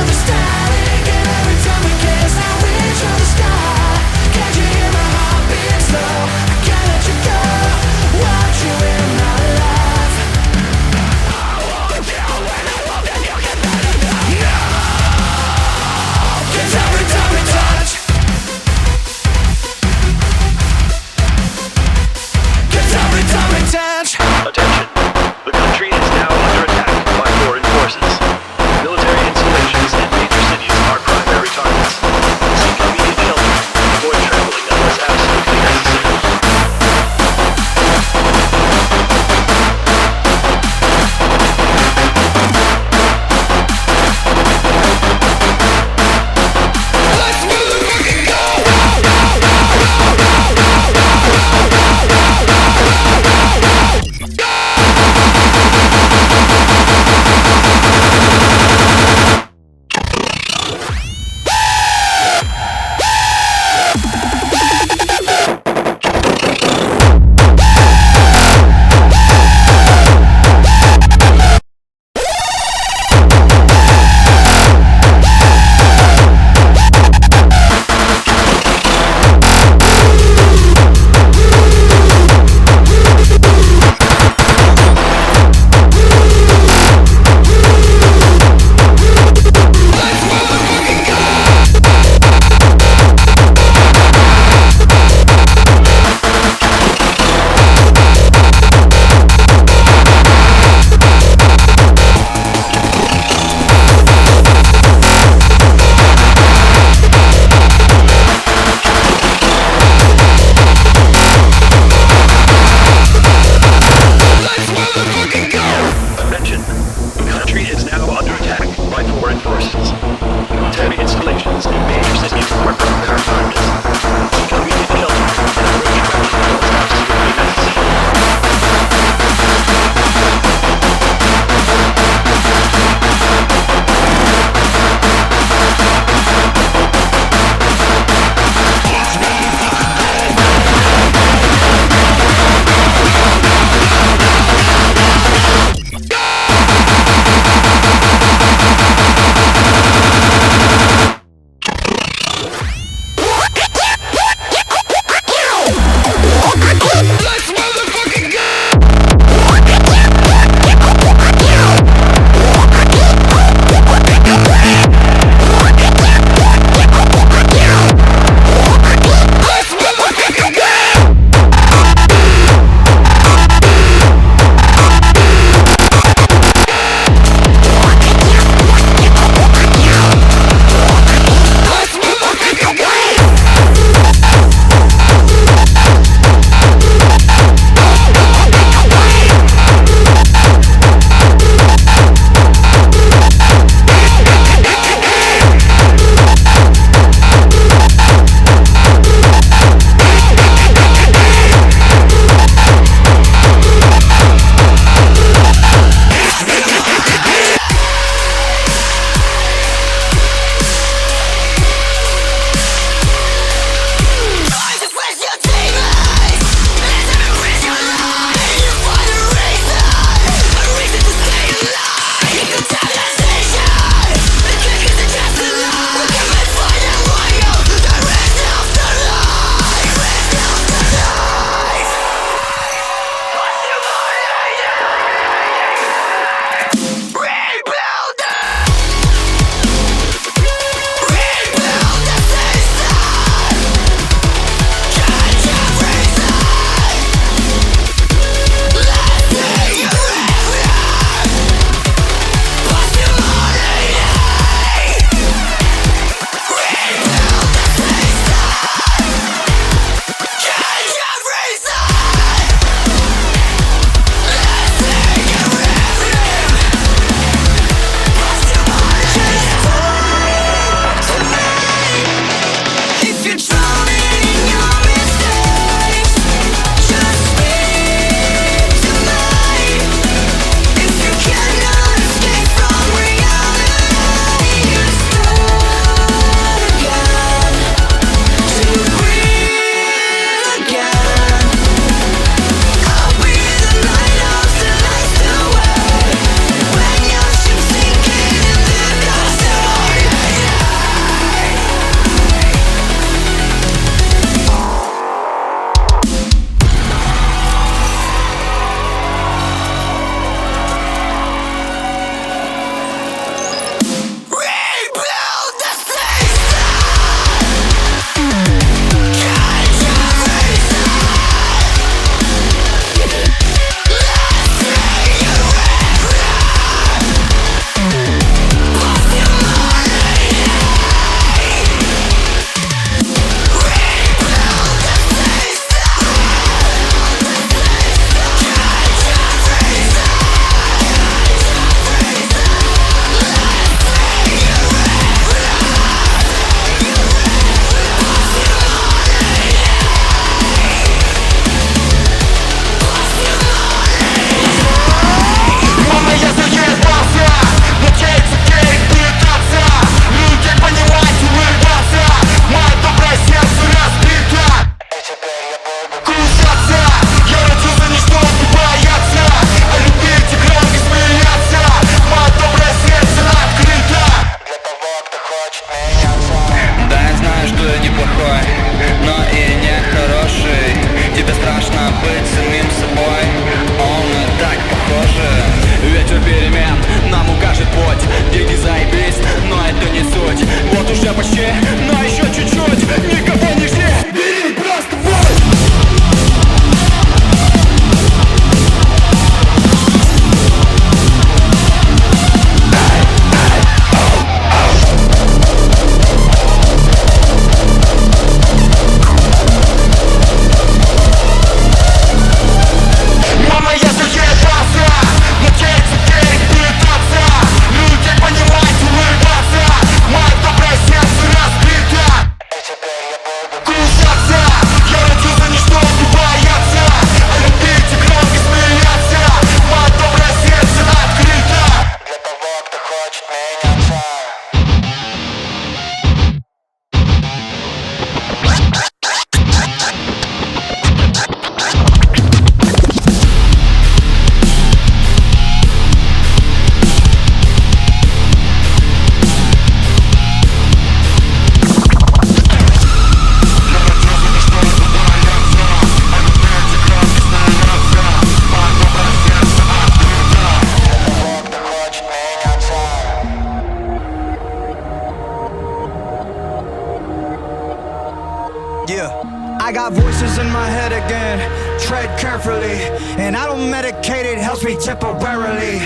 got voices in my head again. Tread carefully, and I don't medicate, it helps me temporarily.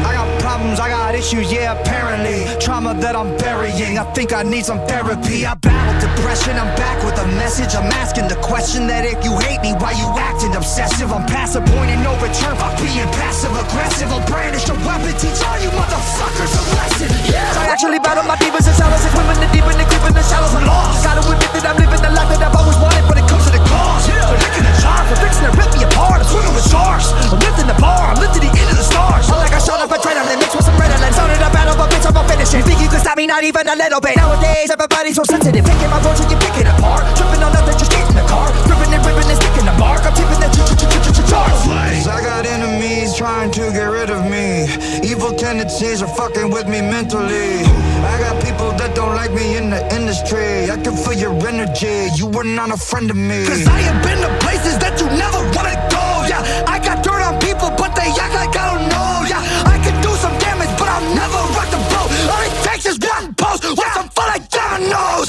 I got problems, I got issues, yeah, apparently. Trauma that I'm burying, I think I need some therapy. I battled depression, I'm back with a message. I'm asking the question that if you hate me, why you acting obsessive? I'm past the point and no return by being passive aggressive. I'll brandish a weapon, teach all you motherfuckers a lesson. Yeah. I actually battle my demons and shadows, and women the deep and the creep in the shallows. I'm lost. Gotta admit that I'm living the life that I've always wanted, but it comes to the cost. Yeah. They're licking the jar for fixing to rip me apart. I'm swimming with sharks. I'm lifting the bar, I'm lifting the end of the stars. I'm like I shot up a adrenaline mixed with some Ritalin. Started a battle, but bitch, I'm gonna finish it. Think you can stop me? Not even a little bit. Nowadays, everybody's so sensitive. Picking my words and you picking apart. Tripping on nothing, just get in the car. Ripping and ripping and sticking the mark. I'm tipping the charts. I got enemies trying to get rid of me. Evil tendencies are fucking with me mentally. I got people that don't like me in the industry. I can feel your energy, you were not a friend of me. Cause I have been to places that you never wanna go. Yeah, I got dirt on people, but they act like I don't know. Yeah, I can do some damage, but I'll never rock the boat. All it takes is one post with some fun like dominoes.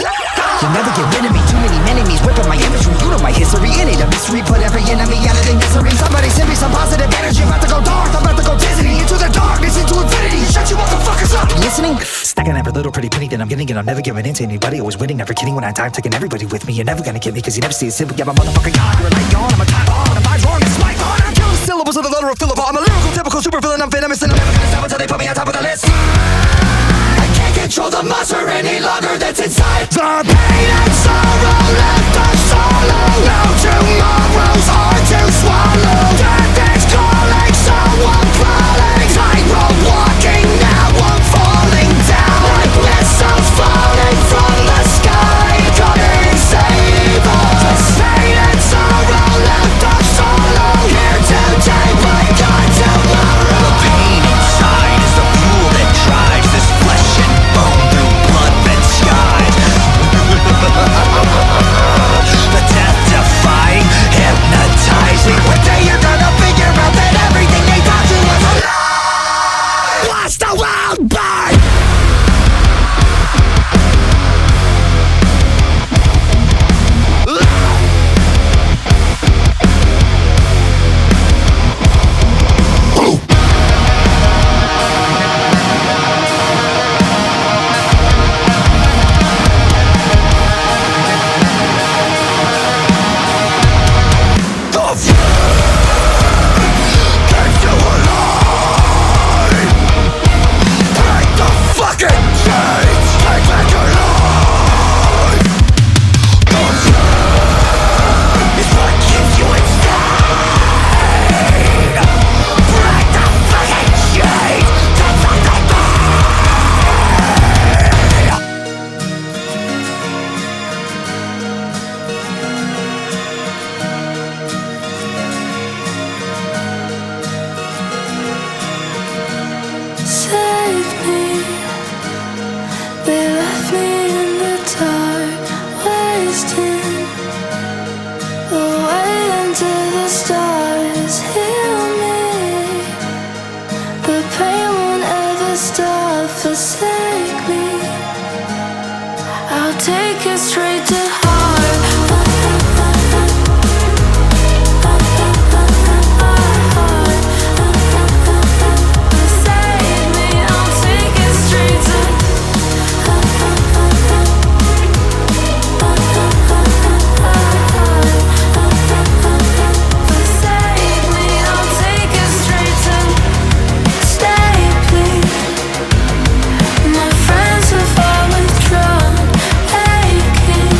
You'll never get rid of me, too many enemies whipping my imagery. You know my history, it ain't a mystery. Put every enemy out of the misery. Somebody send me some positive energy. I'm about to go dark, I'm about to go Disney. Into the darkness, into infinity. Shut you motherfuckers up. Listening? Stacking every little pretty penny that I'm getting, and I'm never giving in to anybody. Always winning, never kidding when I die. I'm taking everybody with me. You're never gonna get me, cause you never see a simple. Yeah, my motherfucking God, you're a light gone. I'm a time on, the vibe's wrong, it's my on. I'm killing syllables of the letter of fillable. I'm a lyrical, typical super villain. I'm venomous, and I'm never gonna stop until they put me on top of the list. I can't control the monster any longer that's inside. The pain and sorrow left us solo. No tomorrow's hard to swallow. Death is calling, so I'm crawling. Tightrope walking, now I'm falling down. Like missiles falling from the sky. Come and save us. The pain and sorrow left us solo. Here today, but gone tomorrow. The pain inside is the fuel that drives this flesh and bone through blood-red skies. The death-defying, hypnotizing. One day you're gonna figure out that everything they taught you was a lie. Watch the world burn. My friends have all withdrawn, aching.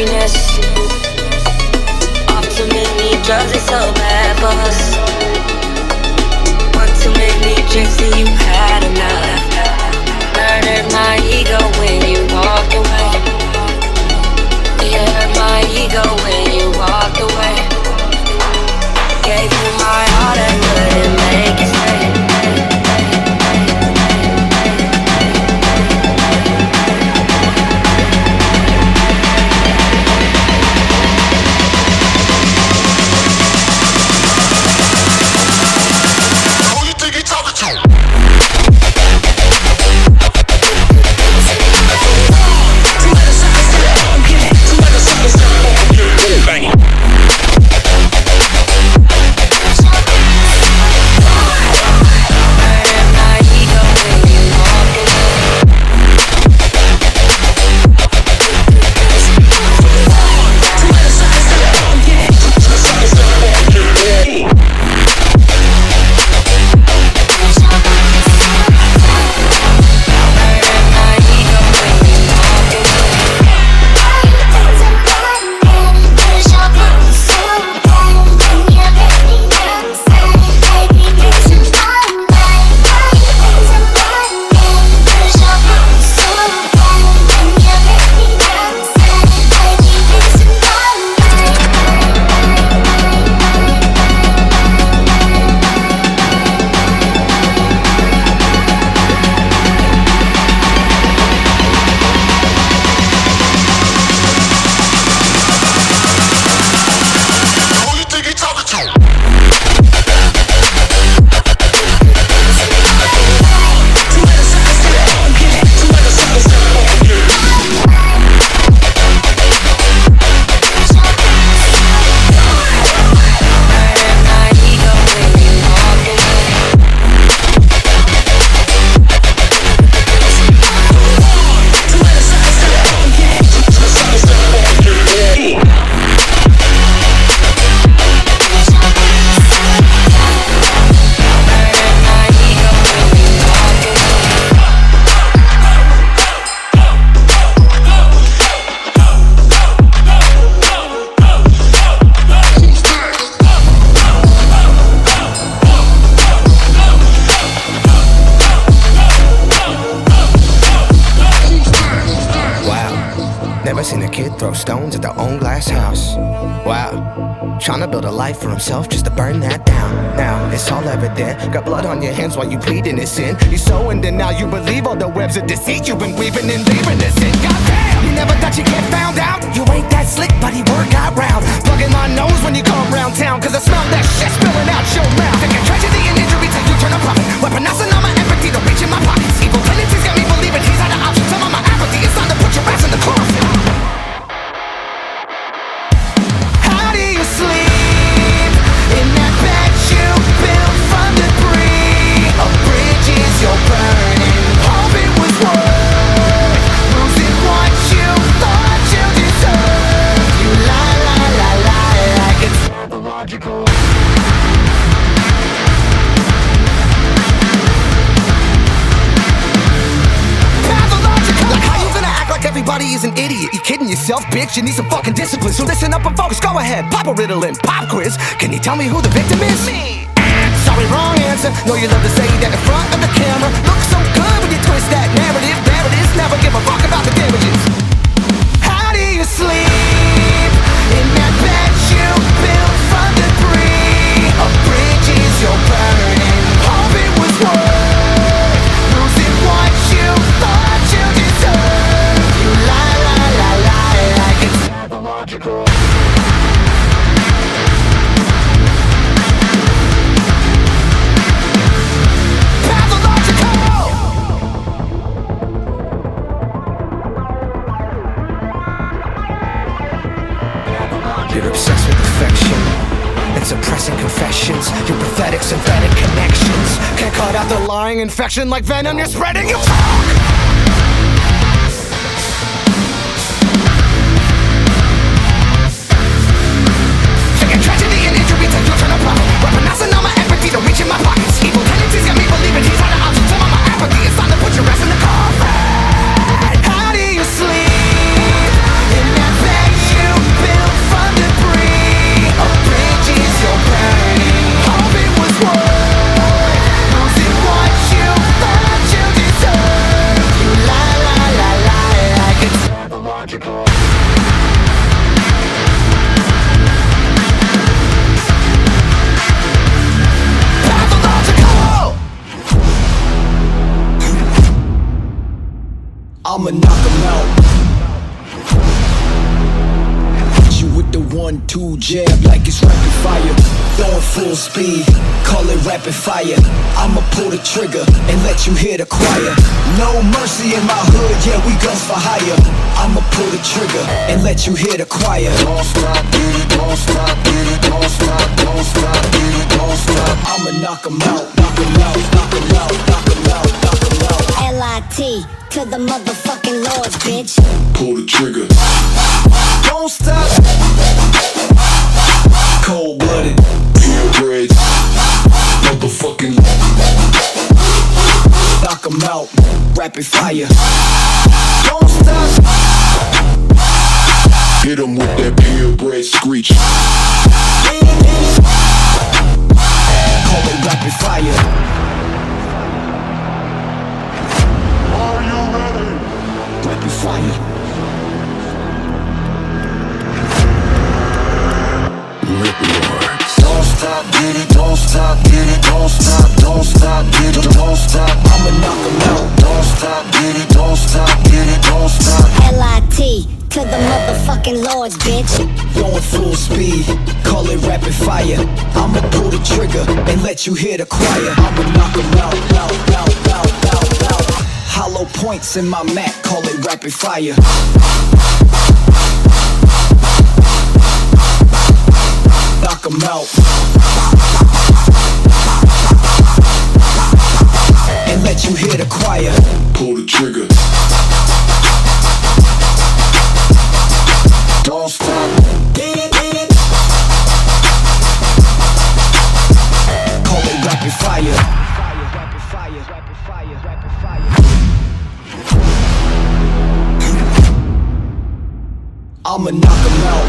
happiness. Off too many drugs, it's so bad for us. One too many drinks and you had enough. Murdered my ego when you walked away. You hurt my ego when you walked away. Gave you my heart and couldn't make it stay. Throw stones at their own glass house. Wow, trying to build a life for himself just to burn that down. Now it's all evident. Got blood on your hands while you pleading this sin. You sowing and now you believe all the webs of deceit you've been weaving and leaving this in. Goddamn, you never thought you'd get found out. You ain't that slick, buddy, word got round. Plugging my nose when you come around town, cause I smell that shit spilling out your mouth. Thinking tragedy and injury till you turn a profit. Weaponizing all my empathy to reach in my pockets. Evil tendencies got me believing he's out of options. Some of my apathy, it's time to put your ass in the coffin. You're burning, hope it was worth losing what you thought you deserved. You lie, lie, lie, lie like it's pathological. Pathological. Like how you gonna act like everybody is an idiot? You kidding yourself, bitch? You need some fucking discipline. So listen up and focus. Go ahead, pop a riddle and pop quiz. Can you tell me who the victim is? Me. Sorry, wrong answer. Know you love to say that in front of the camera. Look so good when you twist that narrative. There it is, never give a fuck about the damages. How do you sleep in that bed you built from debris of bridges you're burning? Hope it was worth losing what you thought you deserved. You lie, lie, lie, lie like it's pathological. You're obsessed with perfection and suppressing confessions. Your pathetic synthetic connections can't cut out the lying infection like venom you're spreading. You talk. Taking tragedy and injury till you turn a profit. Weaponizing all my empathy to reach in my pockets. Evil tendencies got me believing he's out of options. Some of my apathy, it's time to put your ass in the coffin. How do you sleep in that bed you I'ma knock 'em out. You with the 1-2 jab like it's rapid fire. Going full speed, call it rapid fire. I'ma pull the trigger and let you hear the choir. No mercy in my hood, yeah, we guns for hire. I'ma pull the trigger and let you hear the choir. Don't stop, get it, don't stop, get it, don't stop, don't stop, get it, don't stop. I'ma knock 'em out, knock 'em out, knock 'em out, knock 'em out, knock 'em out. L.I.T. to the motherfucking Lord, bitch. Pull the trigger. Don't stop. Cold-blooded. Purebreds. Motherfucking. Knock 'em out. Rapid fire. Don't stop. Hit 'em with that purebred screech. Call it rapid fire. Are you ready? Rapid fire. Don't stop, get it, don't stop, get it, don't stop, don't stop, get it, don't stop. I'ma knock 'em out. Don't stop, get it, don't stop, get it, don't stop. L.I.T. to the motherfucking Lord, bitch. Going full speed, call it rapid fire. I'ma pull the trigger and let you hear the choir. I'ma knock 'em out, out, out, out, out, out. Hollow points in my Mac, call it rapid fire. Knock 'em out and let you hear the choir. Pull the trigger. Don't stop. Call it rapid fire. I'ma knock 'em out.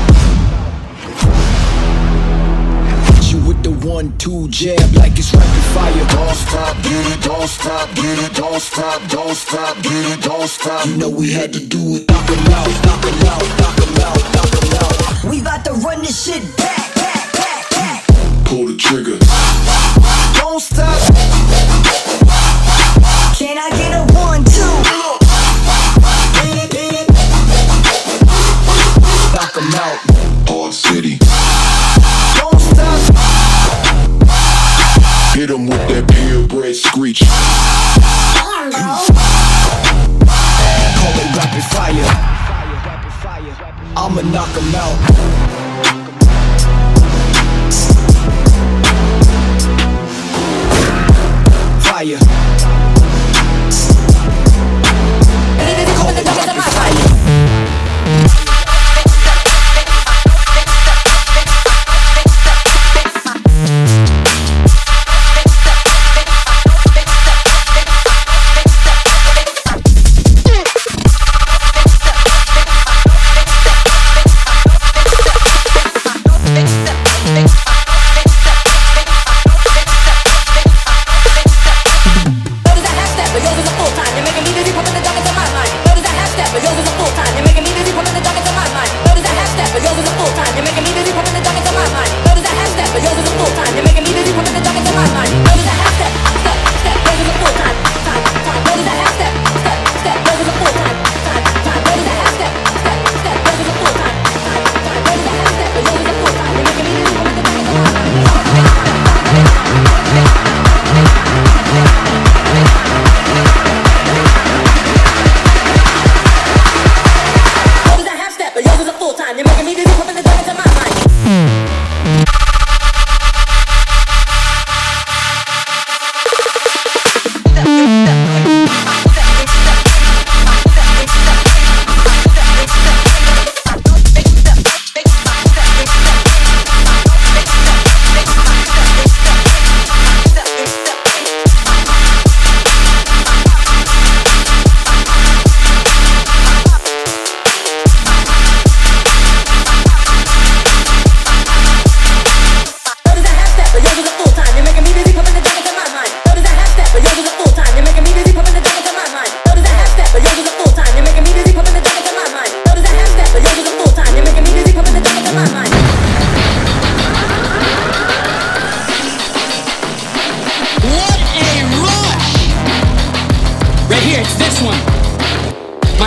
You with the 1-2 jab like it's rapid fire. Don't stop, get it, don't stop, get it, don't stop, don't stop, get it, don't stop. You know we had to do it. Knock 'em out, knock 'em out, knock 'em out, knock 'em out. We about to run this shit back, back, back, back. Pull the trigger. Don't stop. Can I get a 1-2? Knock 'em out. Hard City. Don't stop. Hit 'em with that purebred screech. Call it rapid fire. I'ma knock 'em out. Fire. Call it rapid fire.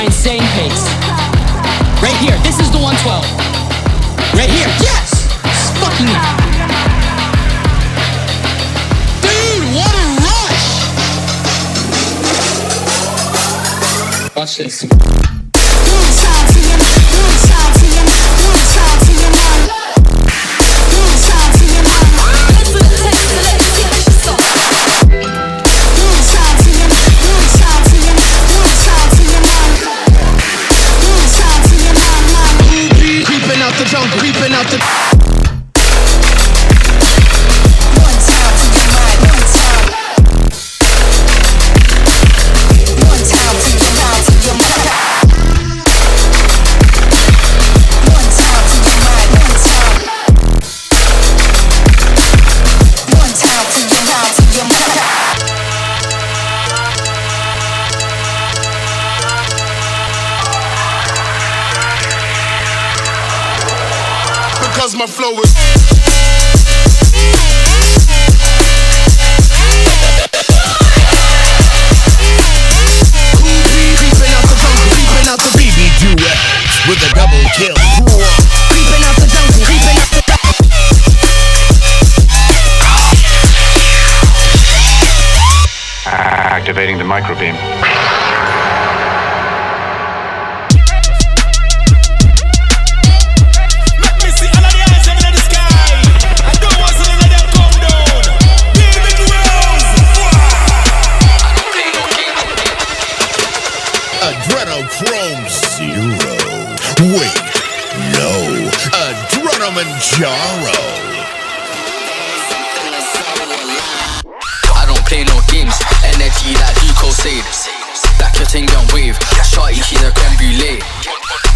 insane pace. Right here, this is the 112. Right here, yes! It's fucking dude, what a rush! Watch this. Creeping out the jungle, creeping out the because my flow is creeping out the jungle, creeping out the BB duet with a double kill. creeping out the jungle, creeping out the Activating the microbeam. Adrenochrome Zero. Wait, no. Adrenamanjaro. I don't play no games, energy like Lucozade. Back your thing and wave, shorty she's a creme brulee.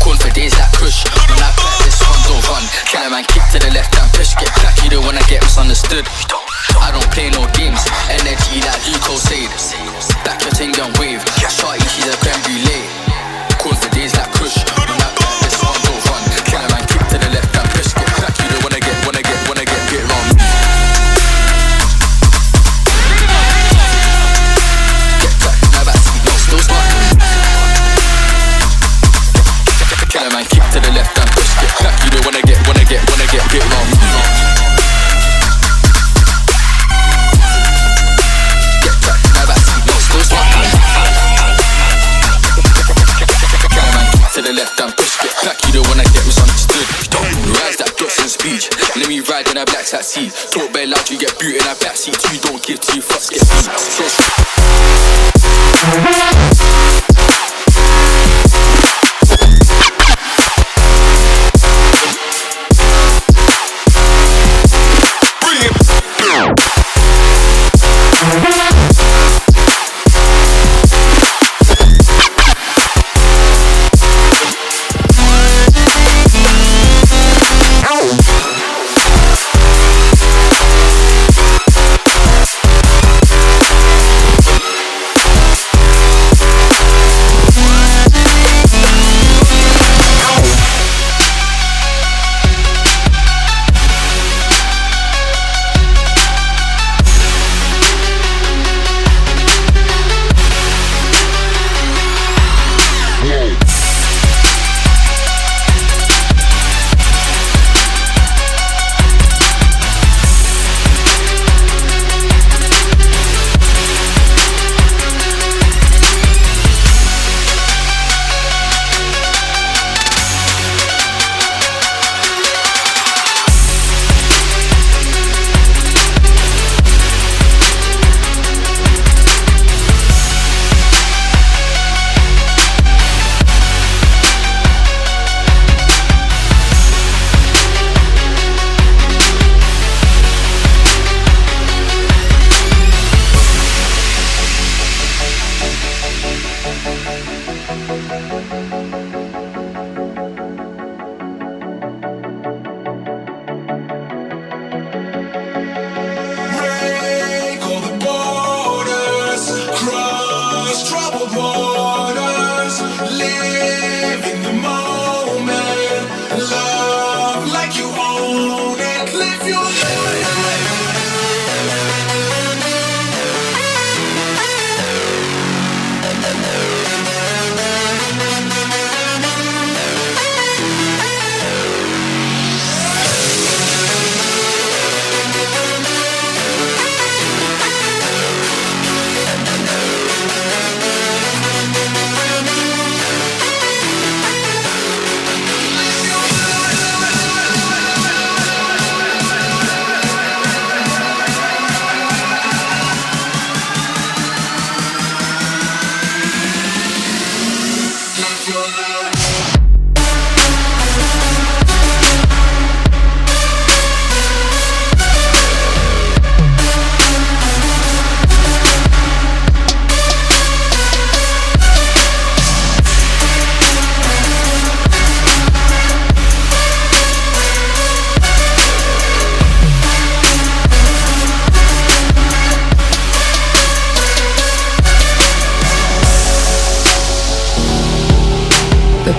Corn for days like Kush, when I back this one don't run. Tell a man kick to the left and push, get back, you don't wanna get misunderstood. I don't play no games, energy like Lucozade. Back your thing and wave, shorty she's a creme brulee. Corn for days like Kush, when I back this one don't run. Tell a man kick to the left and push, get back, you don't wanna get wrong. Kill a man, kick to the left and push, get back. You don't wanna get wrong. Get back, my backseat, no still smarting. Kill a man, kick to the left and push, get back. You don't wanna get misunderstood. Rise that guts and speech. Let me ride in a black taxi. Talk bare loud, you get boot in a backseat. You don't give two fucks, get beat.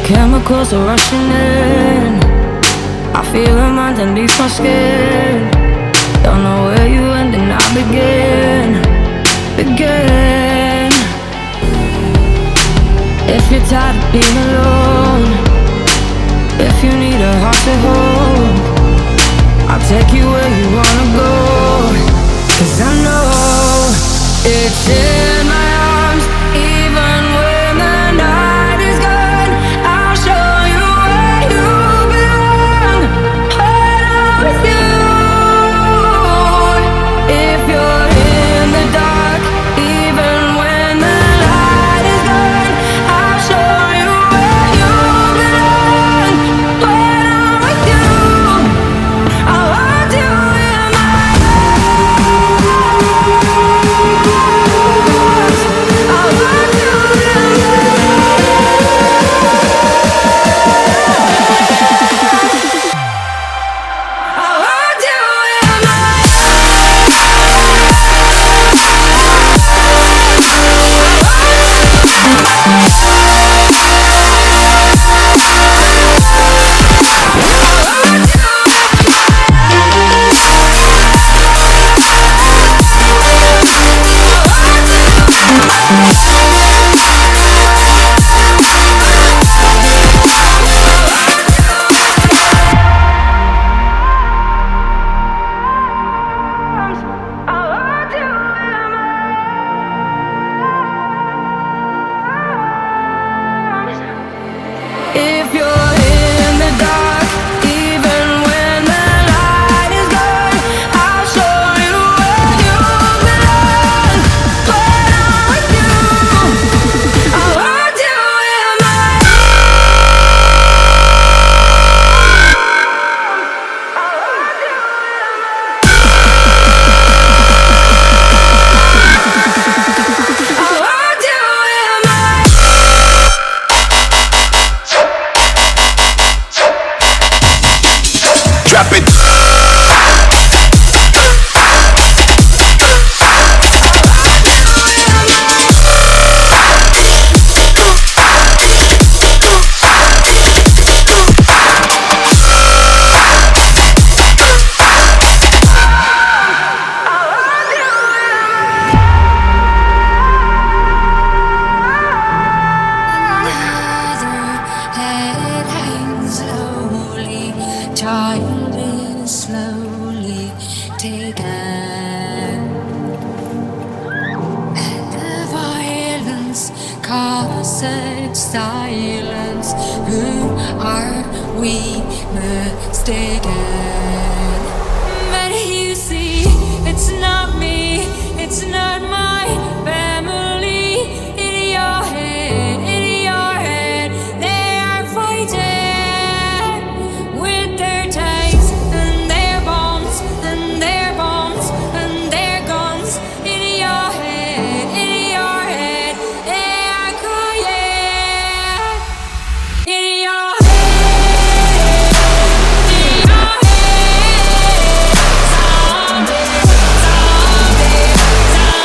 Chemicals are rushing in. I feel a mind underneath my skin. Don't know where you end and I begin. If you're tired of being alone, if you need a heart to hold, I'll take you where you wanna go. 'Cause I know it's in my arms. Even when the night is gone, I'll show you where you belong. When I'm with you. If you're in the dark, even when the light is gone, I'll show you where you belong. When I'm with you, I'll hold you in my arms. I'll hold you in my If you're in the dark, even when the light is gone, I'll show you where you belong. When I'm with you, I'll hold you in my Drop it. head hangs slowly, child is slowly taken, and the violence causes silence. Who are we mistaken? But you see, it's not me, it's not my family. In your head, they are fighting with their tanks and their bombs and their bombs and their guns. In your head, they are crying. In your head, zombie, zombie, zombie.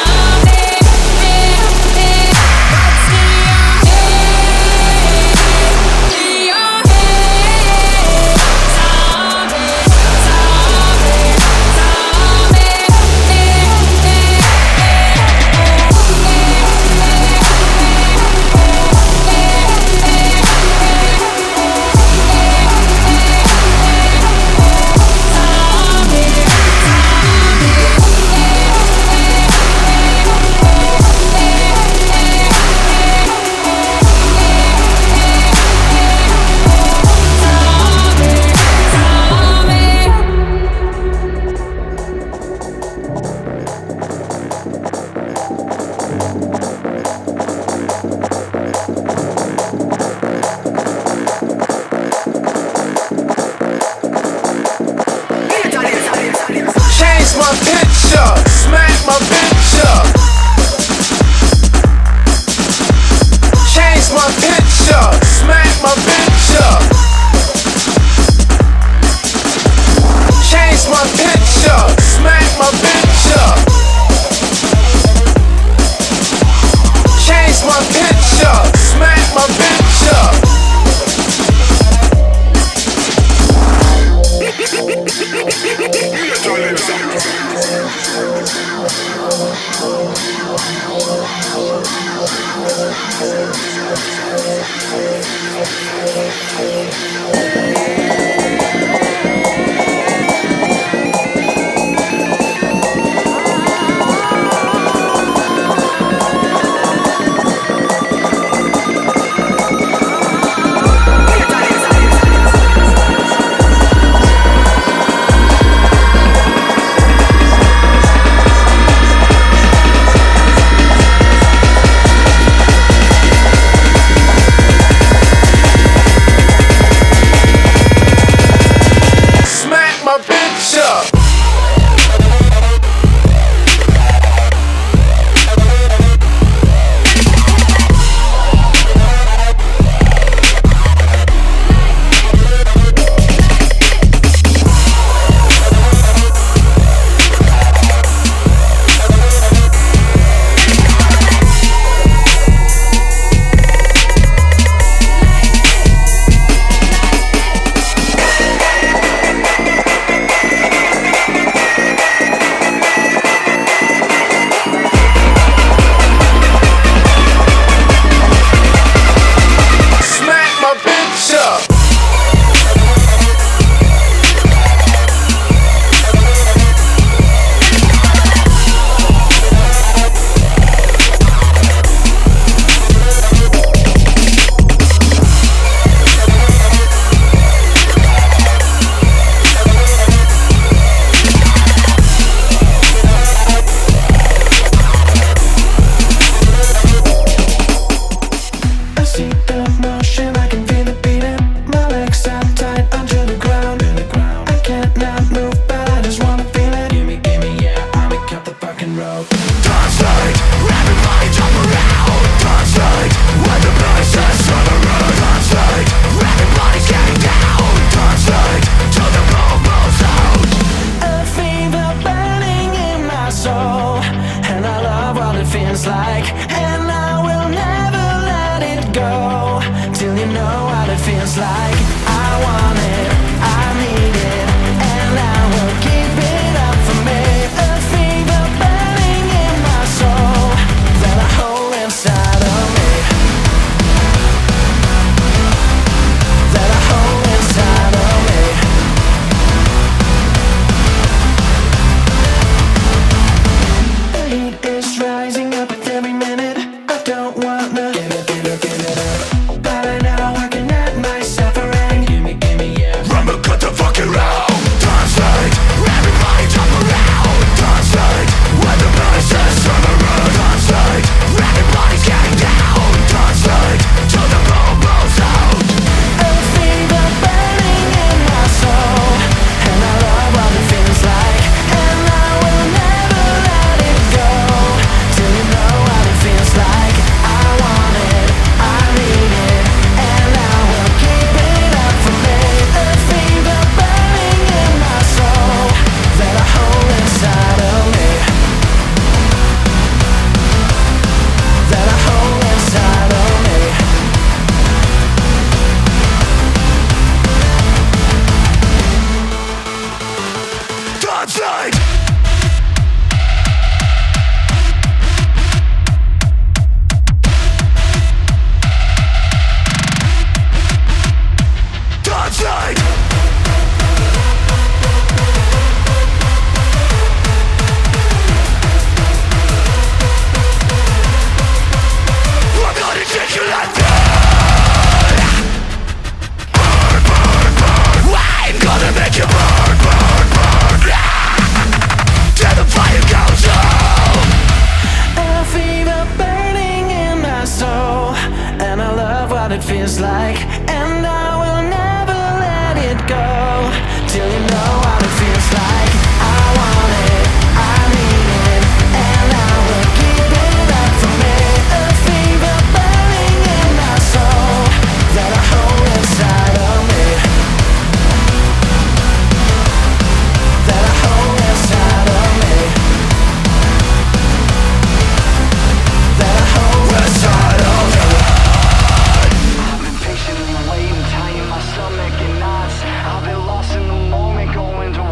I've been lost in the moment, going to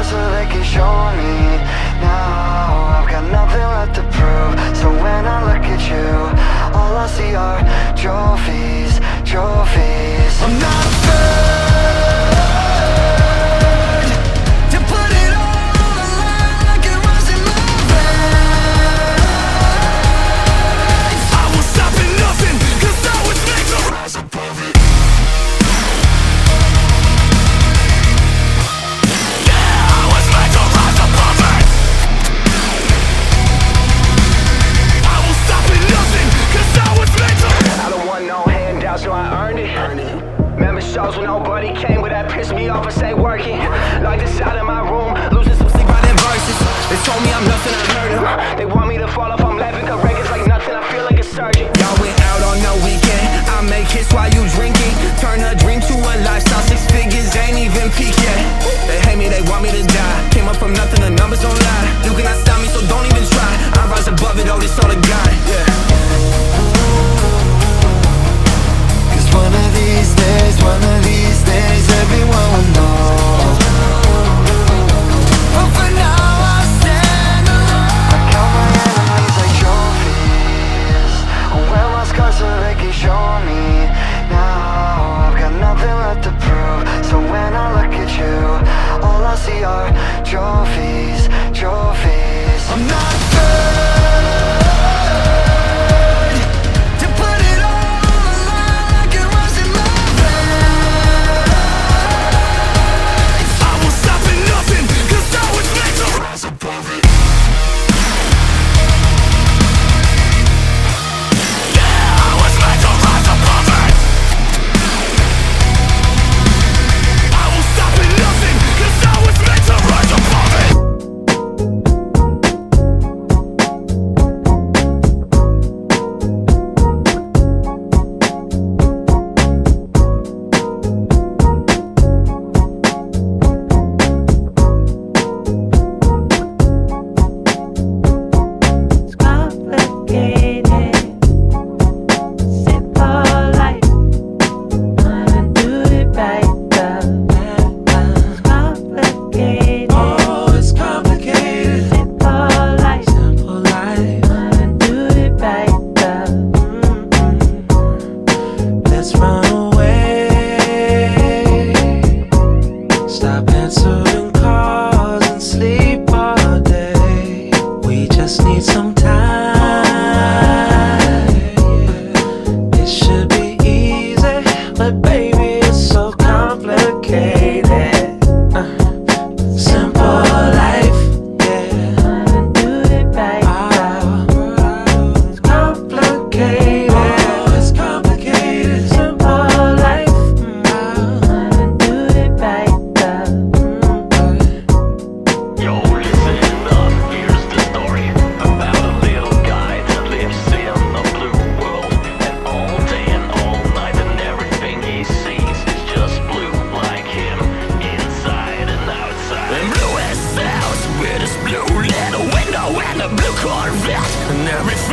scars so they can show me. Now I've got nothing left to prove. So when I look at you, all I see are trophies, trophies. I'm not afraid to put it all on the line like it was in my veins. I will stop at nothing, cause I was made to rise above it. So I earned it. Remember shows when nobody came, but that pissed me off and stay working. Like this out of my room, losing some sleep by their verses. They told me I'm nothing, I heard them. They want me to fall off, I'm laughing, cause records like nothing, I feel like a surgeon. Y'all went out on no weekend, I make hits while you drinking. Turn a dream to a lifestyle, 6 figures ain't even peak yet. They hate me, they want me to die. Came up from nothing, the numbers don't lie. You cannot stop me, so don't even try. I rise above it, oh, this all a God, yeah. One of these days, everyone will know. But for now, I'll stand alone. I count my enemies like trophies. I wear my scars so they can show me. Now I've got nothing left to prove. So when I look at you, all I see are trophies, trophies. I'm not afraid. blue little window and a blue Corvette, and everything